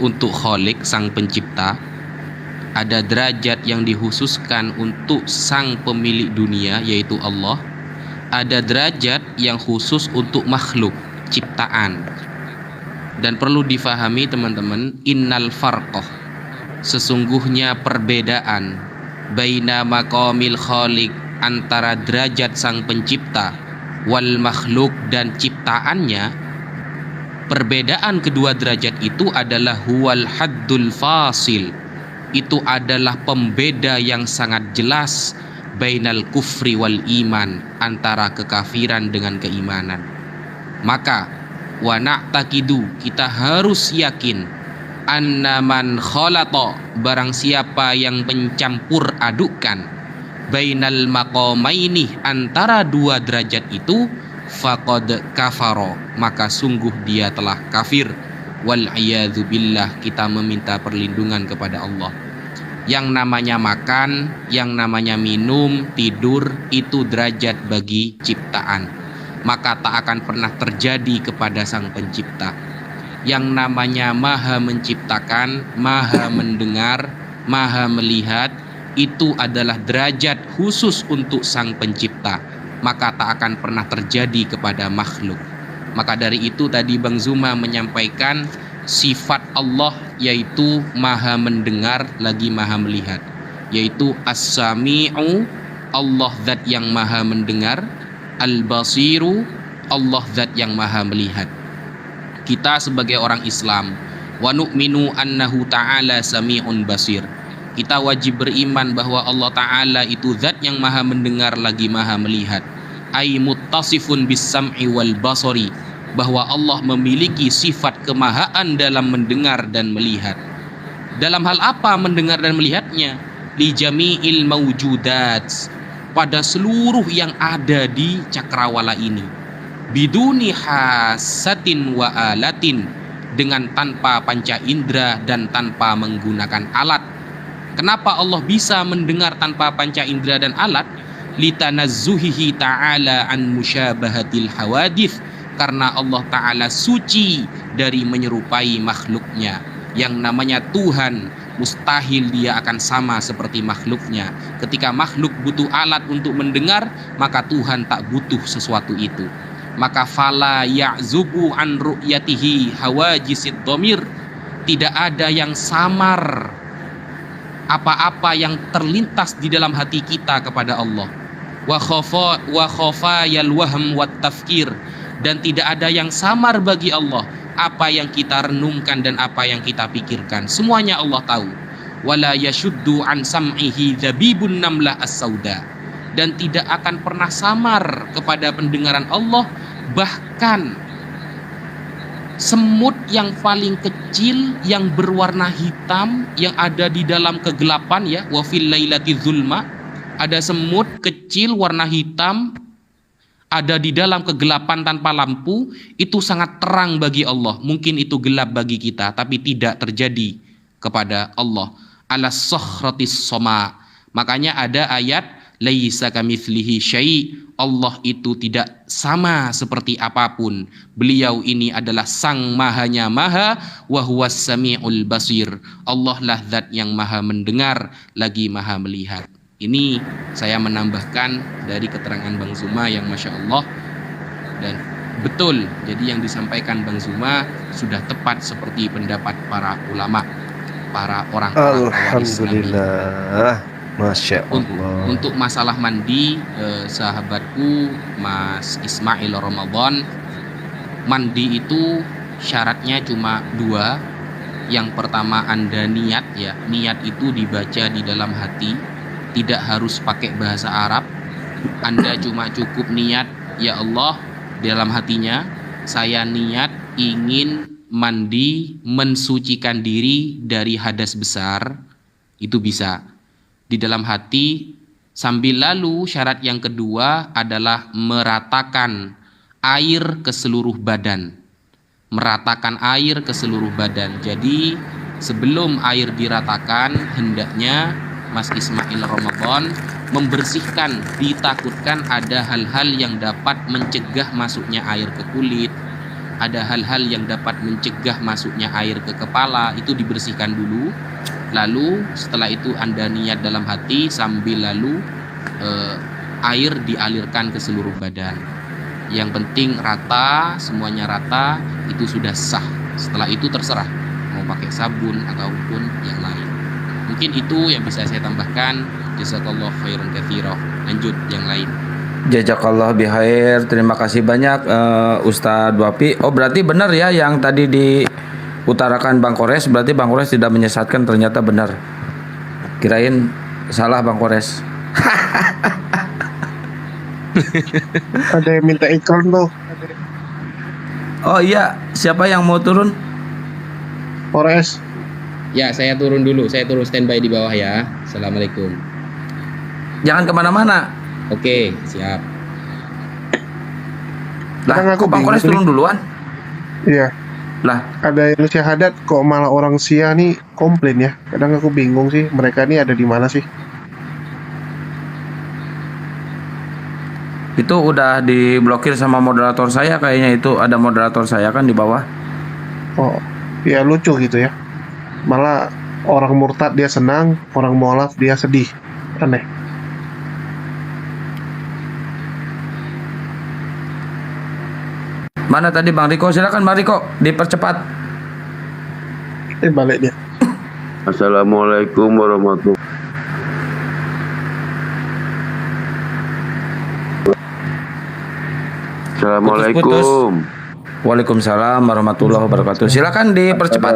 untuk Khalik sang pencipta, ada derajat yang dikhususkan untuk sang pemilik dunia yaitu Allah, ada derajat yang khusus untuk makhluk ciptaan. Dan perlu difahami teman-teman, innal farqah, sesungguhnya perbedaan baina maqamil khaliq, antara derajat sang pencipta, wal makhluk dan ciptaannya, perbedaan kedua derajat itu adalah huwal haddul fasil, itu adalah pembeda yang sangat jelas bainal kufri wal iman, antara kekafiran dengan keimanan. Maka wa na'taqidu, kita harus yakin, anna man khalata, barang siapa yang mencampur adukkan, bainal maqamaini, antara dua derajat itu, faqad kafaro, maka sungguh dia telah kafir. Wal iyadzu billah, kita meminta perlindungan kepada Allah. Yang namanya makan, yang namanya minum, tidur, itu derajat bagi ciptaan, maka tak akan pernah terjadi kepada sang pencipta. Yang namanya maha menciptakan, maha mendengar, maha melihat, itu adalah derajat khusus untuk sang pencipta, maka tak akan pernah terjadi kepada makhluk. Maka dari itu tadi Bang Zuma menyampaikan sifat Allah yaitu maha mendengar lagi maha melihat, yaitu as-sami'u, Allah zat yang maha mendengar, al-basiru, Allah zat yang maha melihat. Kita sebagai orang Islam, wa nu'minu annahu ta'ala sami'un basir, kita wajib beriman bahwa Allah Ta'ala itu zat yang maha mendengar lagi maha melihat. Ay muttasifun bis sam'i wal basari, bahwa Allah memiliki sifat kemahaan dalam mendengar dan melihat. Dalam hal apa mendengar dan melihatnya? Li jami'il mawjudat, pada seluruh yang ada di cakrawala ini, biduni hasatin wa alatin, dengan tanpa panca indera dan tanpa menggunakan alat. Kenapa Allah bisa mendengar tanpa panca indera dan alat? Litanazzuhihi ta'ala an musyabahatil hawadith, karena Allah Ta'ala suci dari menyerupai makhluknya. Yang namanya Tuhan, mustahil dia akan sama seperti makhluknya. Ketika makhluk butuh alat untuk mendengar, maka Tuhan tak butuh sesuatu itu. Maka fala ya'zubu an ru'yatihi hawajisid dhamir, tidak ada yang samar apa-apa yang terlintas di dalam hati kita kepada Allah. Wa khafa yal wahm wat tafkir, dan tidak ada yang samar bagi Allah, apa yang kita renungkan dan apa yang kita pikirkan, semuanya Allah tahu. Wala yashuddu an sam'ihi dzabibun namlah as-sauda, dan tidak akan pernah samar kepada pendengaran Allah, bahkan semut yang paling kecil yang berwarna hitam yang ada di dalam kegelapan, ya, wa fil lailati zulma, ada semut kecil warna hitam ada di dalam kegelapan tanpa lampu, itu sangat terang bagi Allah. Mungkin itu gelap bagi kita, tapi tidak terjadi kepada Allah. Ala sokhratis soma, makanya ada ayat laisa kamitslihi syai', Allah itu tidak sama seperti apapun. Beliau ini adalah sang mahanya maha, wa huwas sami'ul basir, Allah lah zat yang maha mendengar lagi maha melihat. Ini saya menambahkan dari keterangan Bang Zuma yang Masya Allah, dan betul, jadi yang disampaikan Bang Zuma sudah tepat seperti pendapat para ulama, para orang-orang Alhamdulillah, Masya Allah. Untuk masalah mandi, sahabatku Mas Ismail Ramadan, mandi itu syaratnya cuma 2. Yang pertama Anda niat, ya, niat itu dibaca di dalam hati, tidak harus pakai bahasa Arab. Anda cuma cukup niat, ya Allah, dalam hatinya saya niat ingin mandi mensucikan diri dari hadas besar, itu bisa di dalam hati. Sambil lalu syarat yang kedua adalah meratakan air ke seluruh badan, meratakan air ke seluruh badan. Jadi sebelum air diratakan, hendaknya Mas Ismail Ramadan membersihkan, ditakutkan ada hal-hal yang dapat mencegah masuknya air ke kulit, ada hal-hal yang dapat mencegah masuknya air ke kepala, itu dibersihkan dulu. Lalu setelah itu Anda niat dalam hati sambil lalu air dialirkan ke seluruh badan. Yang penting rata, semuanya rata, itu sudah sah. Setelah itu terserah mau pakai sabun ataupun yang lain. Mungkin itu yang bisa saya tambahkan. Jazakallahu khairan katsira. Lanjut yang lain. Jazakallah bihair. Terima kasih banyak Ustadz Wapi. Oh berarti benar ya yang tadi diutarakan Bang Kores. Berarti Bang Kores tidak menyesatkan, ternyata benar. Kirain salah Bang Kores. Ada yang minta iklan tuh. Oh iya, siapa yang mau turun? Kores. Ya, saya turun dulu. Saya turun standby di bawah ya. Assalamualaikum. Jangan kemana-mana. Oke, siap. Lah, kok Bang Kores turun duluan? Iya. Lah, ada yang syahadat kok malah orang Sia nih komplain ya. Kadang aku bingung sih, mereka ini ada di mana sih? itu udah diblokir sama moderator saya kayaknya. Itu ada moderator saya kan di bawah. Oh, ya lucu gitu ya. Malah orang murtad dia senang, orang mualaf dia sedih. Aneh. Mana tadi Bang Riko? Silakan Bang Riko, dipercepat. Balik dia. Assalamualaikum warahmatullahi. Assalamualaikum. Waalaikumsalam warahmatullahi wabarakatuh. Silakan dipercepat.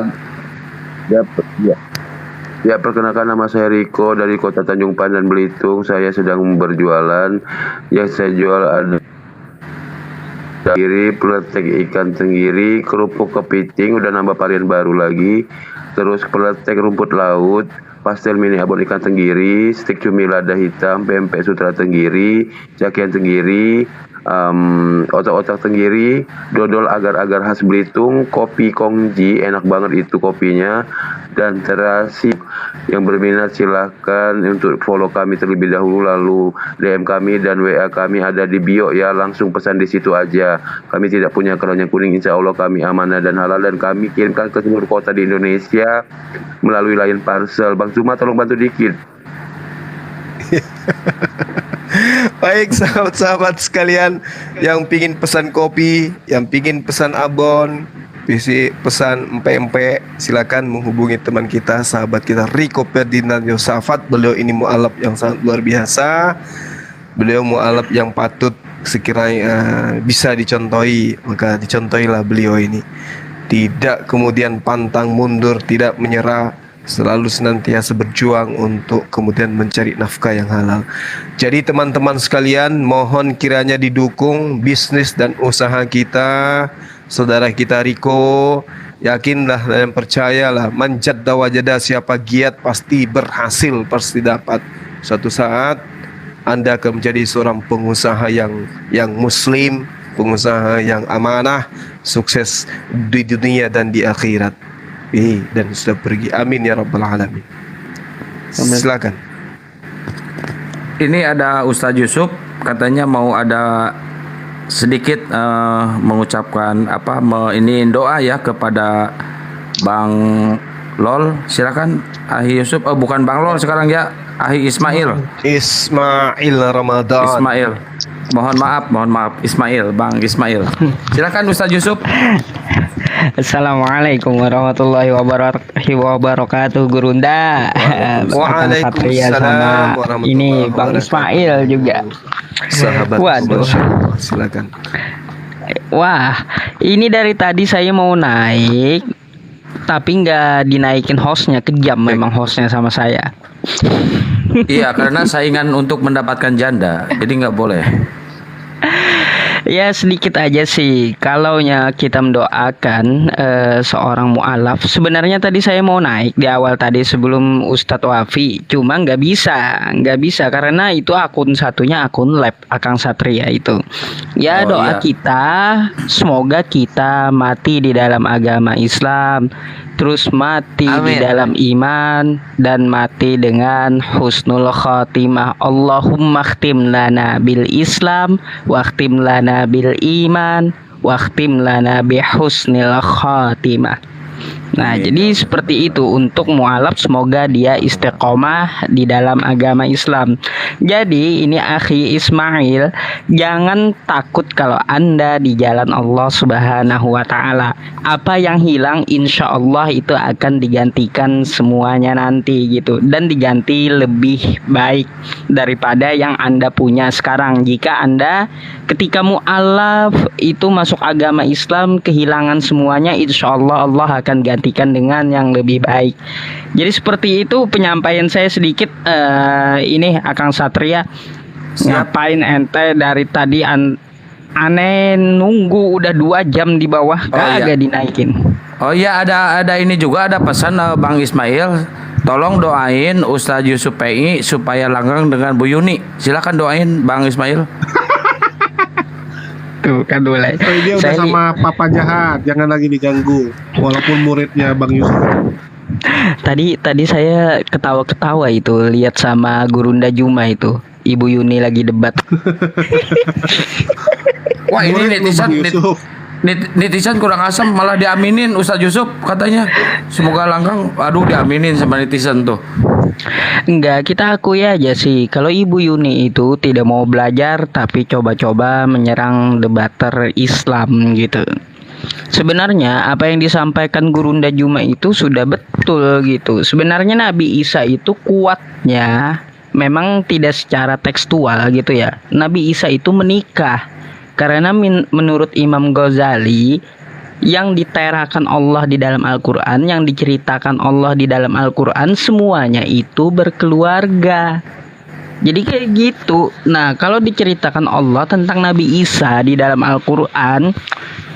Ya, perkenalkan nama saya Riko dari Kota Tanjung Pandan, Belitung. Saya sedang berjualan. Yang saya jual ada tenggiri, peletek ikan tenggiri, kerupuk kepiting, udah nambah varian baru lagi. Terus peletek rumput laut, pastel mini abon ikan tenggiri, stik cumi lada hitam, pempek sutra tenggiri, cakian tenggiri, otak-otak tenggiri, dodol agar-agar khas Belitung, kopi Kongji, enak banget itu kopinya, dan terasi. Yang berminat silahkan untuk follow kami terlebih dahulu, lalu DM kami dan WA kami ada di bio ya, langsung pesan di situ aja. Kami tidak punya keranjang kuning, insya Allah kami amanah dan halal, dan kami kirimkan ke seluruh kota di Indonesia melalui Lion Parcel. Bang Cuma tolong bantu dikit. Baik sahabat-sahabat sekalian yang pingin pesan kopi, yang pingin pesan abon, pesan empek-empek, silakan menghubungi teman kita, sahabat kita Riko Ferdinand Yosafat. Beliau ini mu'alaf yang sangat luar biasa. Beliau mu'alaf yang patut sekiranya bisa dicontohi, maka dicontohilah beliau ini. Tidak kemudian pantang mundur, tidak menyerah, selalu senantiasa berjuang untuk kemudian mencari nafkah yang halal. Jadi teman-teman sekalian, mohon kiranya didukung bisnis dan usaha kita, saudara kita Riko. Yakinlah dan percayalah, manjadda wajada, siapa giat pasti berhasil, pasti dapat. Suatu saat Anda akan menjadi seorang pengusaha yang muslim, pengusaha yang amanah, sukses di dunia dan di akhirat. Dan sudah pergi. Amin ya rabbal alamin. Silakan. Ini ada Ustadz Yusuf, katanya mau ada sedikit mengucapkan ini doa ya kepada Bang Lol. Silakan Ahi Yusuf. Bukan Bang Lol sekarang ya, Ahi Ismail Ramadan. Ismail. Mohon maaf Ismail, Bang Ismail. Silakan Ustadz Yusuf. Assalamualaikum warahmatullahi wabarakatuh, Gurunda. Waalaikumsalam warahmatullahi ini Bang Ismail juga. Sahabat. Waduh. Silakan. Wah, ini dari tadi saya mau naik, tapi nggak dinaikin hostnya, kejam memang hostnya sama saya. Iya, karena saingan untuk mendapatkan janda, jadi nggak boleh. Ya sedikit aja sih, kalaunya kita mendoakan seorang mu'alaf. Sebenarnya tadi saya mau naik di awal tadi sebelum Ustadz Wafi, cuma nggak bisa karena itu akun satunya akun lab Akang Satria itu. Ya doa kita, semoga kita mati di dalam agama Islam, terus mati di dalam iman, dan mati dengan husnul khotimah. Allahumma khtim lana bil Islam wa khtim lana bil iman wakhtim lana bihusnil khatimah. Nah, jadi seperti itu untuk mualaf, semoga dia istiqomah di dalam agama Islam. Jadi ini akhi Ismail, jangan takut kalau Anda di jalan Allah Subhanahu wa taala. Apa yang hilang insya Allah itu akan digantikan semuanya nanti gitu, dan diganti lebih baik daripada yang Anda punya sekarang. Jika Anda ketika mualaf itu masuk agama Islam kehilangan semuanya, insya Allah Allah akan gantikan dengan yang lebih baik. Jadi seperti itu penyampaian saya sedikit. Ini Akang Satria, ngapain ente dari tadi aneh nunggu udah 2 jam di bawah kagak dinaikin. Oh iya, ada ini juga, ada pesan Bang Ismail, tolong doain Ustadz Yusuf PI supaya langgeng dengan Bu Yuni. Silakan doain Bang Ismail. Tuh kan boleh. Dia udah sama Papa Jahat, jangan lagi diganggu. Walaupun muridnya Bang Yusuf. Tadi saya ketawa-ketawa itu lihat sama Gurunda Juma itu, Ibu Yuni lagi debat. Wah, ini netizen kurang asam, malah diaminin Ustadz Yusuf katanya. Semoga langgeng. Aduh, diaminin sama netizen tuh. Enggak, kita akui aja sih kalau Ibu Yuni itu tidak mau belajar tapi coba-coba menyerang debater Islam gitu. Sebenarnya apa yang disampaikan Gurunda Juma itu sudah betul gitu. Sebenarnya Nabi Isa itu kuatnya memang tidak secara tekstual gitu ya. Nabi Isa itu menikah karena menurut Imam Ghazali, yang diterakan Allah di dalam Al-Quran, yang diceritakan Allah di dalam Al-Quran, semuanya itu berkeluarga. Jadi kayak gitu. Nah, kalau diceritakan Allah tentang Nabi Isa di dalam Al-Quran,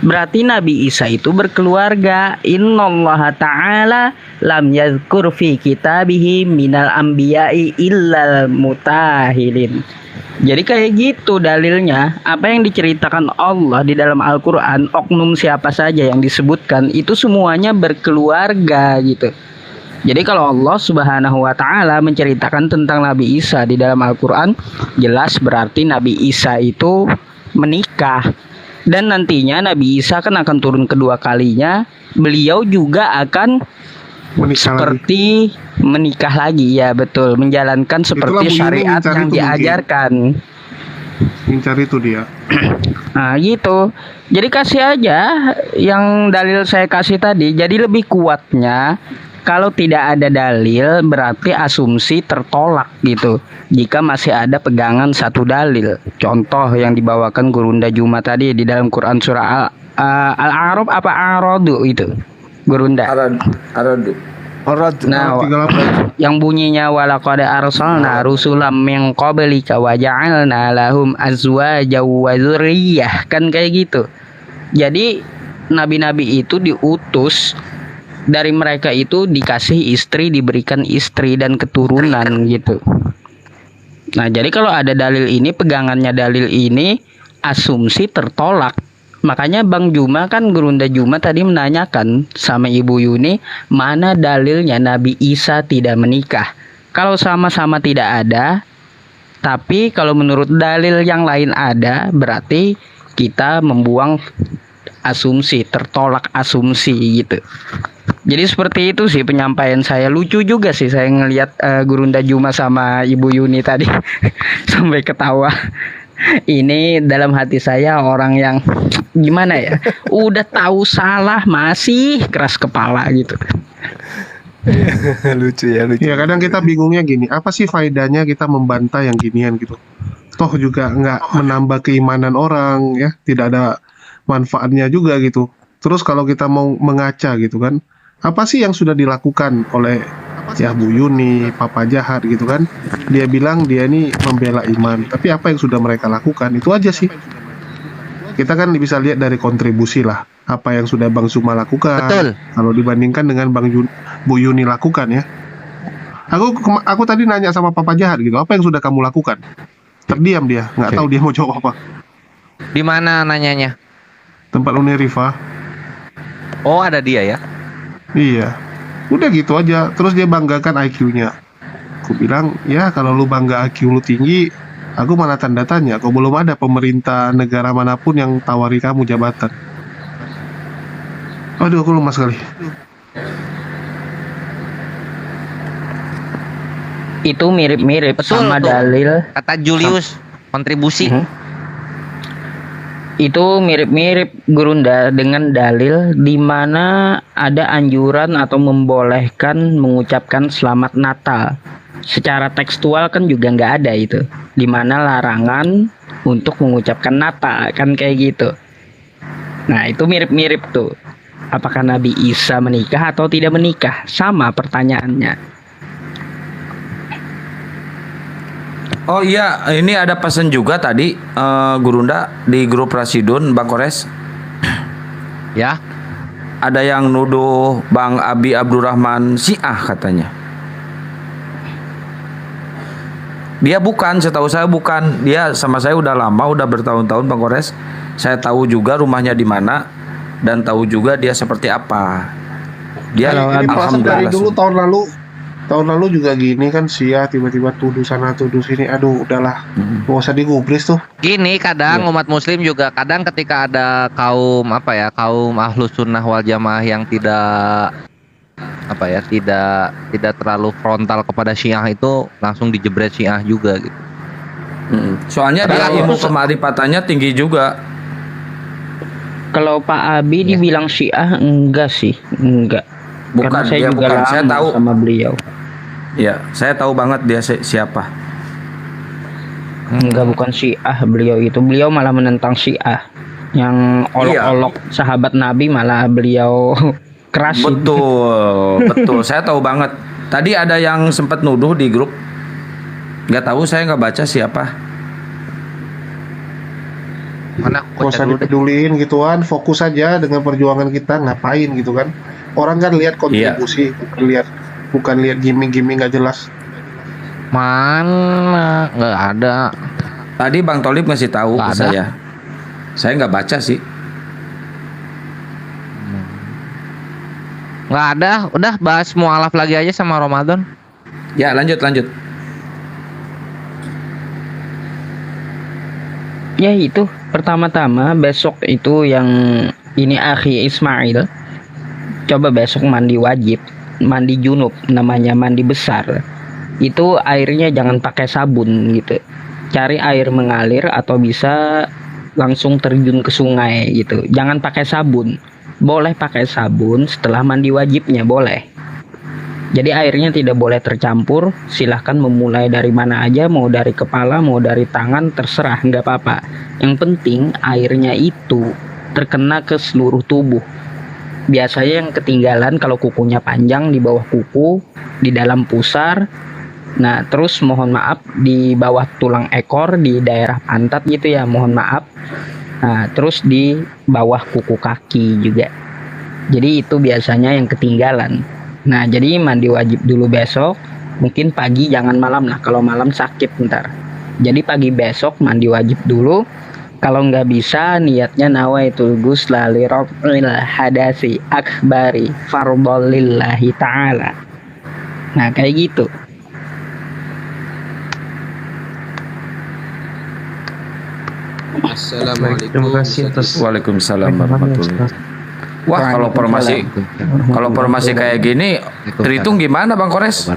berarti Nabi Isa itu berkeluarga. Innallaha ta'ala lam yazkur fi kitabihi minal anbiya'i illal mutahilin. Jadi kayak gitu dalilnya. Apa yang diceritakan Allah di dalam Al-Quran, oknum siapa saja yang disebutkan, itu semuanya berkeluarga gitu. Jadi kalau Allah Subhanahu wa taala menceritakan tentang Nabi Isa di dalam Al-Quran, jelas berarti Nabi Isa itu menikah. Dan nantinya Nabi Isa akan turun kedua kalinya. Beliau juga akan menikah lagi, ya betul, menjalankan seperti syariat yang diajarkan. Mencari itu dia. Nah gitu. Jadi kasih aja yang dalil saya kasih tadi. Jadi lebih kuatnya kalau tidak ada dalil berarti asumsi tertolak gitu. Jika masih ada pegangan satu dalil. Contoh yang dibawakan Gurunda Juma tadi di dalam Quran surah Al-A'raf apa Aradu itu. Gurunda. Aradu. Nah, yang bunyinya walaqad arsalna rusulam min qablika wa ja'alna lahum azwaja wa dzurriyyah, kan kayak gitu. Jadi nabi-nabi itu diutus, dari mereka itu dikasih istri, diberikan istri dan keturunan gitu. Nah, jadi kalau ada dalil ini, pegangannya dalil ini, asumsi tertolak. Makanya Bang Juma kan, Gurunda Juma tadi menanyakan sama Ibu Yuni, mana dalilnya Nabi Isa tidak menikah. Kalau sama-sama tidak ada, tapi kalau menurut dalil yang lain ada, berarti kita membuang asumsi, tertolak asumsi gitu. Jadi seperti itu sih penyampaian saya. Lucu juga sih saya ngelihat Gurunda Juma sama Ibu Yuni tadi sampai ketawa. Ini dalam hati saya orang yang gimana ya, udah tahu salah masih keras kepala gitu. Lucu ya, lucu. Ya kadang kita bingungnya gini, apa sih faedahnya kita membantah yang ginian gitu? Toh juga nggak menambah keimanan orang ya, tidak ada manfaatnya juga gitu. Terus kalau kita mau mengaca gitu kan, apa sih yang sudah dilakukan oleh ya Bu Yuni, Papa Jahat gitu kan? Dia bilang dia ini membela iman, tapi apa yang sudah mereka lakukan? Itu aja sih. Kita kan bisa lihat dari kontribusi lah, apa yang sudah Bang Zuma lakukan. Betul. Kalau dibandingkan dengan Bu Yuni lakukan ya. Aku tadi nanya sama Papa Jahat gitu, apa yang sudah kamu lakukan? Terdiam dia, nggak tahu dia mau jawab apa. Di mana nanyanya? Tempat Unirifa. Oh, ada dia ya? Iya. Udah gitu aja. Terus dia banggakan IQ-nya. Aku bilang, ya kalau lu bangga IQ lu tinggi, Aku malah tanda tanya, kok belum ada pemerintah negara manapun yang tawari kamu jabatan. Aduh, aku lemas sekali. Itu mirip-mirip sama tuh. dalil Kata Julius, kontribusi. itu mirip-mirip Gurunda dengan dalil di mana ada anjuran atau membolehkan mengucapkan selamat Natal. Secara tekstual kan juga nggak ada itu, di mana larangan untuk mengucapkan Natal kan kayak gitu. Nah itu mirip-mirip tuh. Apakah Nabi Isa menikah atau tidak menikah? Sama pertanyaannya. Oh iya, ini ada pesan juga tadi Gurunda di grup Rasidun, Bang Kores. Ya. Ada yang nuduh Bang Abi Abdurrahman Syiah katanya. Dia bukan, setahu saya bukan. Dia sama saya udah lama, udah bertahun-tahun Bang Kores. Saya tahu juga rumahnya di mana dan tahu juga dia seperti apa. Dia Ini perasaan dari alhamdulillah. dulu tahun lalu juga gini kan, Sia tiba-tiba tuduh sana tuduh sini. Aduh, udahlah, nggak usah digubris tuh. Gini kadang umat muslim juga kadang ketika ada kaum kaum ahlus sunnah wal jamaah yang tidak tidak terlalu frontal kepada Syiah itu langsung dijebret Syiah juga gitu. Soalnya dia ilmu kemarifatannya tinggi juga. Kalau Pak Abi dibilang Syiah enggak sih, enggak. Bukan, Karena saya dia juga bukan. lama Saya tahu sama beliau. Ya, saya tahu banget dia siapa. Enggak, bukan Syiah beliau itu. Beliau malah menentang Syiah. Yang olok-olok sahabat Nabi malah beliau kerasin. Betul, betul. Saya tahu banget. Tadi ada yang sempat nuduh di grup. Nggak tahu, saya nggak baca siapa. Mana Gak usah dipeduliin gituan, fokus aja dengan perjuangan kita, ngapain gitu kan. Orang kan lihat kontribusi, bukan lihat gimmick-gimmick nggak jelas. Mana nggak ada. Tadi Bang Tolib ngasih tahu ke saya. Saya nggak baca sih. Nggak ada. Udah bahas mualaf lagi aja sama Ramadan. Ya, lanjut. Ya itu, pertama-tama besok itu yang ini Akhi Ismail. Coba besok mandi wajib, mandi junub, namanya mandi besar. Itu airnya jangan pakai sabun gitu. Cari air mengalir atau bisa langsung terjun ke sungai gitu. Jangan pakai sabun. Boleh pakai sabun setelah mandi wajibnya, boleh. Jadi airnya tidak boleh tercampur. Silahkan memulai dari mana aja, mau dari kepala, mau dari tangan, terserah, nggak apa-apa. Yang penting airnya itu terkena ke seluruh tubuh. Biasanya yang ketinggalan kalau kukunya panjang di bawah kuku, di dalam pusar. Nah, terus mohon maaf di bawah tulang ekor, di daerah pantat gitu ya, mohon maaf. Nah, terus di bawah kuku kaki juga. Jadi itu biasanya yang ketinggalan. Nah, jadi mandi wajib dulu besok. Mungkin pagi, jangan malam lah. Kalau malam sakit ntar. Jadi pagi besok mandi wajib dulu. Kalau nggak bisa, niatnya nawaitul ghusla li raf'il hadasi akbari fardhol lillahi ta'ala. Nah, kayak gitu. Assalamualaikum. Terima kasih atas Waalaikumsalam warahmatullahi wabarakatuh. Wah, kalau formasi kayak gini, terhitung gimana Bang Kores?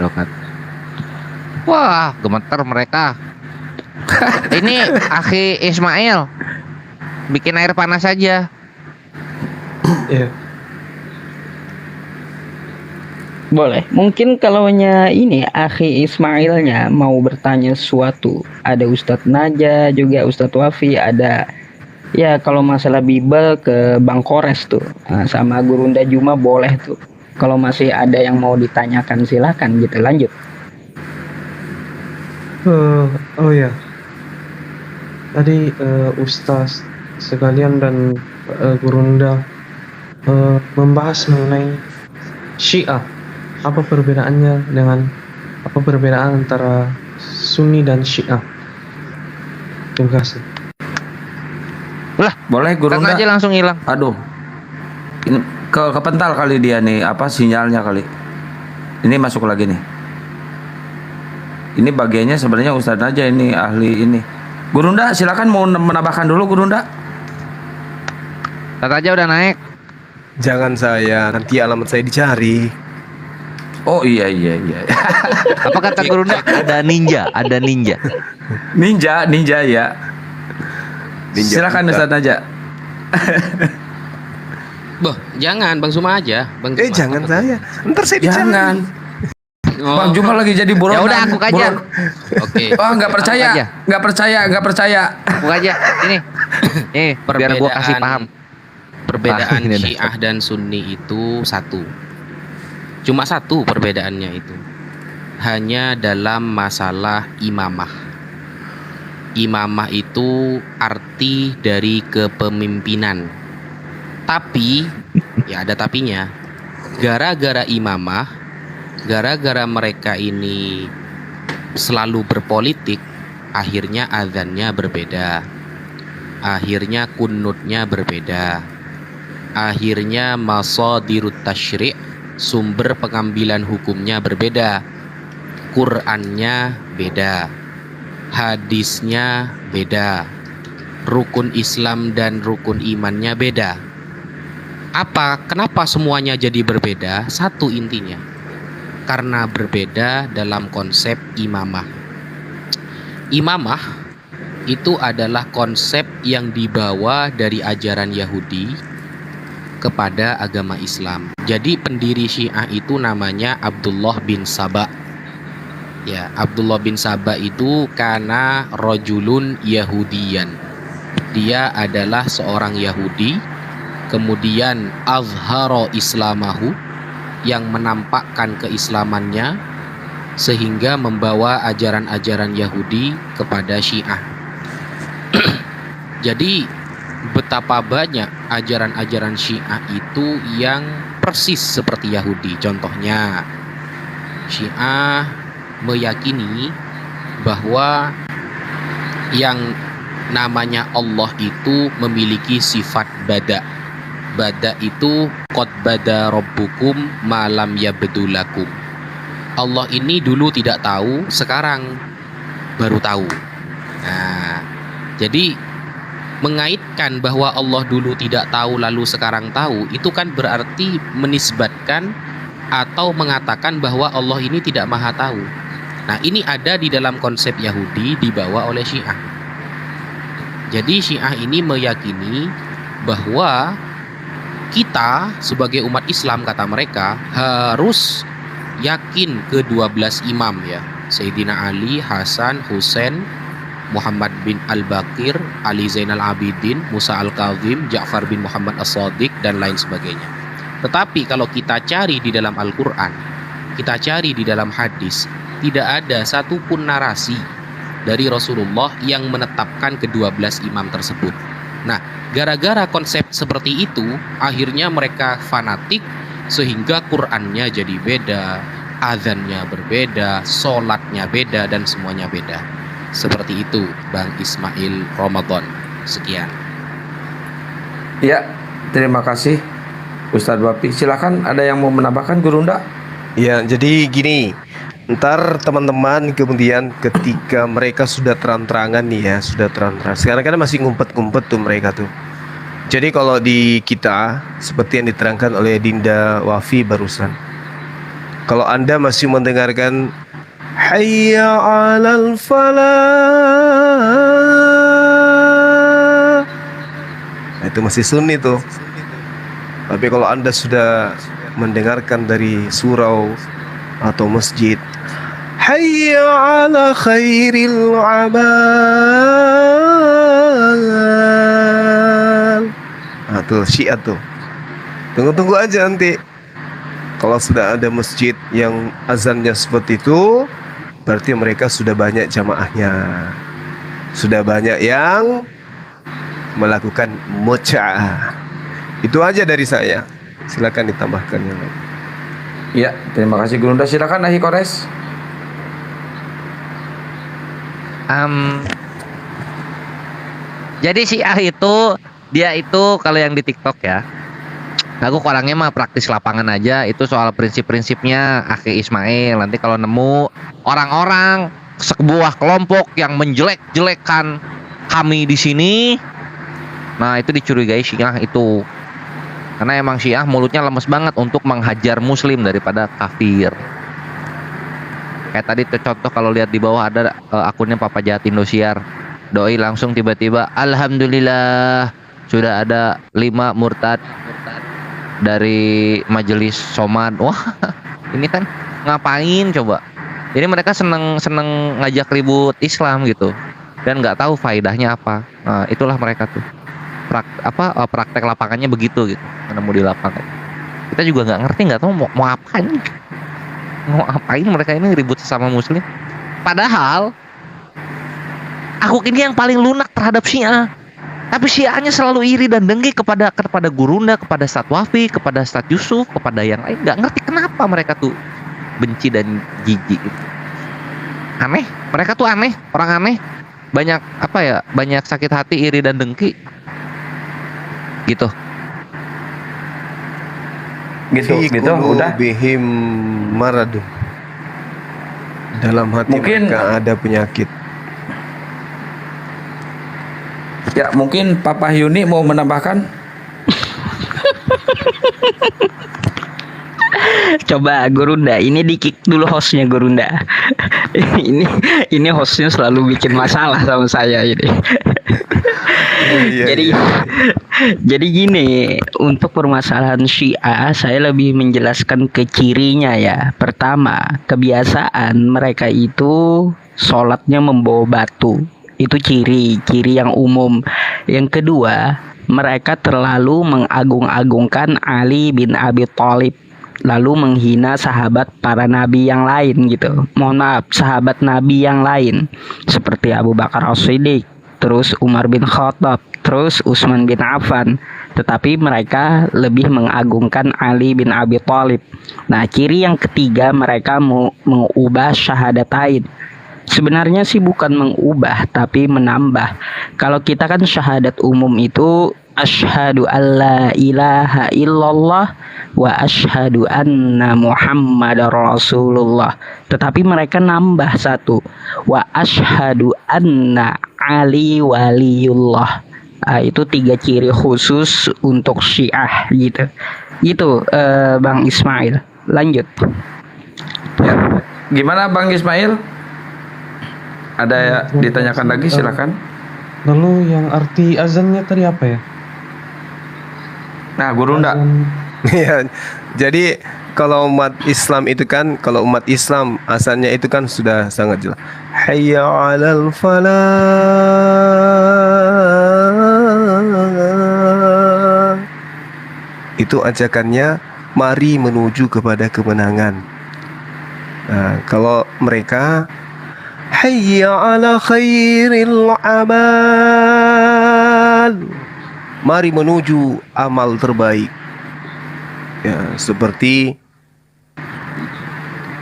Wah, gemeter mereka. Ini Akhi Ismail bikin air panas aja. Iya. Boleh. Mungkin kalaunya ini Akhi Ismailnya mau bertanya sesuatu, ada Ustadz Naja juga, Ustadz Wafi, ada ya kalau masalah Bible ke Bang Kores tuh. Nah, sama Gurunda Juma boleh tuh. Kalau masih ada yang mau ditanyakan silakan gitu, lanjut. Oh ya. Tadi Ustaz sekalian dan Gurunda membahas mengenai Syiah. Apa perbedaannya dengan apa perbedaan antara Sunni dan Syiah? Terima kasih. Lah, boleh Gurunda aja langsung hilang. Aduh. Ini kepental kali dia nih, apa sinyalnya kali. Ini masuk lagi nih. Ini bagiannya sebenarnya Ustadz aja ini ahli ini. Gurunda silakan mau menambahkan dulu Gurunda. Ustadz aja udah naik. Jangan saya, nanti alamat saya dicari. Oh iya. Apa kata Gurunda? Ada ninja. Ninja ya. Silakan Ustadz aja. Boh, jangan Bang Suma aja. Bang Suma, jangan saya. Ntar saya dicari. Jangan. Bang Juma lagi jadi buronan. Ya udah aku aja. Oke. Oh, nggak percaya. Aku aja. Ini. Biar gua kasih paham. Perbedaan Syiah dan Sunni itu satu. Cuma satu perbedaannya itu. Hanya dalam masalah imamah. Imamah itu arti dari kepemimpinan. Tapi, ya ada tapinya. Gara-gara imamah, gara-gara mereka ini selalu berpolitik, akhirnya azannya berbeda. Akhirnya kunutnya berbeda. Akhirnya masadirut tasyri', sumber pengambilan hukumnya berbeda. Qur'annya beda. Hadisnya beda. Rukun Islam dan rukun imannya beda. Kenapa semuanya jadi berbeda? Satu intinya. Karena berbeda dalam konsep imamah. Imamah itu adalah konsep yang dibawa dari ajaran Yahudi kepada agama Islam. Jadi pendiri Syiah itu namanya Abdullah bin Saba. Ya, Abdullah bin Saba itu kana rajulun Yahudiyan. Dia adalah seorang Yahudi, kemudian azharo islamahu, yang menampakkan keislamannya sehingga membawa ajaran-ajaran Yahudi kepada Syiah. Jadi betapa banyak ajaran-ajaran Syiah itu yang persis seperti Yahudi. Contohnya, Syiah meyakini bahwa yang namanya Allah itu memiliki sifat bada. Bada itu qad bada rabbukum malam yabdulakum. Allah ini dulu tidak tahu, sekarang baru tahu. Nah, jadi mengaitkan bahwa Allah dulu tidak tahu lalu sekarang tahu, itu kan berarti menisbatkan atau mengatakan bahwa Allah ini tidak maha tahu. Nah, ini ada di dalam konsep Yahudi dibawa oleh Syiah. Jadi Syiah ini meyakini bahwa kita sebagai umat Islam, kata mereka, harus yakin ke 12 imam ya. Sayyidina Ali, Hasan, Husain, Muhammad bin Al-Baqir, Ali Zainal Abidin, Musa Al-Kazim, Ja'far bin Muhammad As-Sadiq, dan lain sebagainya. Tetapi kalau kita cari di dalam Al-Quran, kita cari di dalam hadis, tidak ada satupun narasi dari Rasulullah yang menetapkan ke-12 imam tersebut. Nah, gara-gara konsep seperti itu, akhirnya mereka fanatik sehingga Qur'annya jadi beda, azannya berbeda, sholatnya beda, dan semuanya beda. Seperti itu Bang Ismail Ramadan. Sekian. Ya, terima kasih Ustadz Bapi. Silakan, ada yang mau menambahkan Gurunda? Ya, jadi gini, ntar teman-teman kemudian ketika mereka sudah terang-terangan nih ya, sudah terang-terangan. Sekarang kan masih ngumpet-ngumpet tuh mereka tuh. Jadi kalau di kita seperti yang diterangkan oleh Dinda Wafi barusan, kalau Anda masih mendengarkan hayya 'alal falah, nah, itu masih sunni tuh. Tapi kalau Anda sudah mendengarkan dari surau atau masjid, hayya 'ala khairil amal, nah tuh Syiah tuh. Tunggu-tunggu aja nanti. Kalau sudah ada masjid yang azannya seperti itu, berarti mereka sudah banyak jamaahnya. Sudah banyak yang melakukan mut'ah. Itu aja dari saya. Silakan ditambahkan yang lain. Ya, terima kasih Gurunda. Silakan Ahi Kores. Jadi Syiah itu, dia itu kalau yang di TikTok ya, aku orangnya mah praktis lapangan aja. Itu soal prinsip-prinsipnya Akhi Ismail. Nanti kalau nemu orang-orang sebuah kelompok yang menjelek-jelekkan kami di sini. Nah, itu dicurigai Syiah itu. Karena emang Syiah mulutnya lemes banget untuk menghajar muslim daripada kafir. Kayak tadi tuh contoh kalau lihat di bawah ada akunnya Papa Jahat Indosiar. Doi langsung tiba-tiba alhamdulillah sudah ada 5 murtad dari majelis Somad. Wah, ini kan ngapain coba? Jadi mereka seneng ngajak ribut Islam gitu dan nggak tahu faedahnya apa. Nah, itulah mereka tuh praktek lapangannya begitu gitu, menemu di lapangan. Kita juga nggak ngerti, nggak tahu mau apain. Mau apain mereka ini ribut sesama muslim? Padahal aku ini yang paling lunak terhadap Syiah. Tapi Syiahnya selalu iri dan dengki kepada Gurunda, kepada Ustadz Wafi, kepada Ustadz Yusuf, kepada yang lain. Nggak ngerti kenapa mereka tuh benci dan jijik gitu. Aneh, mereka tuh aneh, orang aneh. Banyak banyak sakit hati, iri dan dengki. Gitu. Gitu udah bihim maradu. Dalam hati Mungkin- mereka ada penyakit. Ya, mungkin Papa Yuni mau menambahkan. Coba Gurunda, ini di-kick dulu hostnya Gurunda. ini hostnya selalu bikin masalah sama saya ini. Jadi gini, untuk permasalahan Syiah saya lebih menjelaskan ke cirinya ya. Pertama, kebiasaan mereka itu sholatnya membawa batu. Itu ciri yang umum. Yang kedua, mereka terlalu mengagung-agungkan Ali bin Abi Thalib, lalu menghina sahabat para nabi yang lain gitu. Mohon maaf, sahabat nabi yang lain seperti Abu Bakar As-Siddiq, terus Umar bin Khattab, terus Utsman bin Affan. Tetapi mereka lebih mengagungkan Ali bin Abi Thalib. Nah, ciri yang ketiga, mereka mengubah syahadatain. Sebenarnya sih bukan mengubah tapi menambah. Kalau kita kan syahadat umum itu asyhadu alla ilaha illallah wa asyhadu anna muhammadar rasulullah. Tetapi mereka nambah satu, wa asyhadu anna ali waliyullah. Itu 3 ciri khusus untuk Syiah gitu. Gitu Bang Ismail. Lanjut. Ya. Gimana Bang Ismail? Ada ditanyakan lagi, silakan. Lalu yang arti azannya tadi apa ya? Nah, Gurunda. Ya, jadi kalau umat Islam itu kan, kalau umat Islam asalnya itu kan sudah sangat jelas. Hayya 'alal falah. Itu ajakannya, mari menuju kepada kemenangan. Nah, kalau mereka hayya 'ala khairil amal, mari menuju amal terbaik. Ya, seperti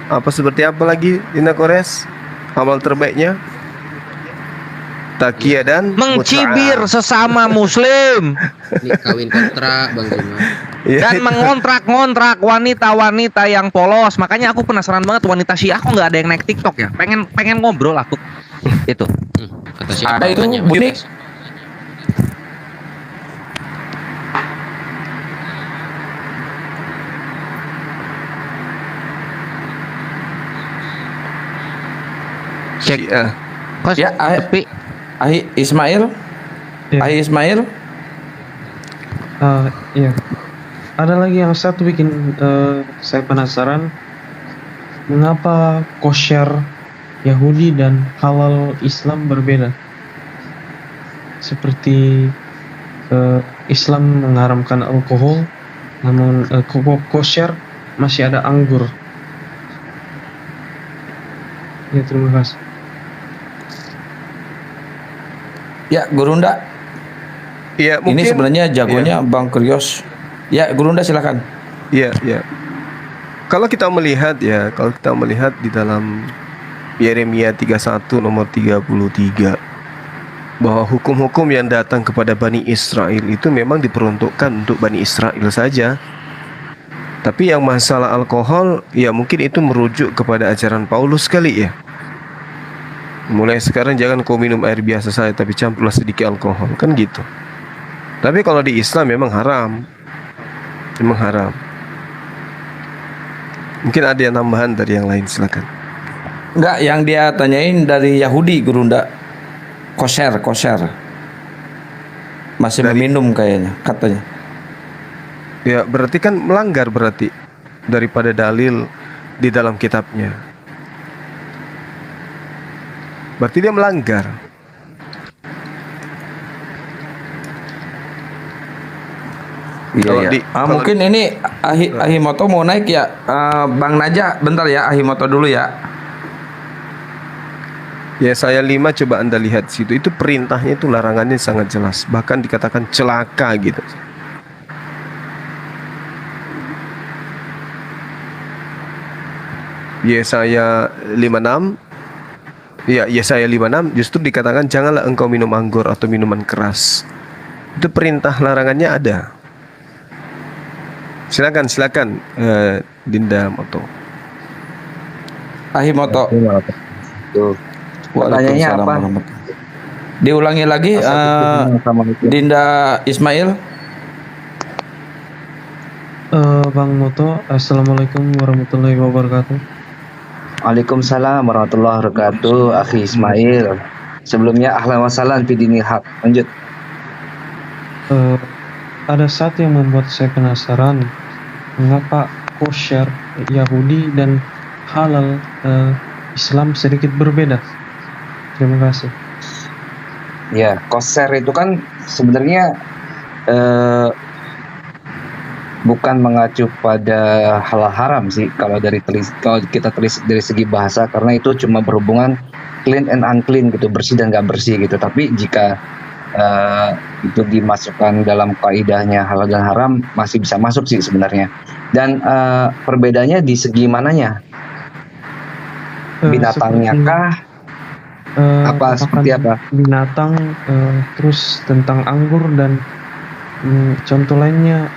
apa lagi Dina Kores? Amal terbaiknya takiyah dan mencibir sesama muslim. Kawin kontrak Bang Juma. Dan mengontrak-ngontrak wanita-wanita yang polos. Makanya aku penasaran banget wanita Syiah kok nggak ada yang naik TikTok ya. Pengen ngobrol aku. Itu. Kata siapa? Ada itu Tanya, bunyi. Cek. Ya, Ismail. Ismail. Iya. Ada lagi yang satu bikin saya penasaran, mengapa kosher Yahudi dan halal Islam berbeda? Seperti Islam mengharamkan alkohol, namun kosher masih ada anggur. Ya, terima kasih. Ya, Gurunda. Ya, ini mungkin sebenarnya jagonya Bang Krios. Ya, Gurunda silakan. Iya. Kalau kita melihat di dalam Yeremia 31 nomor 33, bahwa hukum-hukum yang datang kepada Bani Israel itu memang diperuntukkan untuk Bani Israel saja. Tapi yang masalah alkohol, ya mungkin itu merujuk kepada ajaran Paulus kali ya. Mulai sekarang jangan kau minum air biasa saja, tapi campurlah sedikit alkohol, kan gitu. Tapi kalau di Islam memang haram, memang haram. Mungkin ada yang tambahan dari yang lain, silakan. Enggak, yang dia tanyain dari Yahudi Gurunda. Koser. Masih meminum kayaknya, katanya. Ya, berarti kan melanggar berarti daripada dalil di dalam kitabnya. Berarti dia melanggar. Iya. Mungkin ini Ahimoto mau naik ya. Bang Naja, bentar ya, Ahimoto dulu ya. Ya, saya 5 coba Anda lihat situ. Itu perintahnya itu larangannya sangat jelas. Bahkan dikatakan celaka gitu. Yesaya 56. Ya, Yesaya 56 justru dikatakan janganlah engkau minum anggur atau minuman keras. Itu perintah larangannya ada. Silakan Dinda Moto. Ahimoto. Pertanyaannya apa? Diulangi lagi, Dinda Ismail. Bang Moto, Assalamualaikum warahmatullahi wabarakatuh. Waalaikumsalam warahmatullahi wabarakatuh, Akhi Ismail. Sebelumnya ahlan wa sahlan fi dinil haq. Lanjut. Ada satu yang membuat saya penasaran, mengapa kosher Yahudi dan halal Islam sedikit berbeda. Terima kasih. Ya, kosher itu kan sebenarnya bukan mengacu pada halal haram sih kalau kita telis dari segi bahasa, karena itu cuma berhubungan clean and unclean gitu, bersih dan nggak bersih gitu. Tapi jika itu dimasukkan dalam kaidahnya halal dan haram, masih bisa masuk sih sebenarnya. Dan perbedaannya di segi mananya? Binatangnya kah? Seperti apa? Binatang, terus tentang anggur dan contoh lainnya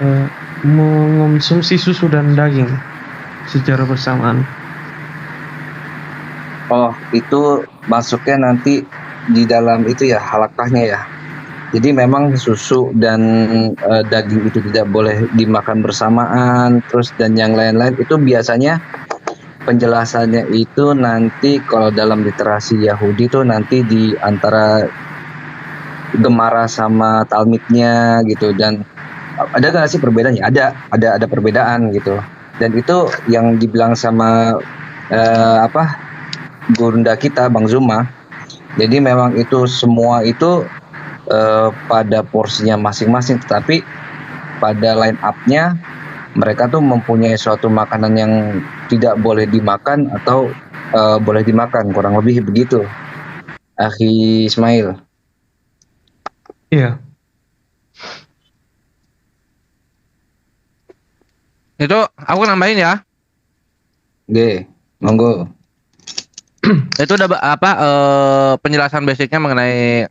mengonsumsi susu dan daging secara bersamaan. Oh, itu masuknya nanti di dalam itu ya, halakahnya ya. Jadi memang susu dan daging itu tidak boleh dimakan bersamaan, terus dan yang lain-lain itu biasanya penjelasannya itu nanti kalau dalam literasi Yahudi tuh nanti di antara Gemara sama Talmidnya gitu. Dan ada nggak sih perbedaannya? Ada perbedaan gitu. Dan itu yang dibilang sama Gurunda kita Bang Zuma. Jadi memang itu semua itu pada porsinya masing-masing, tetapi pada line up-nya mereka tuh mempunyai suatu makanan yang tidak boleh dimakan atau boleh dimakan, kurang lebih begitu. Akhi Ismail. Iya. Itu aku nambahin ya. Oke, monggo. Itu udah penjelasan basicnya mengenai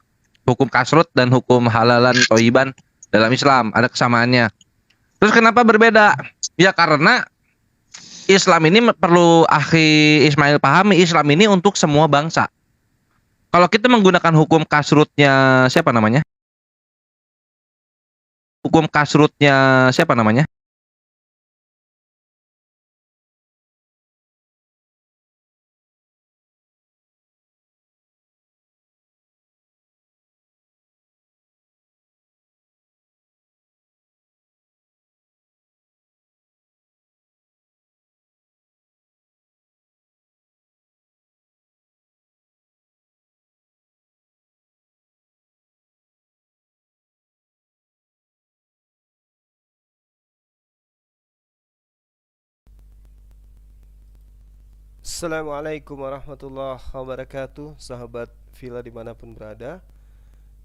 hukum kasrut dan hukum halalan toiban dalam Islam, ada kesamaannya. Terus kenapa berbeda? Ya karena Islam ini perlu Akhi Ismail pahami, Islam ini untuk semua bangsa. Kalau kita menggunakan hukum kasrutnya siapa namanya? Hukum kasrutnya siapa namanya? Assalamualaikum warahmatullahi wabarakatuh, sahabat Villa dimanapun berada.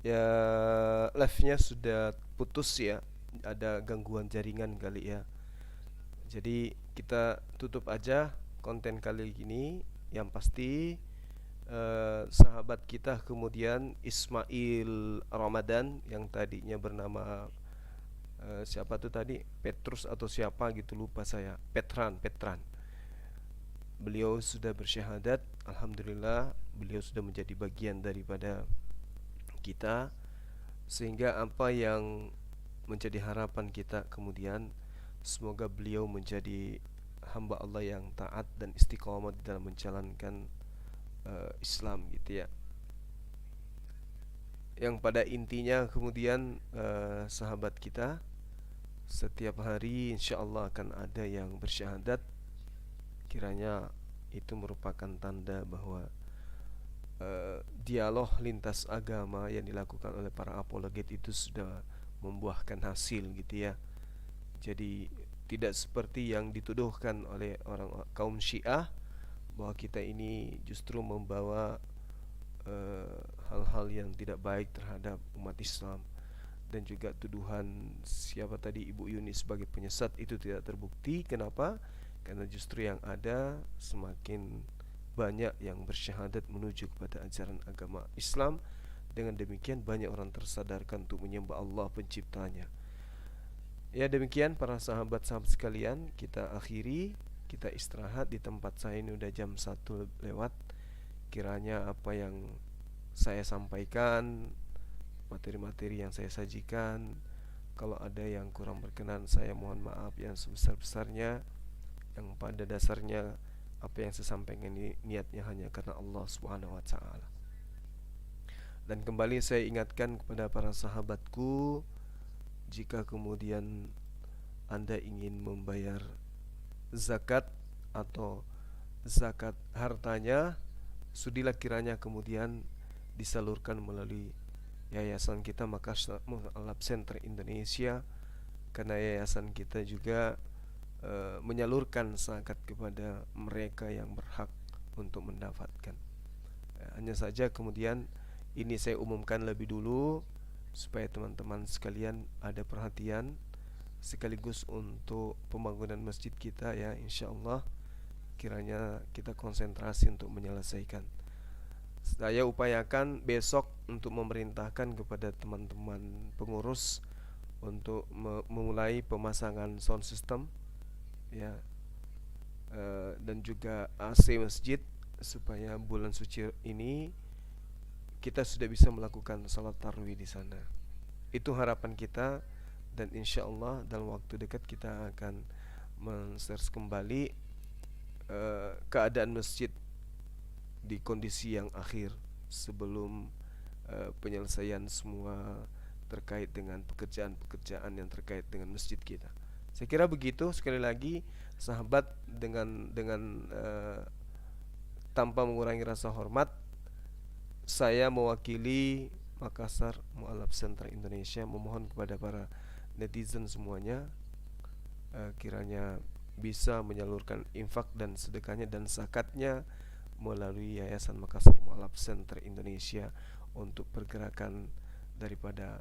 Ya, live-nya sudah putus ya, ada gangguan jaringan kali ya. Jadi kita tutup aja konten kali ini. Yang pasti sahabat kita kemudian Ismail Ramadan yang tadinya bernama siapa tuh tadi, Petrus atau siapa gitu, lupa saya, Petran beliau sudah bersyahadat. Alhamdulillah, beliau sudah menjadi bagian daripada kita, sehingga apa yang menjadi harapan kita kemudian, semoga beliau menjadi hamba Allah yang taat dan istiqamah di dalam menjalankan Islam gitu ya. Yang pada intinya kemudian sahabat kita setiap hari insya-Allah akan ada yang bersyahadat. Kiranya itu merupakan tanda bahwa dialog lintas agama yang dilakukan oleh para apologet itu sudah membuahkan hasil gitu ya. Jadi tidak seperti yang dituduhkan oleh orang kaum Syiah bahwa kita ini justru membawa hal-hal yang tidak baik terhadap umat Islam, dan juga tuduhan siapa tadi Ibu Yuni sebagai penyesat itu tidak terbukti. Kenapa? Karena justru yang ada semakin banyak yang bersyahadat menuju kepada ajaran agama Islam. Dengan demikian banyak orang tersadarkan untuk menyembah Allah penciptanya. Ya, demikian para sahabat-sahabat sekalian, kita akhiri, kita istirahat di tempat saya ini udah jam 1 lewat. Kiranya apa yang saya sampaikan, materi-materi yang saya sajikan, kalau ada yang kurang berkenan saya mohon maaf yang sebesar-besarnya. Yang pada dasarnya apa yang saya sampaikan ini niatnya hanya karena Allah Subhanahu wa taala. Dan kembali saya ingatkan kepada para sahabatku, jika kemudian Anda ingin membayar zakat atau zakat hartanya, sudilah kiranya kemudian disalurkan melalui yayasan kita Makassar Mu'alaf Center Indonesia, karena yayasan kita juga menyalurkan zakat kepada mereka yang berhak untuk mendapatkan. Hanya saja kemudian ini saya umumkan lebih dulu supaya teman-teman sekalian ada perhatian, sekaligus untuk pembangunan masjid kita ya, insyaallah kiranya kita konsentrasi untuk menyelesaikan. Saya upayakan besok untuk memerintahkan kepada teman-teman pengurus untuk memulai pemasangan sound system ya, dan juga AC masjid, supaya bulan suci ini kita sudah bisa melakukan salat tarawih di sana. Itu harapan kita, dan insyaallah dalam waktu dekat kita akan men-search kembali keadaan masjid di kondisi yang akhir sebelum penyelesaian semua terkait dengan pekerjaan-pekerjaan yang terkait dengan masjid kita. Saya kira begitu. Sekali lagi sahabat, dengan tanpa mengurangi rasa hormat, saya mewakili Makassar Mu'alaf Center Indonesia memohon kepada para netizen semuanya, kiranya bisa menyalurkan infak dan sedekahnya dan zakatnya melalui Yayasan Makassar Mu'alaf Center Indonesia untuk pergerakan daripada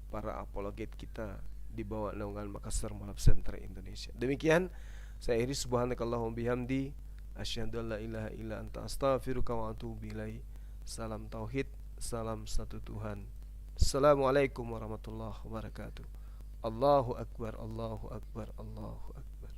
para apologet kita di bawah naungan Makassar Mu'alaf Center Indonesia. Demikian saya akhiri, subhanakallahumma bihamdi asyhadu an la ilaha illa anta astaghfiruka wa atubu ilaik. Salam tauhid, salam satu Tuhan. Assalamualaikum warahmatullahi wabarakatuh. Allahu akbar, Allahu akbar, Allahu akbar.